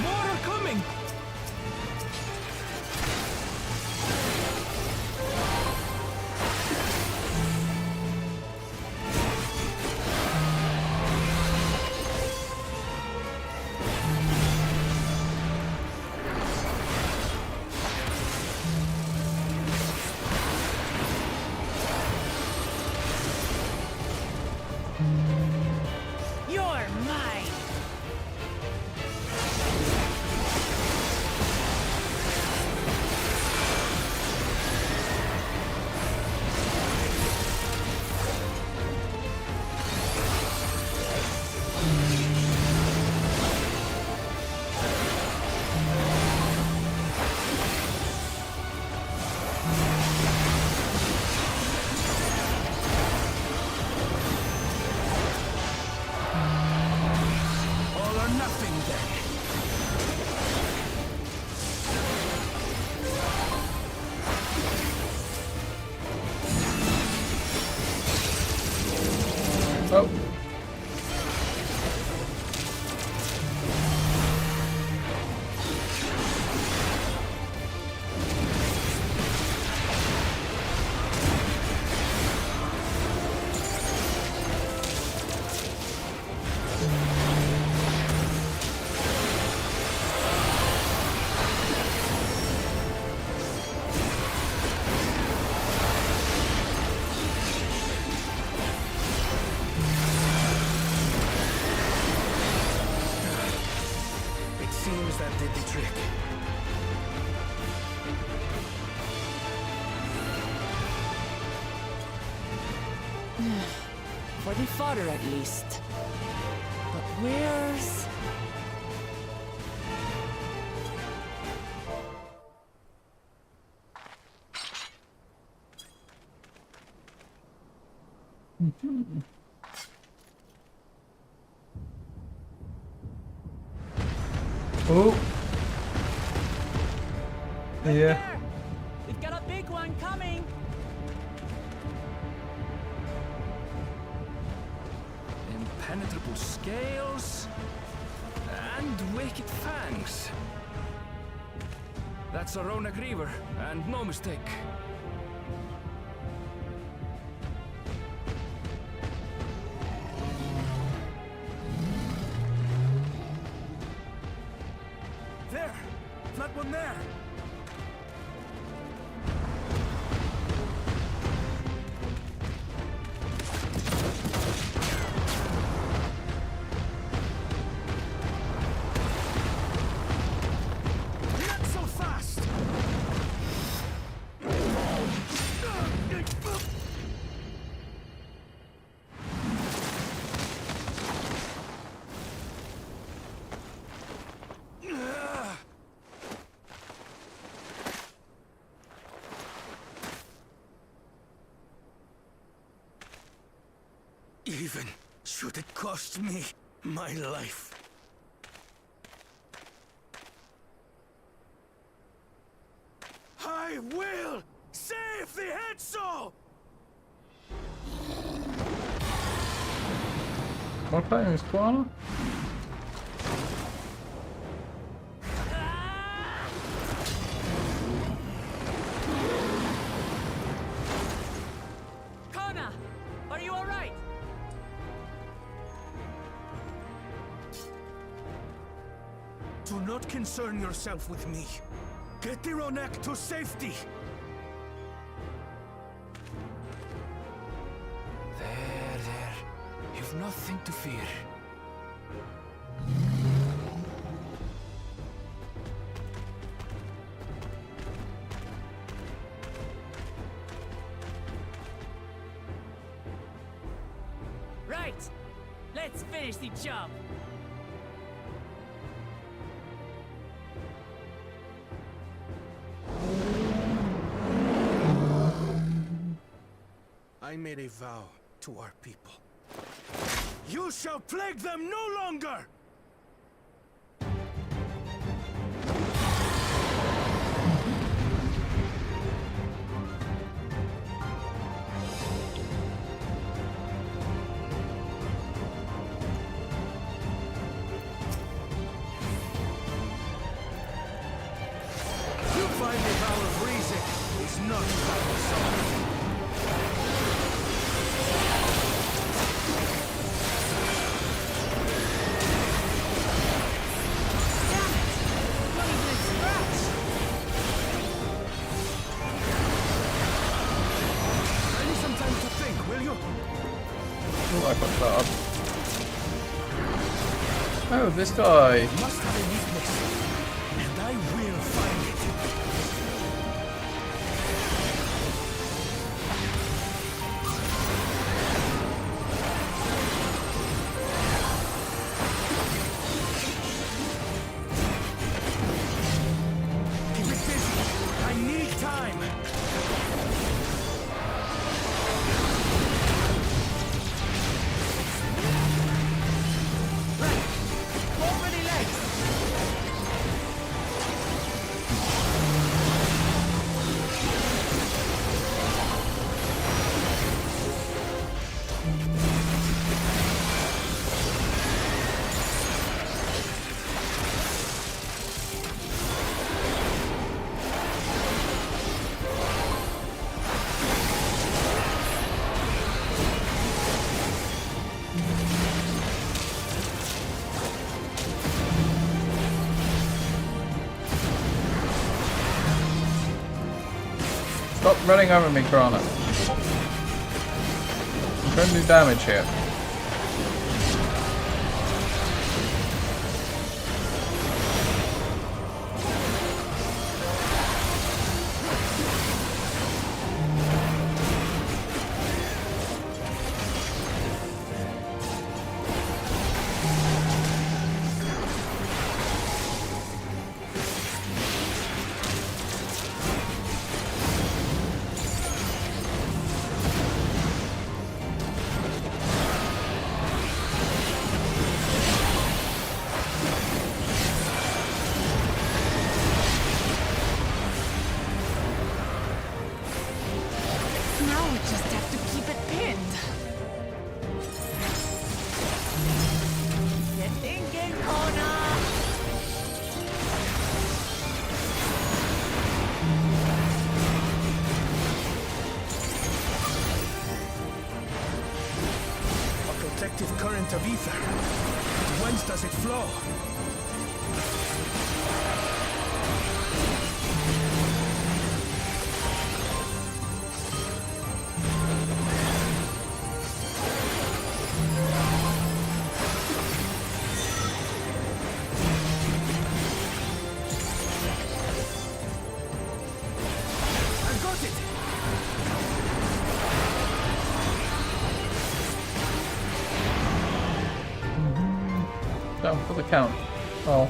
H: More are coming!
F: You're mine.
I: All or nothing then.
A: Oh.
I: It seems that did the trick.
F: For the fodder at least. But where's...
A: Oh. Yeah.
F: There! We've got a big one coming!
H: Impenetrable scales and wicked fangs. That's a Ronak Reaver, and no mistake.
I: There! That one there! Not so fast! Even should it cost me my life. I will save the Hetzo!
A: What playing is Koala?
J: Kona! Are you alright?
I: Do not concern yourself with me. Get the Ronek to safety!
H: There. You've nothing to fear.
J: Right! Let's finish the job!
I: I made a vow to our people. You shall plague them no longer! You find the power of reason is not power of soul. I need some time to think, will you?
A: Oh, I got that up. Oh, this guy.
I: Must have a weakness, and I will find it. Keep it busy. I need time.
J: Over the legs!
A: Stop running over me, Piranha. I'm trying to do damage here.
F: Now we just have to keep it pinned.
J: You're thinking, Kona!
I: A protective current of ether. Whence does it flow? I've got it!
A: Down for the count. Oh.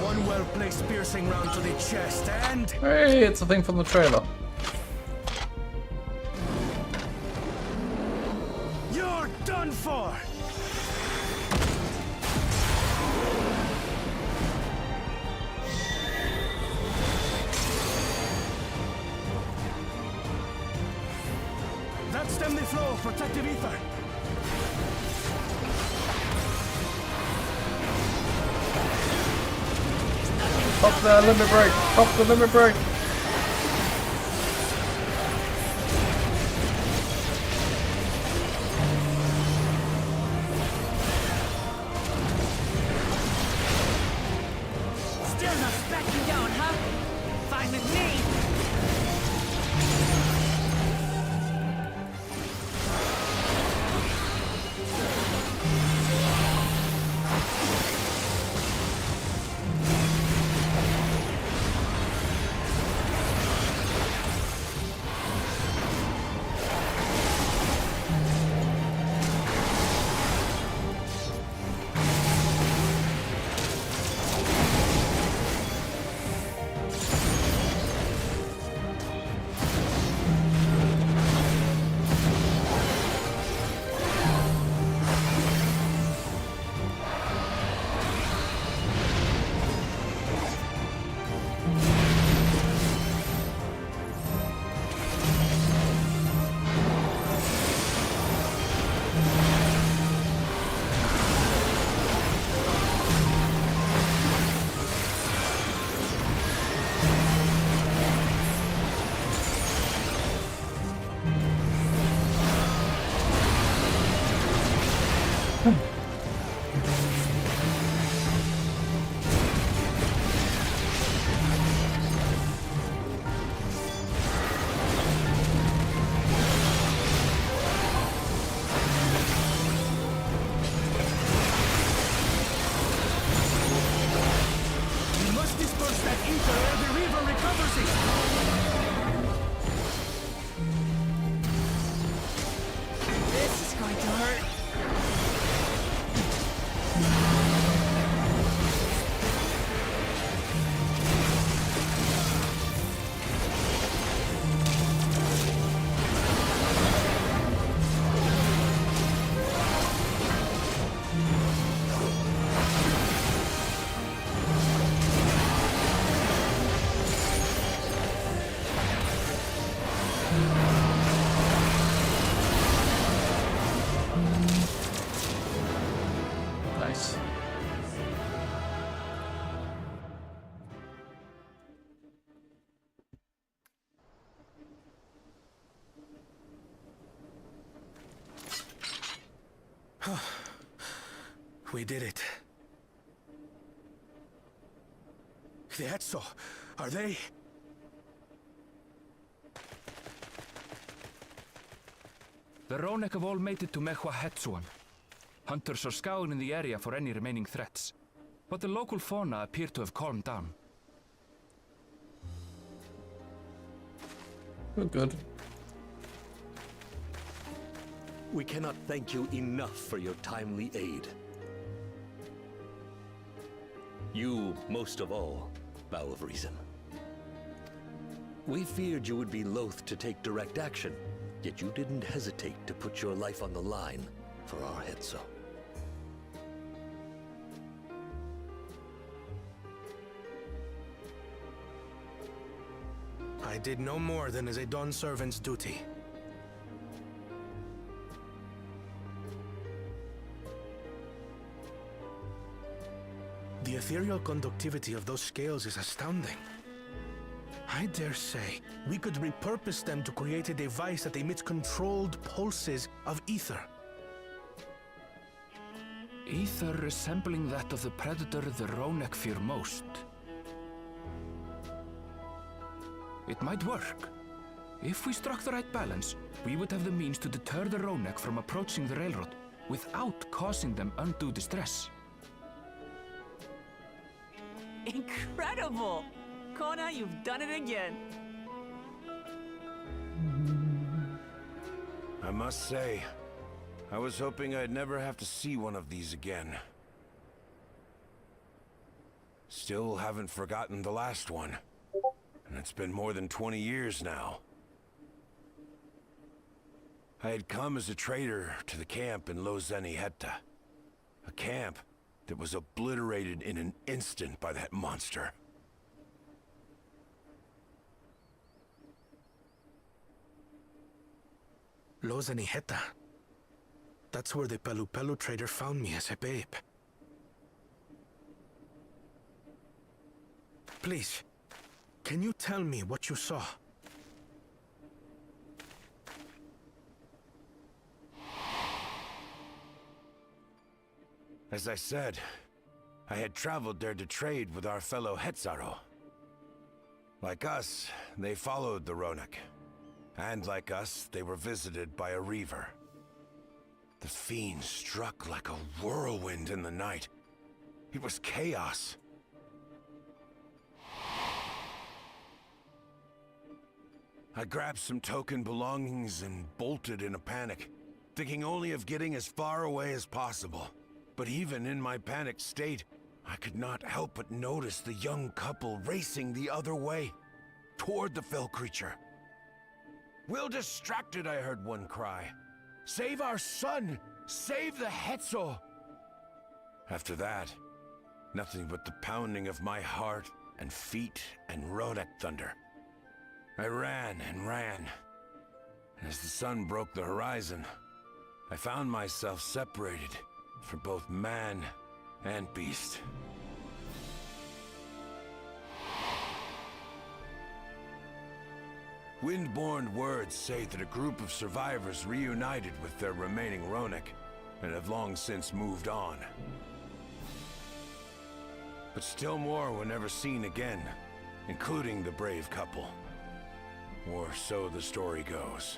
I: One well-placed piercing round to the chest, and...
A: Hey, it's a thing from the trailer.
I: done for! That stem the flow of protective ether.
A: Pop the limit break! Pop the limit break!
J: Still not backing down, huh? Fine with me.
I: We must disperse that ether ere the river recovers it!
J: This is going to hurt.
A: Nice.
I: We did it. The Etso, are they?
H: The Ronek have all made it to Mehua Hetsuan. Hunters are scouring the area for any remaining threats, but the local fauna appear to have calmed down.
A: Oh, good.
K: We cannot thank you enough for your timely aid. You, most of all, Bow of Reason. We feared you would be loath to take direct action, yet you didn't hesitate to put your life on the line for our Hetso.
I: I did no more than is a Dawn servant's duty. The ethereal conductivity of those scales is astounding. I dare say we could repurpose them to create a device that emits controlled pulses of ether.
H: Ether resembling that of the predator the Ronek fear most. It might work. If we struck the right balance, we would have the means to deter the Ronek from approaching the railroad without causing them undue distress.
J: Incredible! Kona, you've done it again.
I: I must say, I was hoping I'd never have to see one of these again. Still haven't forgotten the last one. And it's been more than 20 years now.
L: I had come as a trader to the camp in Lozanihetta. A camp that was obliterated in an instant by that monster.
I: Lozanihetta. That's where the Pelu Pelu trader found me as a babe. Please, can you tell me what you saw?
L: As I said, I had traveled there to trade with our fellow Hetzaro. Like us, they followed the Ronak. And like us, they were visited by a reaver. The fiend struck like a whirlwind in the night. It was chaos. I grabbed some token belongings and bolted in a panic, thinking only of getting as far away as possible. But even in my panicked state, I could not help but notice the young couple racing the other way, toward the fell creature. "We're distracted," I heard one cry. "Save our son! Save the Hetzo!" After that, nothing but the pounding of my heart and feet and Rodak thunder. I ran and ran. And as the sun broke the horizon, I found myself separated from both man and beast. Windborne words say that a group of survivors reunited with their remaining Ronak and have long since moved on. But still more were never seen again, including the brave couple. Or so the story goes.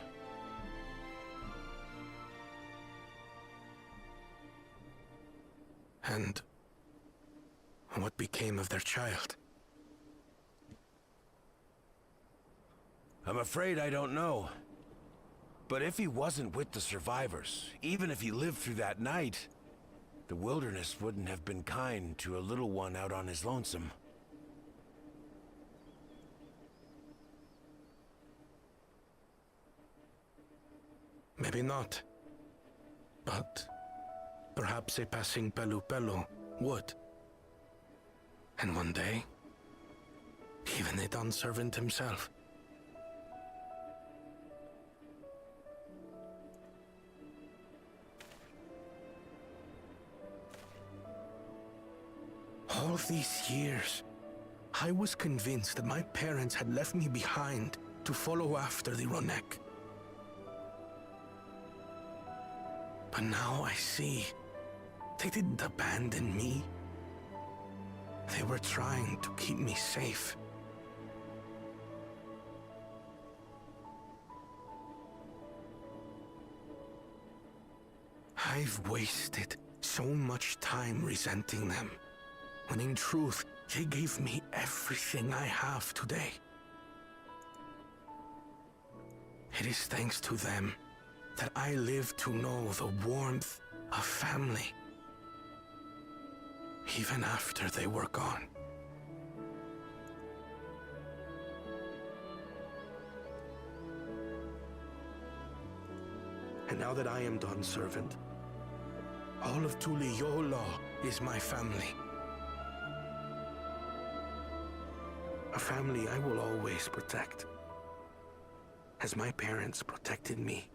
I: And what became of their child?
L: I'm afraid I don't know. But if he wasn't with the survivors, even if he lived through that night, the wilderness wouldn't have been kind to a little one out on his lonesome.
I: Maybe not. But perhaps a passing Pelu Pelu would. And one day, even a Dawn servant himself. All these years, I was convinced that my parents had left me behind to follow after the Ronek. But now I see, they didn't abandon me. They were trying to keep me safe. I've wasted so much time resenting them, when in truth, they gave me everything I have today. It is thanks to them that I live to know the warmth of family, even after they were gone. And now that I am Dawn's servant, all of Tuliyola is my family. A family I will always protect, as my parents protected me.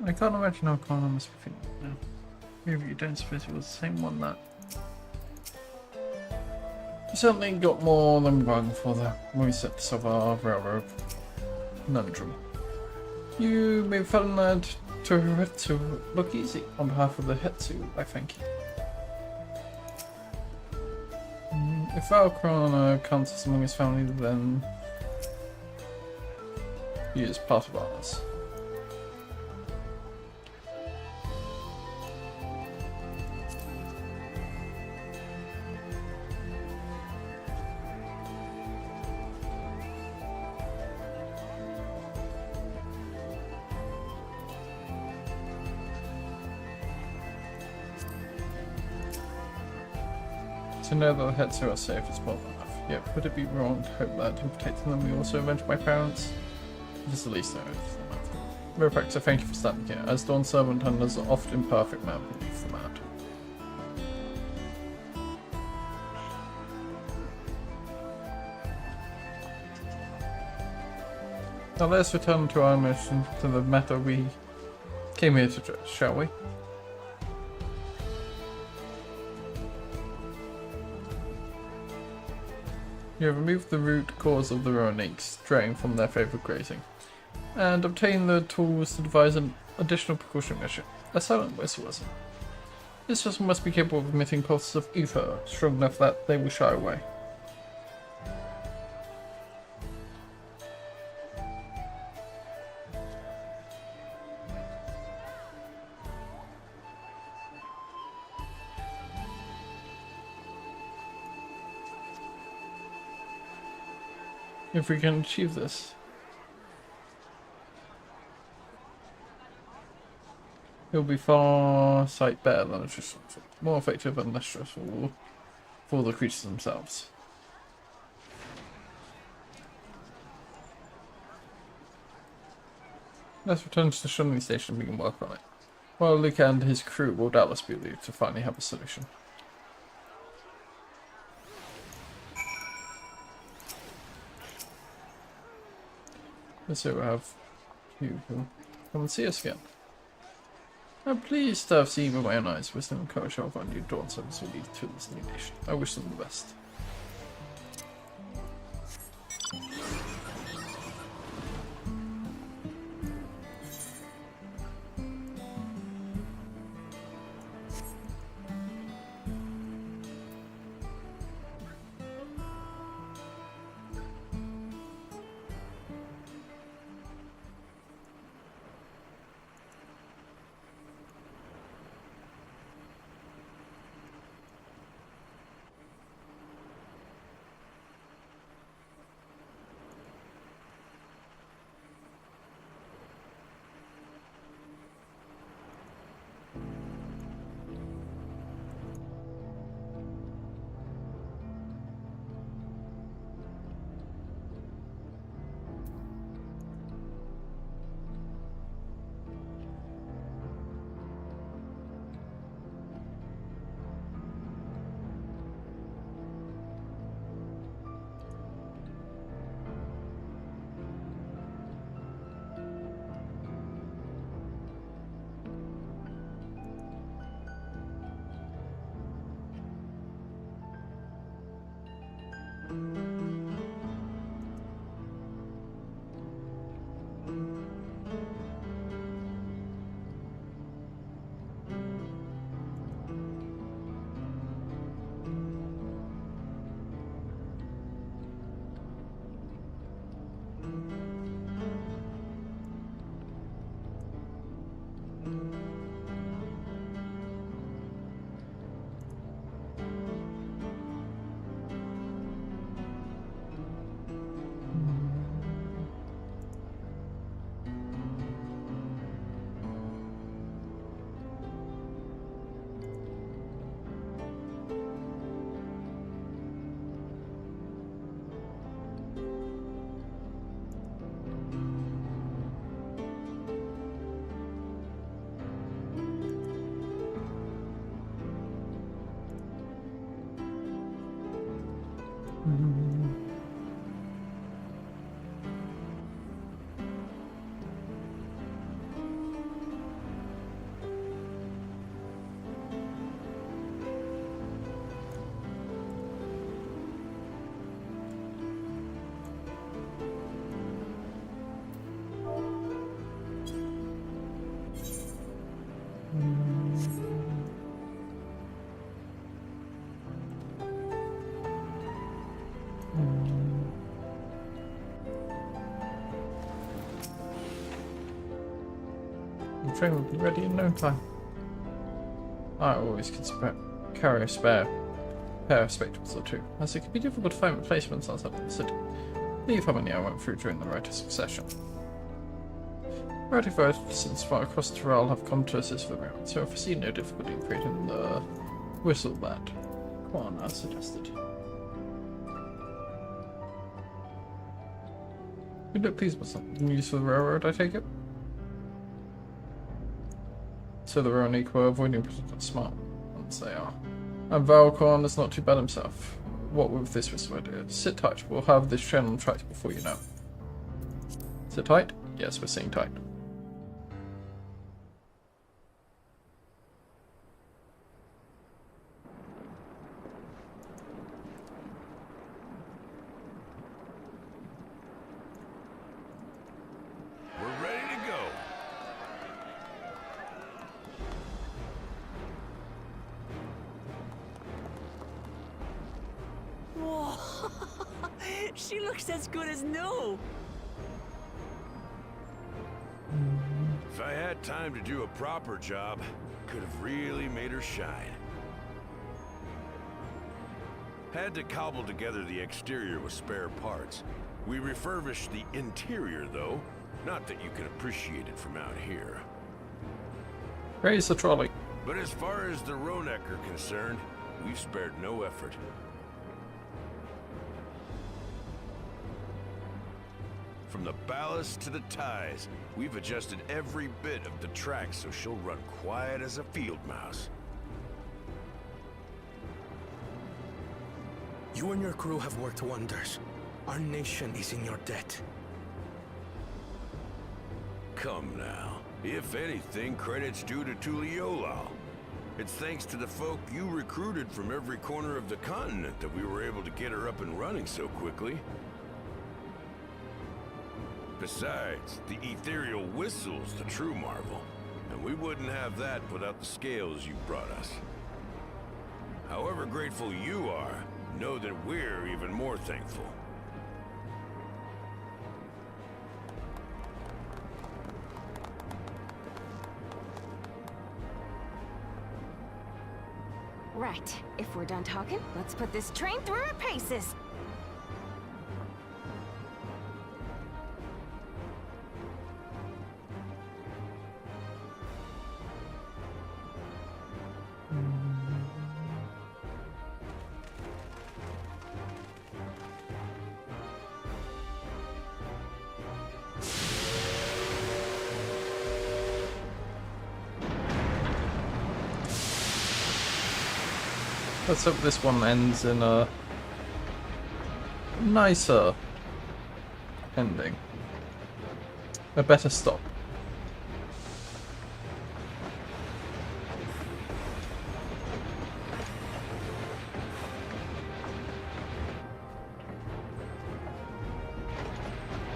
A: I can't imagine how Connor must be feeling now. Maybe you don't suppose it was the same one that... You certainly got more than one for the when we set to solve our railroad conundrum. You may have found that to look easy. On behalf of the Hetsu, I thank you. If our Connor counts as among his family, then he is part of ours. To know that the Hetsu are safe is more than enough. Yet, would it be wrong to hope that in protecting them we also avenge my parents? It is the least I owe to them. Ropax, I thank you for standing here. As Dawn Servant and as an often perfect man beneath the mat. Now let's return to our mission, to the matter we came here to address, shall we? You have removed the root cause of the Roninks straying from their favourite grazing, and obtained the tools to devise an additional precaution measure, a silent whistle. This system must be capable of emitting pulses of ether strong enough that they will shy away. If we can achieve this, it will be far sight better than a traditional sword, more effective and less stressful for the creatures themselves. Let's return to the Shunley station and begin work on it. While Luke and his crew will doubtless be relieved to finally have a solution. So we'll have you come and see us again. I'm pleased to have seen with my own eyes wisdom and courage of our new Dawn Servants will lead to this new nation. I wish them the best. The train will be ready in no time. I always carry a spare pair of spectacles or two, as it can be difficult to find replacements outside of the city. Leave how many I went through during the Rite of Succession. Ratified since far across Tyrell have come to assist for the round, so I foresee no difficulty in creating the whistle band. Come on, as suggested. You look pleased with something used for the railroad, I take it? So the Veronique were avoiding President Smart, once they are. And Valcorn is not too bad himself. What with this whistle idea? Sit tight, we'll have this train on tracks before you know. Sit tight? Yes, we're sitting tight.
J: She looks as good as new.
L: If I had time to do a proper job, could have really made her shine. Had to cobble together the exterior with spare parts. We refurbished the interior, though. Not that you can appreciate it from out here.
A: Raise the trolley.
L: But as far as the Ronek are concerned, we've spared no effort. From the ballast to the ties, we've adjusted every bit of the track so she'll run quiet as a field mouse.
I: You and your crew have worked wonders. Our nation is in your debt.
L: Come now. If anything, credit's due to Tuliolal. It's thanks to the folk you recruited from every corner of the continent that we were able to get her up and running so quickly. Besides, the ethereal whistle's the true marvel, and we wouldn't have that without the scales you brought us. However grateful you are, know that we're even more thankful.
M: Right, if we're done talking, let's put this train through her paces.
A: Let's hope this one ends in a nicer ending. A better stop.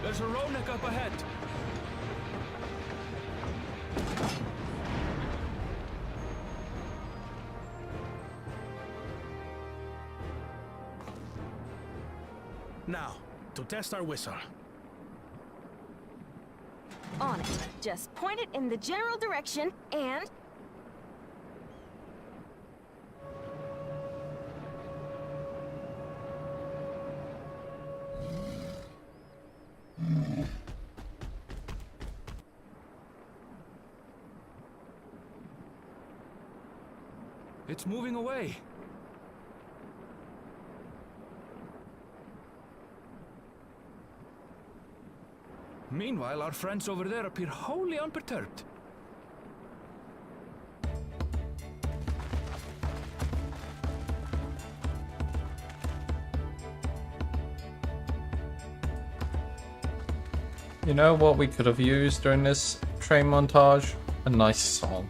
H: There's a Ronek up ahead.
I: Now, to test our whistle.
M: On it. Just point it in the general direction and...
H: It's moving away. Meanwhile, our friends over there appear wholly unperturbed.
A: You know what we could have used during this train montage? A nice song.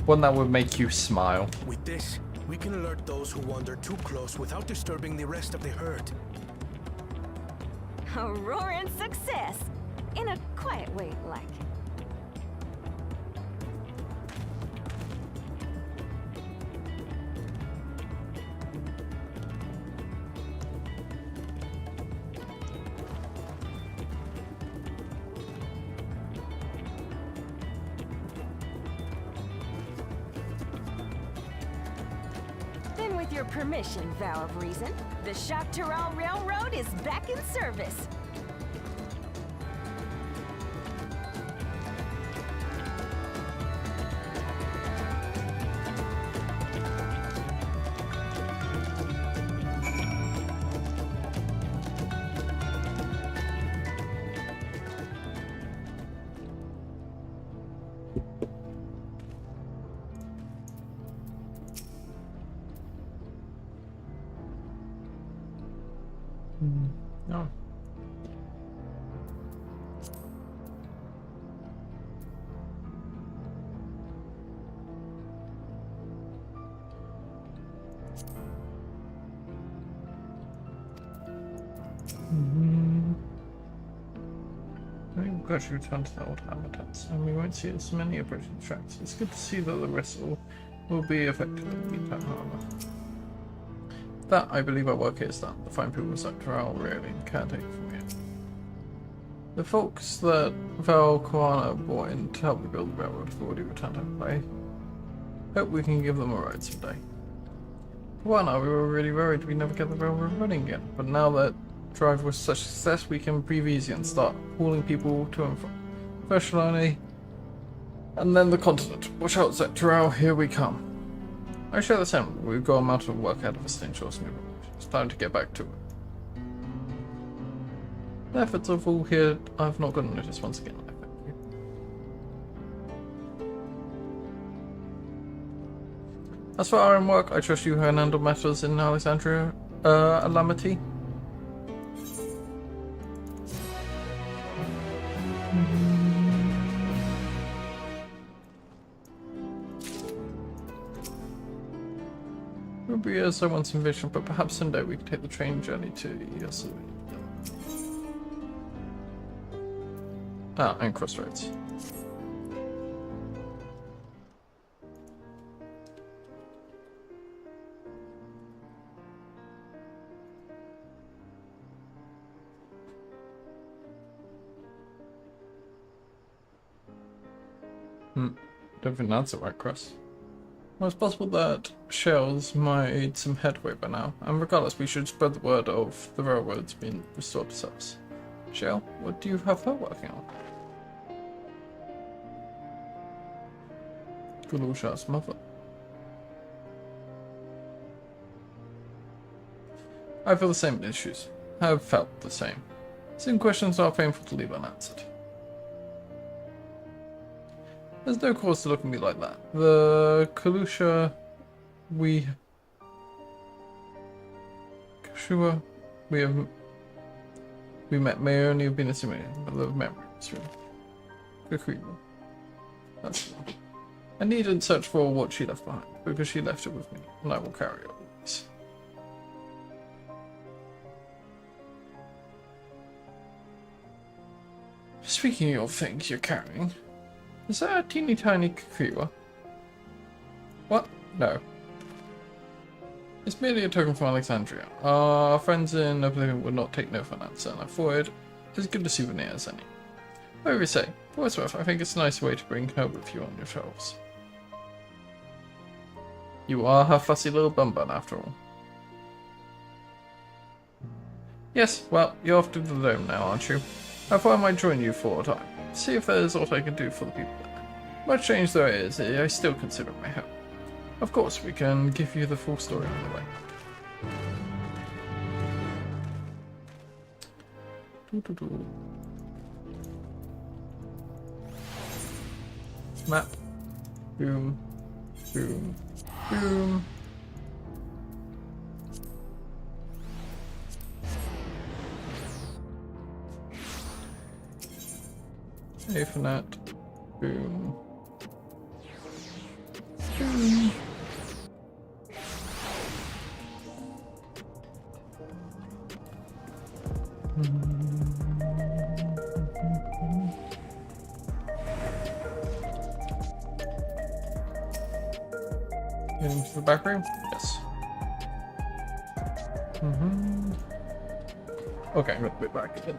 A: One that would make you smile.
I: With this, we can alert those who wander too close without disturbing the rest of the herd.
M: A roaring success! In a quiet way, like. your permission, Vow of Reason. The Shaktaral Railroad is back in service.
A: No. We've got to return to the old habitats, and we won't see as many approaching tracks. It's good to see that the rest will be affected in the meantime, however. That, I believe, our work here is done. The fine people of Sectoral really can't take it from here. The folks that Val Koana brought in to help me build the railroad have already returned home play. Hope we can give them a ride someday. For a while now, we were really worried we'd never get the railroad running again, but now that drive was such a success, we can breathe easy and start hauling people to and from. First Shalani, and then the continent. Watch out, Sectoral, here we come. I share the same. We've got a mountain of work ahead of us to ensure smooth operation. It's time to get back to it. The efforts of all here, I've not gotten noticed once again. I thank you. As for our own work, I trust you can handle matters in Alexandria, Alamity. It would be as I once envisioned, but perhaps someday we could take the train journey to Yasui. And Crossroads. Don't think that's the right cross. Well, it's possible that Shells made some headway by now, and regardless, we should spread the word of the railroads being restored to service. Shell, what do you have her working on? Gulusha's mother. I feel the same issues. Have felt the same. Some questions are painful to leave unanswered. There's no cause to look at me like that. The Kalusha we met may only have been a simulation, but the memory is real. Kukuiwa. That's the one. I needn't search for what she left behind, because she left it with me, and I will carry it always. Speaking of things you're carrying, is that a teeny tiny Kukuiwa? What? No. It's merely a token from Alexandria. Our friends in Oblivion would not take no for an answer, and I thought it as good a souvenir as any. Whatever you say, for what's worth, I think it's a nice way to bring her with you on your shelves. You are her fussy little bum-bun after all. Yes, well, you're off to the dome now, aren't you? I thought I might join you for a time. See if there's what I can do for the people there. Much change though it is, I still consider it my home. Of course, we can give you the full story on the way. Map. Boom. Boom. Boom. A for that. Boom. Boom. Getting to the back room? Yes. Okay, I'm gonna put it back again.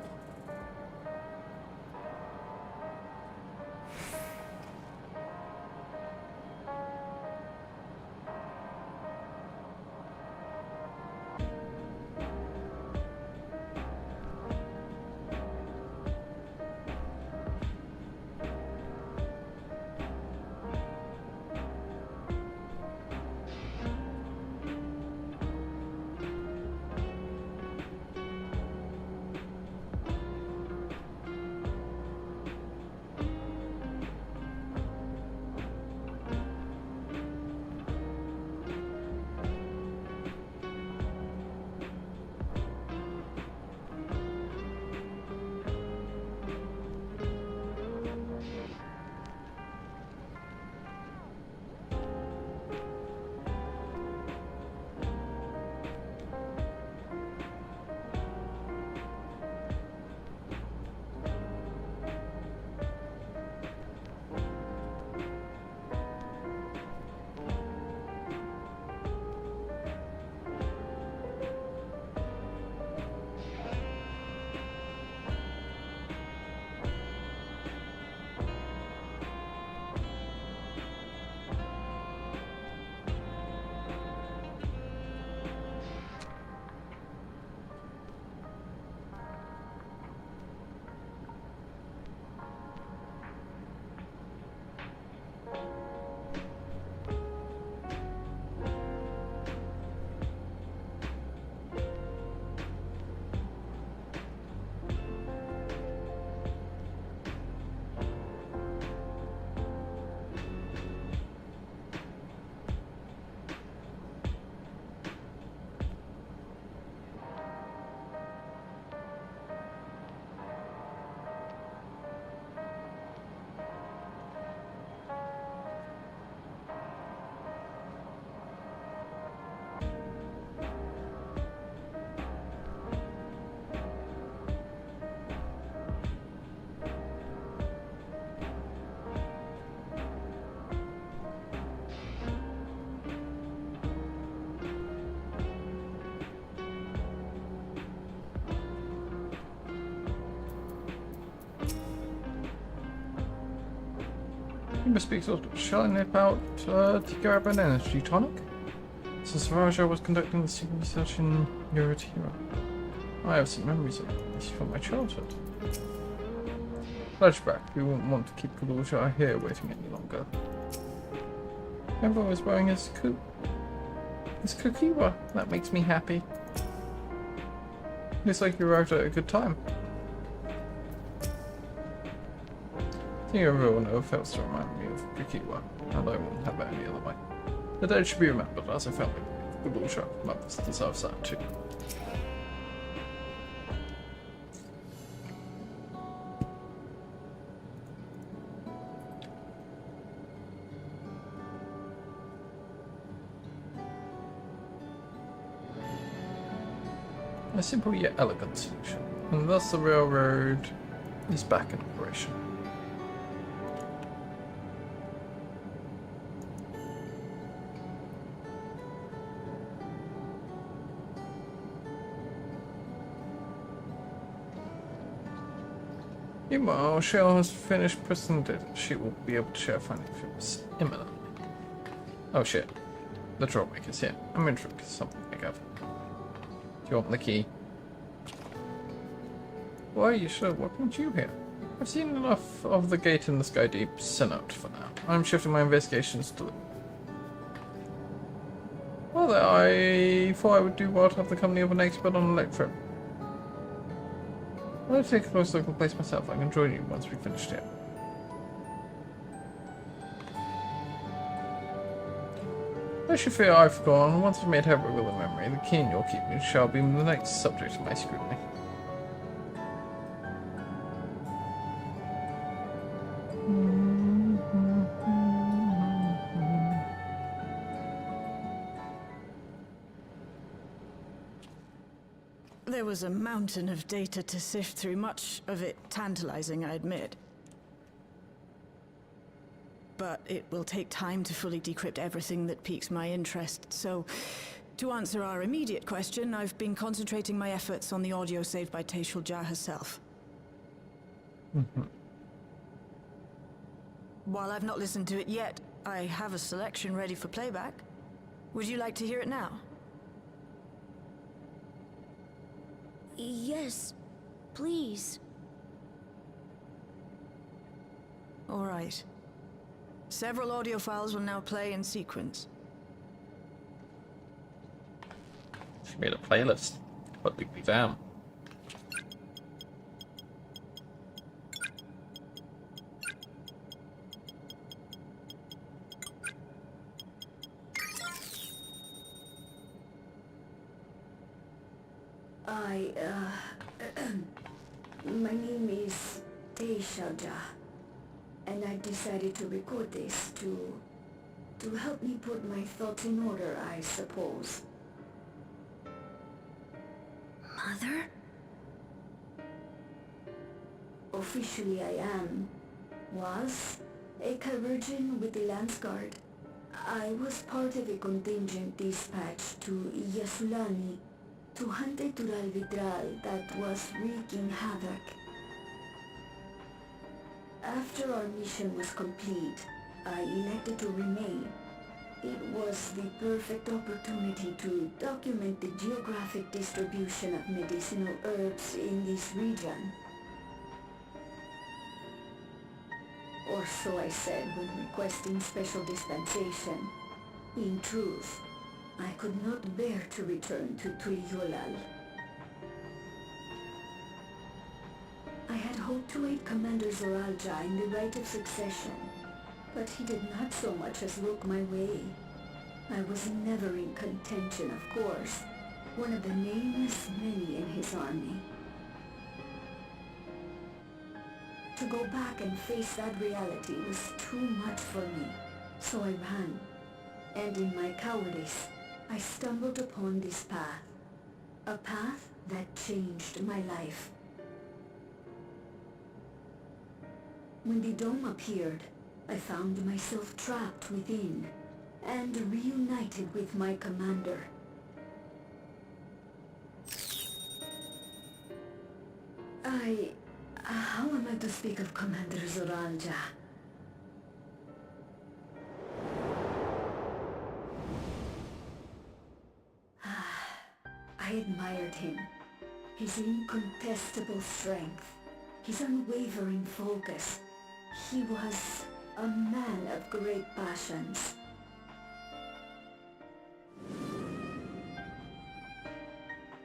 A: You must be exhausted. Shall I nip out to grab an energy tonic? Since Raja was conducting the secret research in Euratira, I have some memories of this from my childhood. Flashback, we wouldn't want to keep Kalusha here waiting any longer. Everyone was wearing his kukiwa. That makes me happy. Looks like you arrived at a good time. I think everyone ever fails to remind me of kukiwa, and I wouldn't have it any other way. The dead should be remembered as a family. Kalusha mothers deserves that too. A simple yet elegant solution, and thus the railroad is back in operation. Meanwhile, Cheryl has finished pressing data. She will be able to share finding figures imminently. Oh shit. The trollmaker's here. I'm in for something I got. Do you want the key? Why are you sure? What brings you here? I've seen enough of the gate in the Sky Deep sent out for now. I'm shifting my investigations to the... Well, I thought I would do well to have the company of an expert on electro. I'll take a close look at the place myself. I can join you once we've finished here. I should fear I've forgotten. Once I've made heavily with a memory, the key in your keeping shall be the next subject of my scrutiny.
N: There was a mountain of data to sift through, much of it tantalizing, I admit. But it will take time to fully decrypt everything that piques my interest, so to answer our immediate question, I've been concentrating my efforts on the audio saved by Taishul Jah herself. While I've not listened to it yet, I have a selection ready for playback. Would you like to hear it now?
C: Yes, please.
N: All right. Several audio files will now play in sequence.
A: She made a playlist. What big damn.
C: My name is Taishul Jah, and I decided to record this to help me put my thoughts in order, I suppose. Mother? Officially I was a Virgin with the Lance Guard. I was part of a contingent dispatched to Yasulani to hunt a Tural Vitral that was wreaking havoc. After our mission was complete, I elected to remain. It was the perfect opportunity to document the geographic distribution of medicinal herbs in this region. Or so I said when requesting special dispensation. In truth, I could not bear to return to Tuliolal. I had hoped to aid Commander Zoralja in the right of succession, but he did not so much as look my way. I was never in contention, of course, one of the nameless many in his army. To go back and face that reality was too much for me, so I ran, and in my cowardice, I stumbled upon this path. A path that changed my life. When the dome appeared, I found myself trapped within, and reunited with my commander. How am I to speak of Commander Zoralja? admired him. His incontestable strength, his unwavering focus. He was a man of great passions.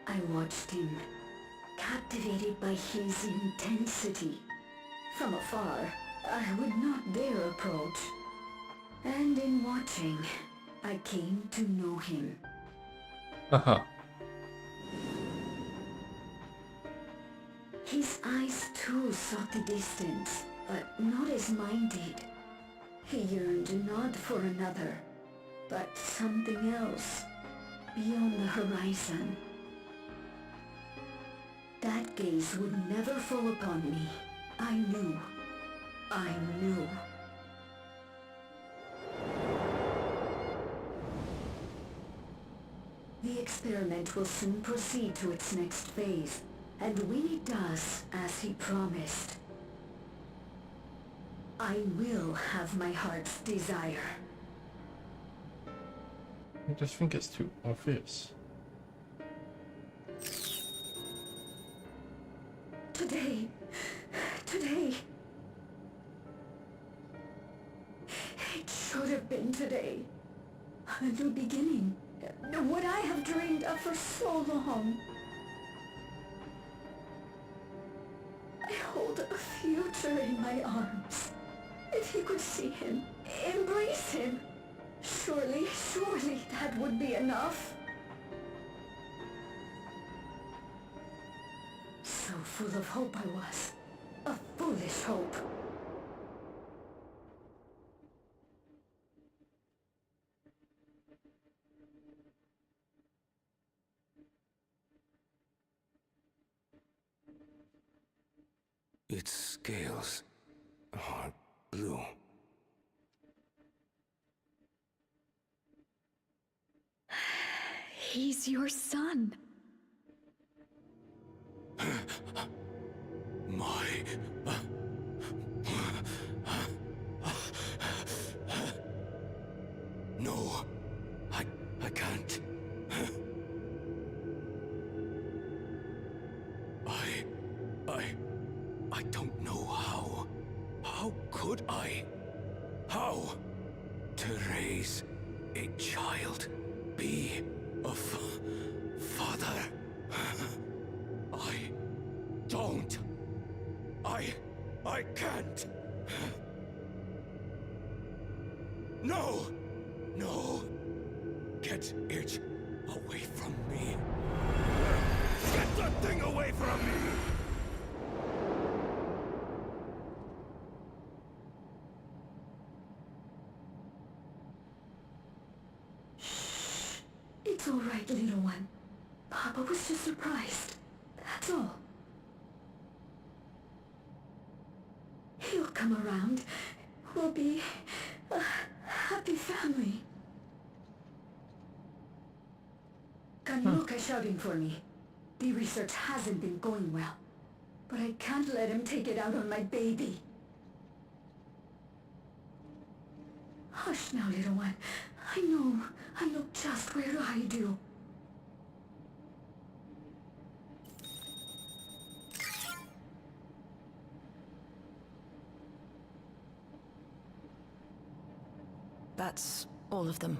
C: I watched him, captivated by his intensity. From afar, I would not dare approach. And in watching, I came to know him. His eyes too sought the distance, but not as mine did. He yearned not for another, but something else, beyond the horizon. That gaze would never fall upon me. I knew. The experiment will soon proceed to its next phase, and when it does, as he promised, I will have my heart's desire.
A: I just think it's too obvious.
C: Today. It should have been today. A new beginning. What I have dreamed of for so long. I hold a future in my arms. If you could see him, embrace him, surely that would be enough. So full of hope I was. A foolish hope.
G: Its scales are blue.
C: He's your son.
G: No, I can't. I don't know how. How could I? How? To raise a child, be a father. I don't. I can't. No! Get it away from me. Get that thing away from me!
C: It's all right, little one. Papa was just surprised. That's all. He'll come around. We'll be a happy family. Kaniloka's shouting for me. The research hasn't been going well. But I can't let him take it out on my baby. Hush now, little one. I know just where to hide you.
N: That's all of them.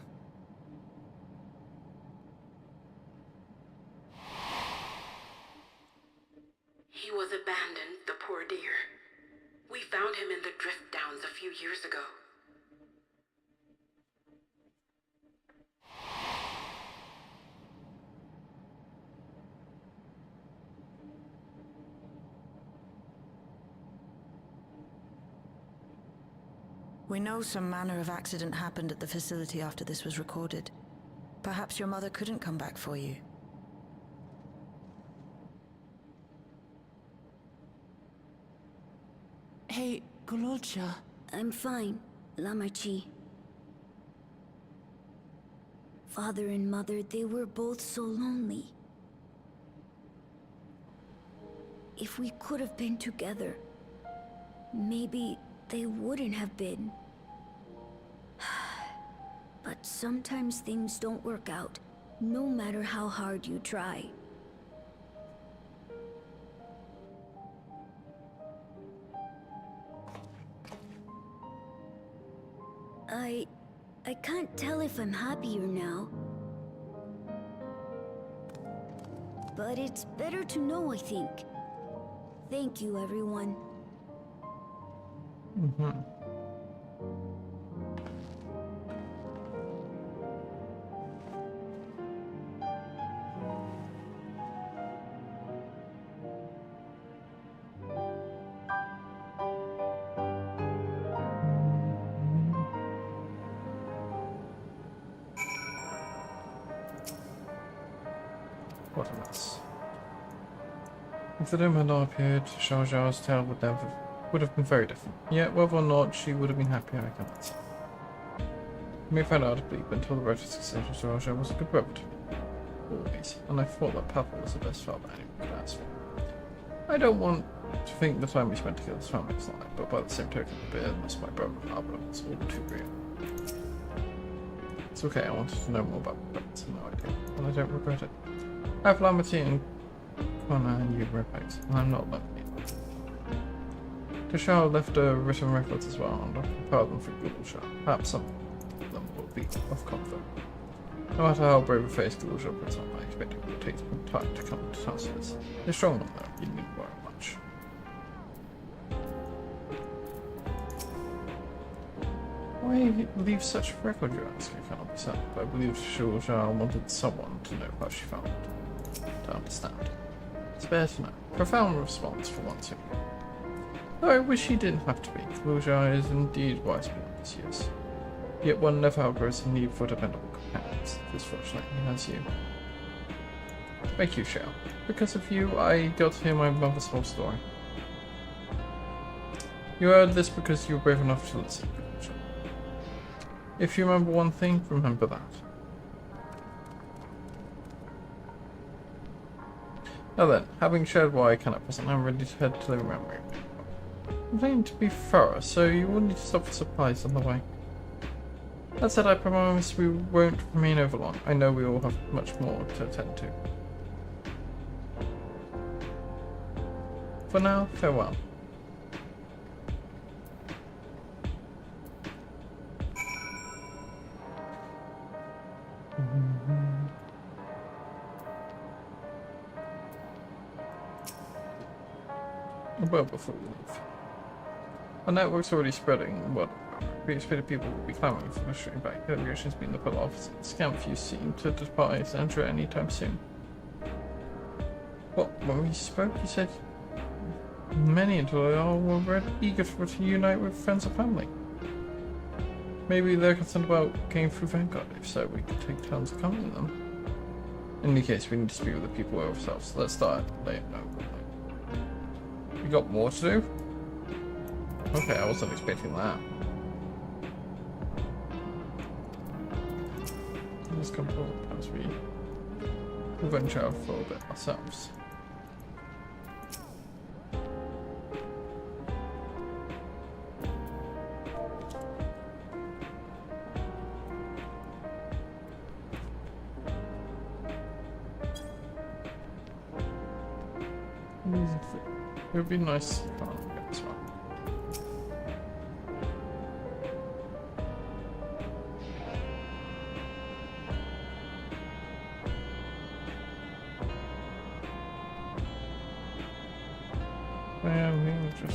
O: He was abandoned, the poor dear. We found him in the drift downs a few years ago.
N: We know some manner of accident happened at the facility after this was recorded. Perhaps your mother couldn't come back for you.
F: Hey, Gololcha.
C: I'm fine, Lamachi. Father and mother, they were both so lonely. If we could have been together, maybe they wouldn't have been. But sometimes things don't work out, no matter how hard you try. I can't tell if I'm happier now. But it's better to know, I think. Thank you, everyone.
A: What a mess. If the dome had not appeared, Xiao Zhao's tale would have been very different. Yet, whether or not she would have been happy, I cannot say. You may find it hard to believe, but until the road to success, Xiao Zhao was a good road. Always. And I thought that Papa was the best father anyone could ask for. I don't want to think the time we spent together was family's life, but by the same token, the bitterness my brother harbored was all too real. It's okay, I wanted to know more about my parents, no idea, and I don't regret it. I have Lamberty and Connor and you respect, and I'm not lonely. Tashao left written records as well, and I compiled them for Gulsha. Perhaps some of them will be of comfort. No matter how brave a face Gulsha puts on, I expect it will take some time to come to terms with this. You're a strong one though, you needn't worry much. Why leave such a record, you ask? I cannot be certain, but I believe Gulsha wanted someone to know how she found it. To understand. It's better to know. Profound response for once in a while. Though I wish he didn't have to be. Luja is indeed wise beyond his years. Yet one never outgrows the need for dependable companions. This fortunately has you. Thank you, Xiao. Because of you, I got to hear my mother's whole story. You heard this because you were brave enough to listen, Luja. If you remember one thing, remember that. Now then, having shared why I cannot present, I'm ready to head to the memory. I'm planning to be thorough, so you will need to stop for supplies on the way. That said, I promise we won't remain over long. I know we all have much more to attend to. For now, farewell. Well, before we leave. Our network's already spreading. What we expected people would be clamoring for the stream back. The aviation's been the put off. Scam few seem to despise enter anytime soon. Well, when we spoke, you said many until they all were eager to reunite with friends and family. Maybe they're concerned about getting through Vanguard. If so, we could take turns accompanying them. In any case, we need to speak with the people ourselves. So let's start later. We got more to do? Okay, I wasn't expecting that. Let's come forward as we venture out for a bit ourselves. It would be nice to get this one.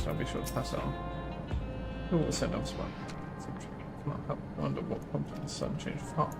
A: I'll be sure to pass it on. Who will send us one? Cannot help wonder what prompted the sudden change of heart.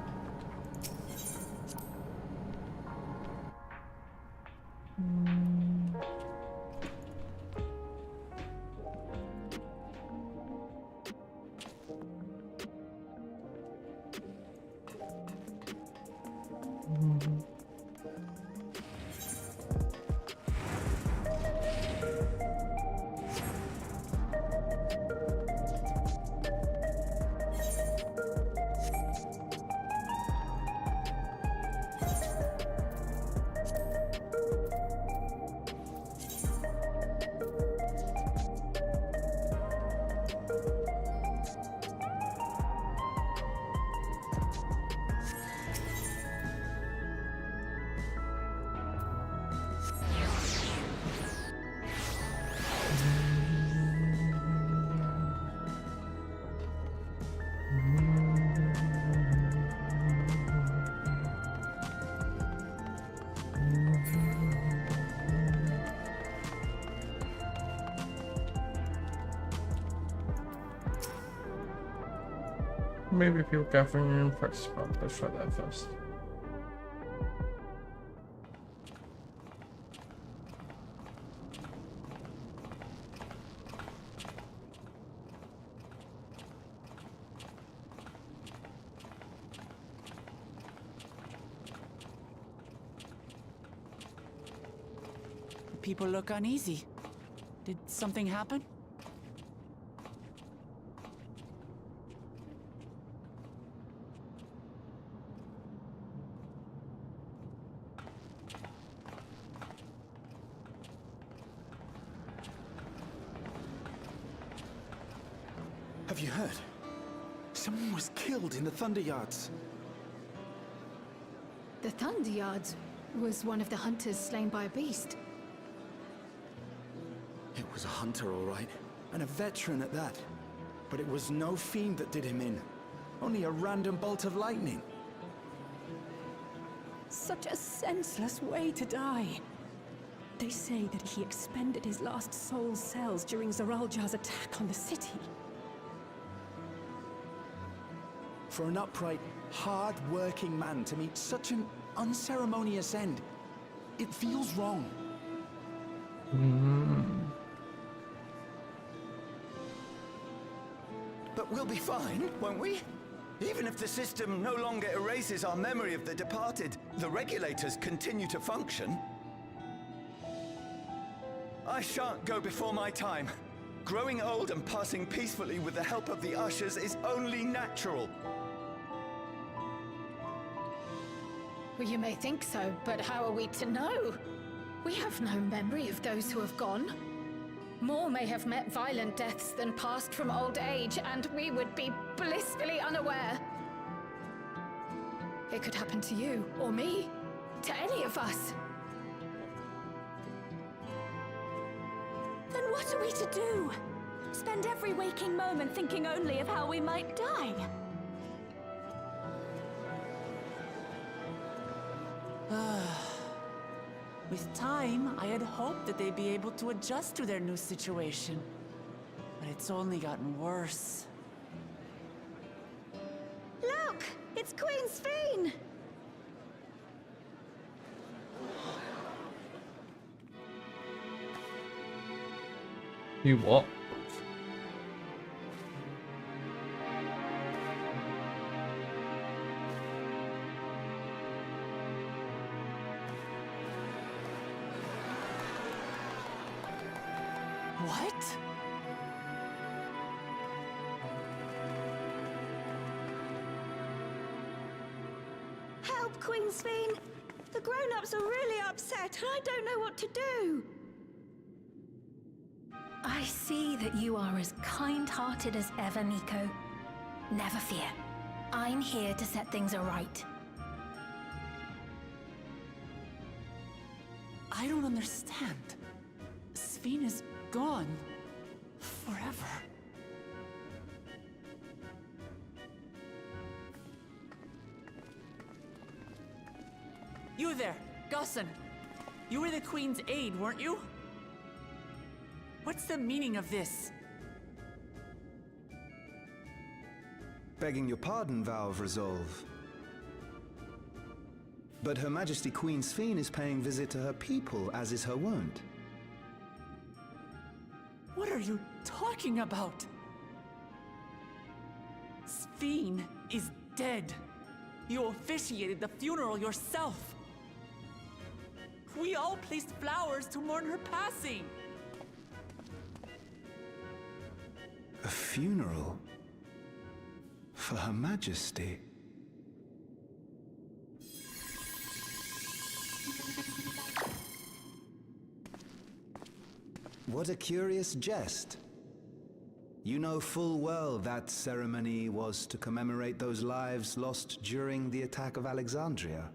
A: Maybe people gathering in practice part. Let's try that first.
F: People look uneasy. Did something happen?
B: Have you heard? Someone was killed in the Thunder Yards.
D: The Thunder Yards was one of the hunters slain by a beast.
B: It was a hunter, all right. And a veteran at that. But it was no fiend that did him in. Only a random bolt of lightning.
E: Such a senseless way to die. They say that he expended his last soul cells during Zoraljar's attack on the city.
B: For an upright, hard-working man to meet such an unceremonious end, it feels wrong.
P: But we'll be fine, won't we? Even if the system no longer erases our memory of the departed, the regulators continue to function. I shan't go before my time. Growing old and passing peacefully with the help of the ushers is only natural.
D: Well, you may think so, but how are we to know? We have no memory of those who have gone. More may have met violent deaths than passed from old age, and we would be blissfully unaware. It could happen to you, or me, to any of us.
C: Then what are we to do? Spend every waking moment thinking only of how we might die?
F: With time, I had hoped that they'd be able to adjust to their new situation. But it's only gotten worse.
C: Look! It's Queen Sphene!
A: You what?
F: What?
C: Help, Queen Sphene! The grown-ups are really upset, and I don't know what to do!
Q: I see that you are as kind-hearted as ever, Nico. Never fear. I'm here to set things aright.
F: I don't understand. Sphene is gone. Forever. You there, Gusson. You were the Queen's aide, weren't you? What's the meaning of this?
B: Begging your pardon, Vow of Resolve. But Her Majesty Queen Sphene is paying visit to her people, as is her wont.
F: What are you talking about? Sphene is dead. You officiated the funeral yourself. We all placed flowers to mourn her passing.
B: A funeral? For Her Majesty? What a curious jest. You know full well that ceremony was to commemorate those lives lost during the attack of Alexandria.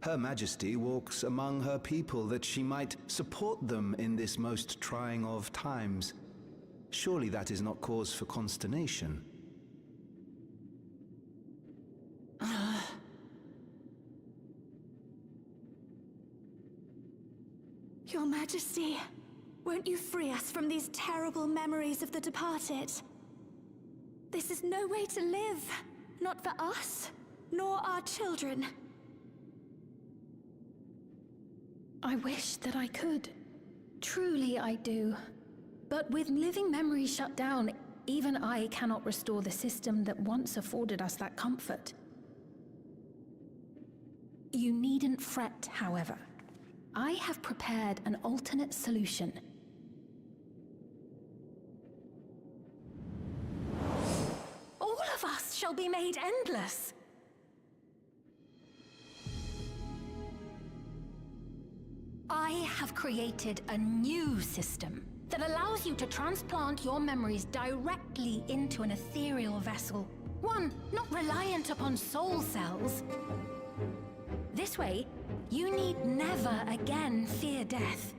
B: Her Majesty walks among her people that she might support them in this most trying of times. Surely that is not cause for consternation.
C: Your Majesty, won't you free us from these terrible memories of the departed?
Q: This is no way to live. Not for us, nor our children. I wish that I could. Truly I do. But with living memories shut down, even I cannot restore the system that once afforded us that comfort. You needn't fret, however. I have prepared an alternate solution. All of us shall be made endless. I have created a new system that allows you to transplant your memories directly into an ethereal vessel. One not reliant upon soul cells. This way, you need never again fear death.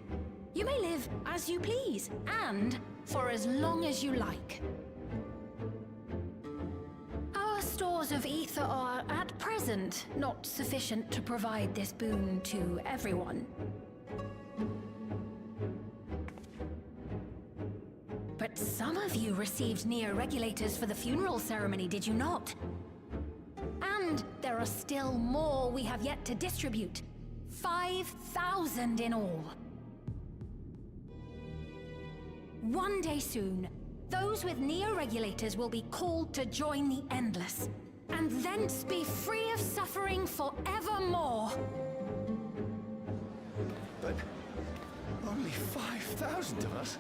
Q: You may live as you please, and for as long as you like. Our stores of ether are, at present, not sufficient to provide this boon to everyone. But some of you received neo-regulators for the funeral ceremony, did you not? And there are still more we have yet to distribute. 5,000 in all. One day soon, those with neo-regulators will be called to join the Endless, and thence be free of suffering forevermore.
P: But only 5,000 of us?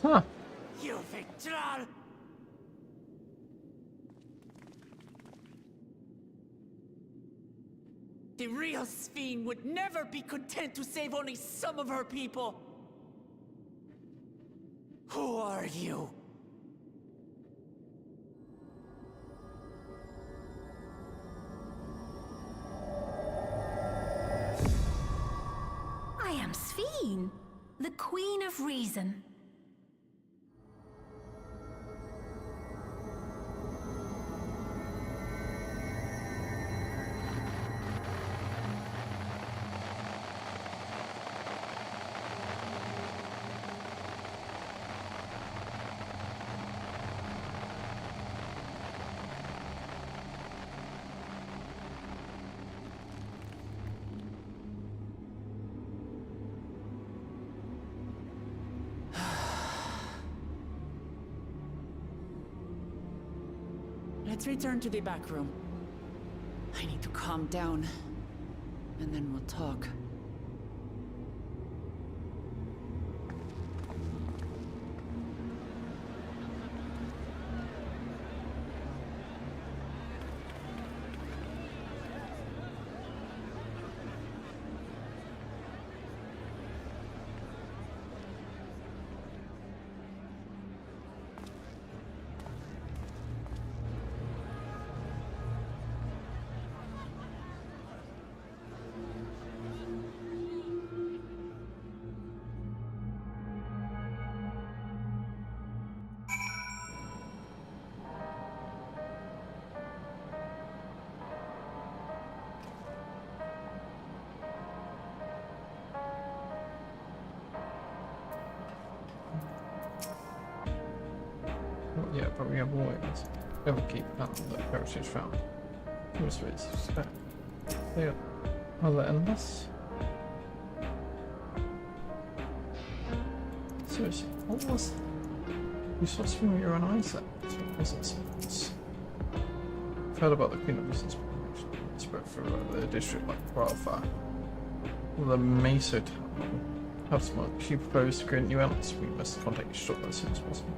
A: Huh.
J: You Victral! The real Sphene would never be content to save only some of her people. Who are you?
Q: I am Sphene, the Queen of Reason.
F: Let's return to the back room. I need to calm down, and then we'll talk.
A: Yeah, but we have always ever keep that heritage found. Most ways suspect. They are the endless. Seriously, what was that? You saw something with your own eyes then? What was it? I've heard about the Queen of Reason's spread through the district like wildfire. The Meso Town. How smart. She proposed to create new elements. We must contact each other as soon as possible.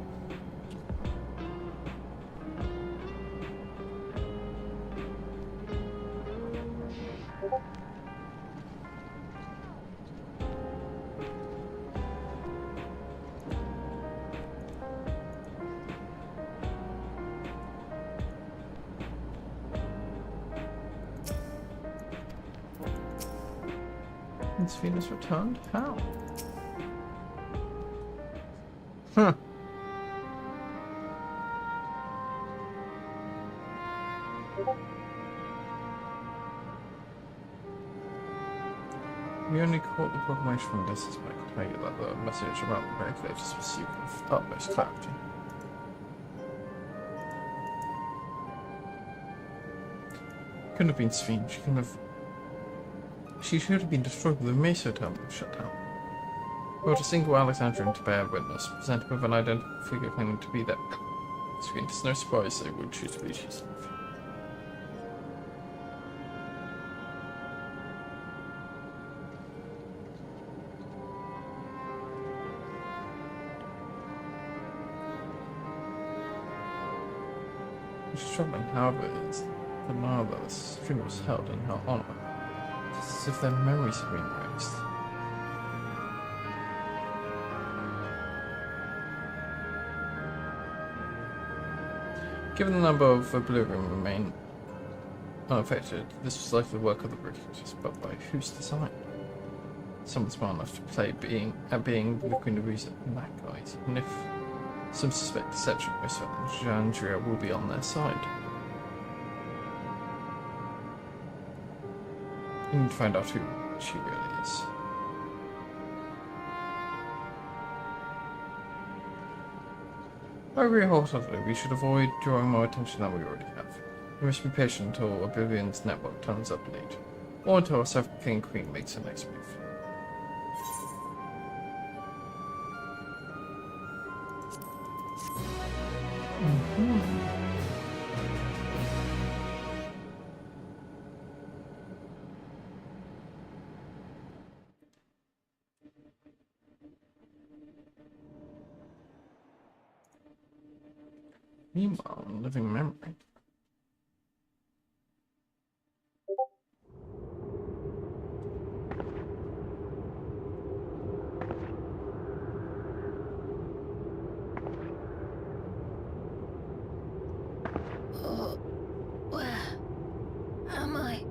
A: Has Venus returned? How? Huh. We only quote the proclamation from this aspect, tell you that the message about the regulators was received with utmost clarity. Couldn't have been Sphene. She should have been destroyed with the Meso terminal shut down. Brought a single Alexandrian to bear witness, presented with an identical figure claiming to be that Sphene. It's no surprise they would choose to believe she's not. What's troubling, however, is the denial that this funeral was held in her honor. It's as if their memories have been erased. Given the number of Oblivion remain unaffected, this was likely the work of the British, but by whose design? Someone smart enough to play being the Queen of Reason in that guise, and if some suspect deception, most certainly Andrea will be on their side. You need to find out who she really is. I agree wholeheartedly. We should avoid drawing more attention than we already have. We must be patient until Oblivion's network turns up late, or until our King Queen makes her next move. Meanwhile, in living memory.
Q: Where am I?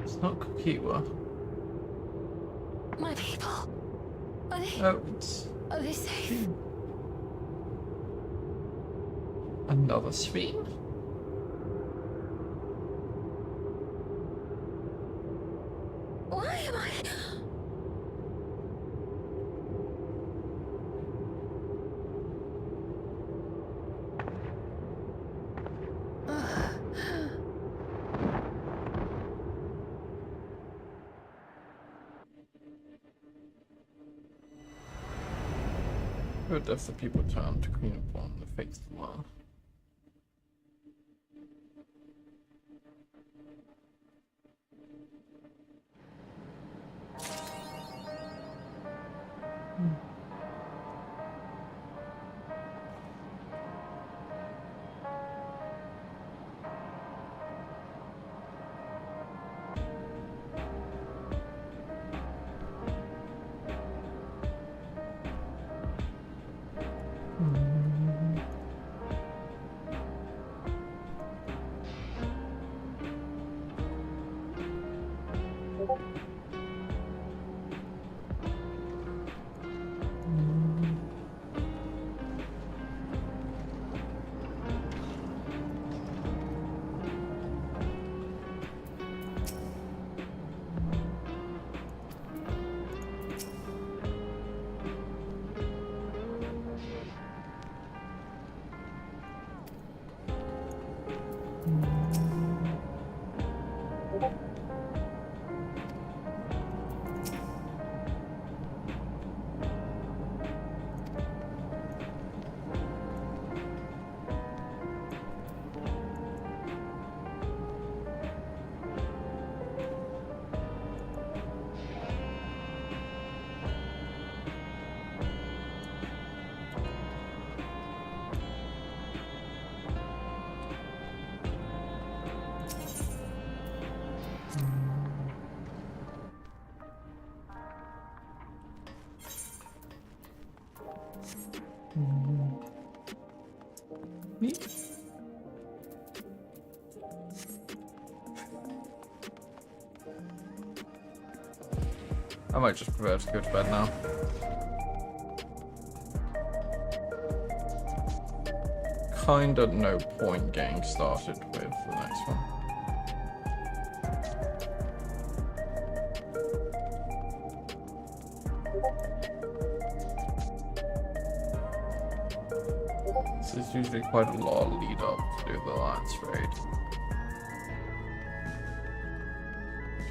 A: It's not Kukiwa.
Q: My people. Are they?
A: Oh, it's
Q: Are they safe?
A: another Sphene?
Q: Why am I?
A: Good if the people turn to Queen upon the fates of the land. I might just prefer to go to bed now. kind of no point getting started with the next one. So there's usually quite a lot of lead up to do the Alliance raid.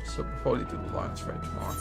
A: So we'll probably do the Alliance raid tomorrow.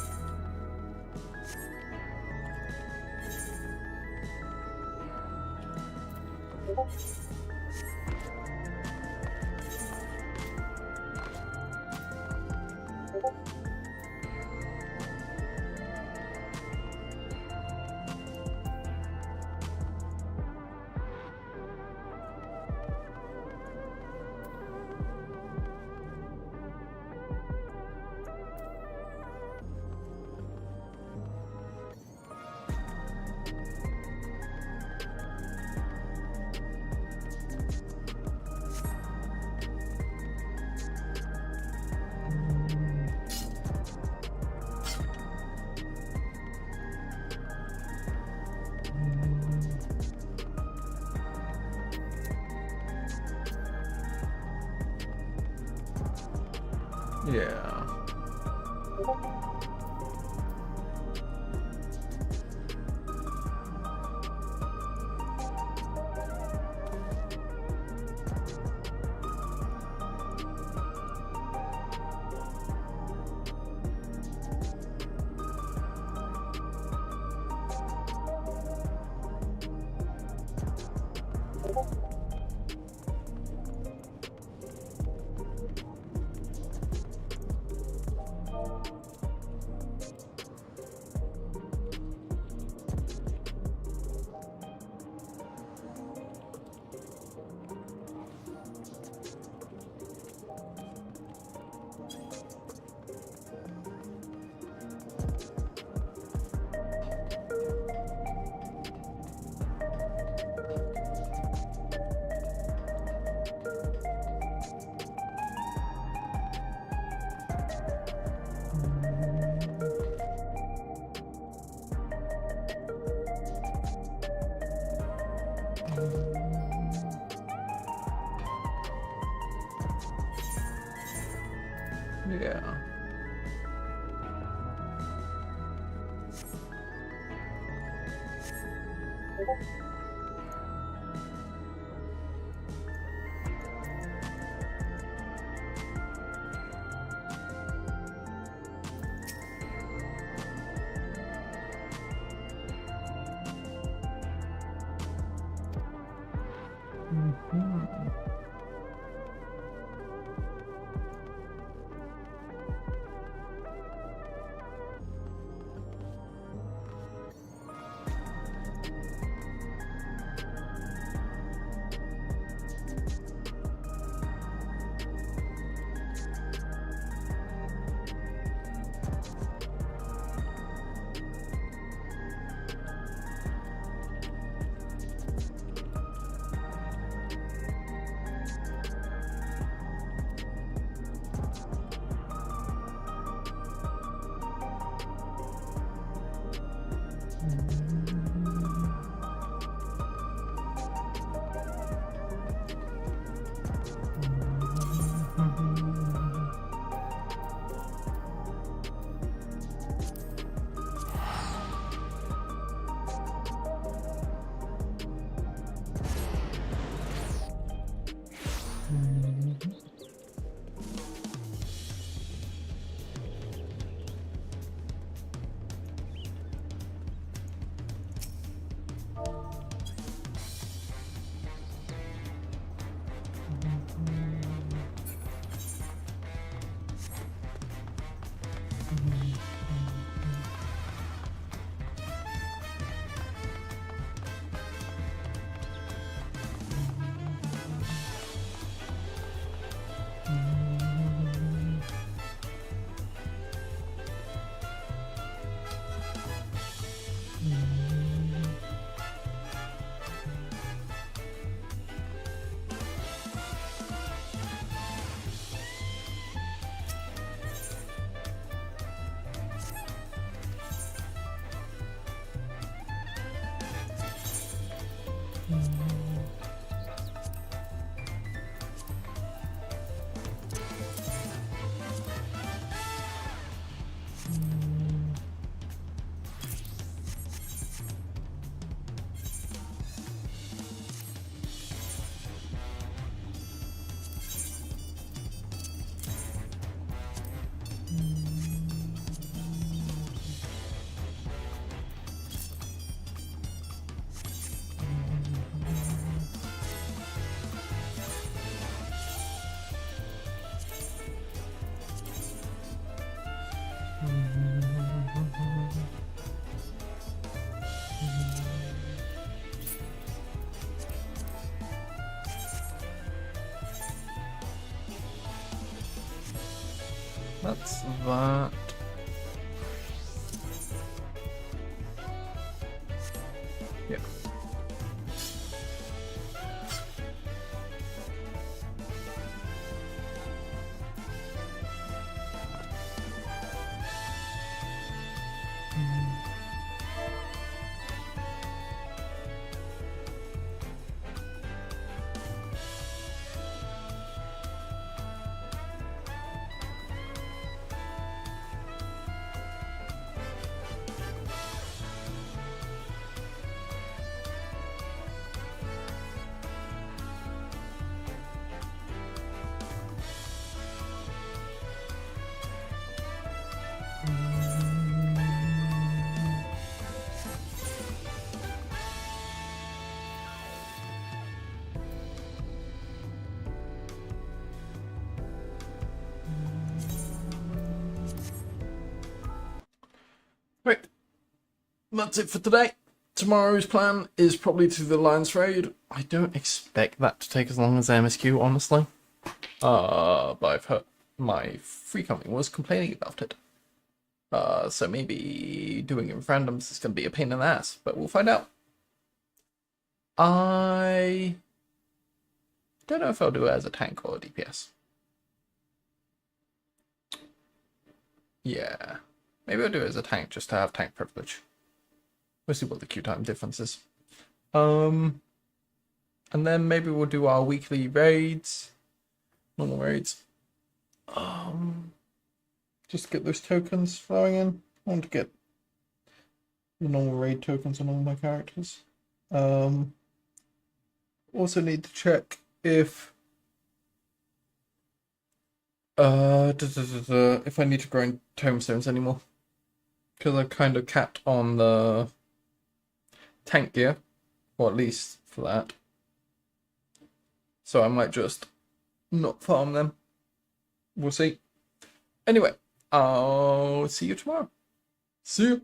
A: Yeah. Yeah. That's that. Yeah. Right. That's it for today. Tomorrow's plan is probably to the Lions Raid. I don't expect that to take as long as MSQ, honestly. But I've heard my free company was complaining about it. So maybe doing it with randoms is going to be a pain in the ass, but we'll find out. I don't know if I'll do it as a tank or a DPS. Yeah. Maybe I'll do it as a tank just to have tank privilege. We'll see what the queue time difference is. And then maybe we'll do our weekly raids. Normal raids. Just get those tokens flowing in. I want to get the normal raid tokens on all my characters. Also need to check if if I need to grind tomestones anymore. Because I'm kind of capped on the tank gear, or at least for that. So I might just not farm them. We'll see. Anyway, I'll see you tomorrow. See you.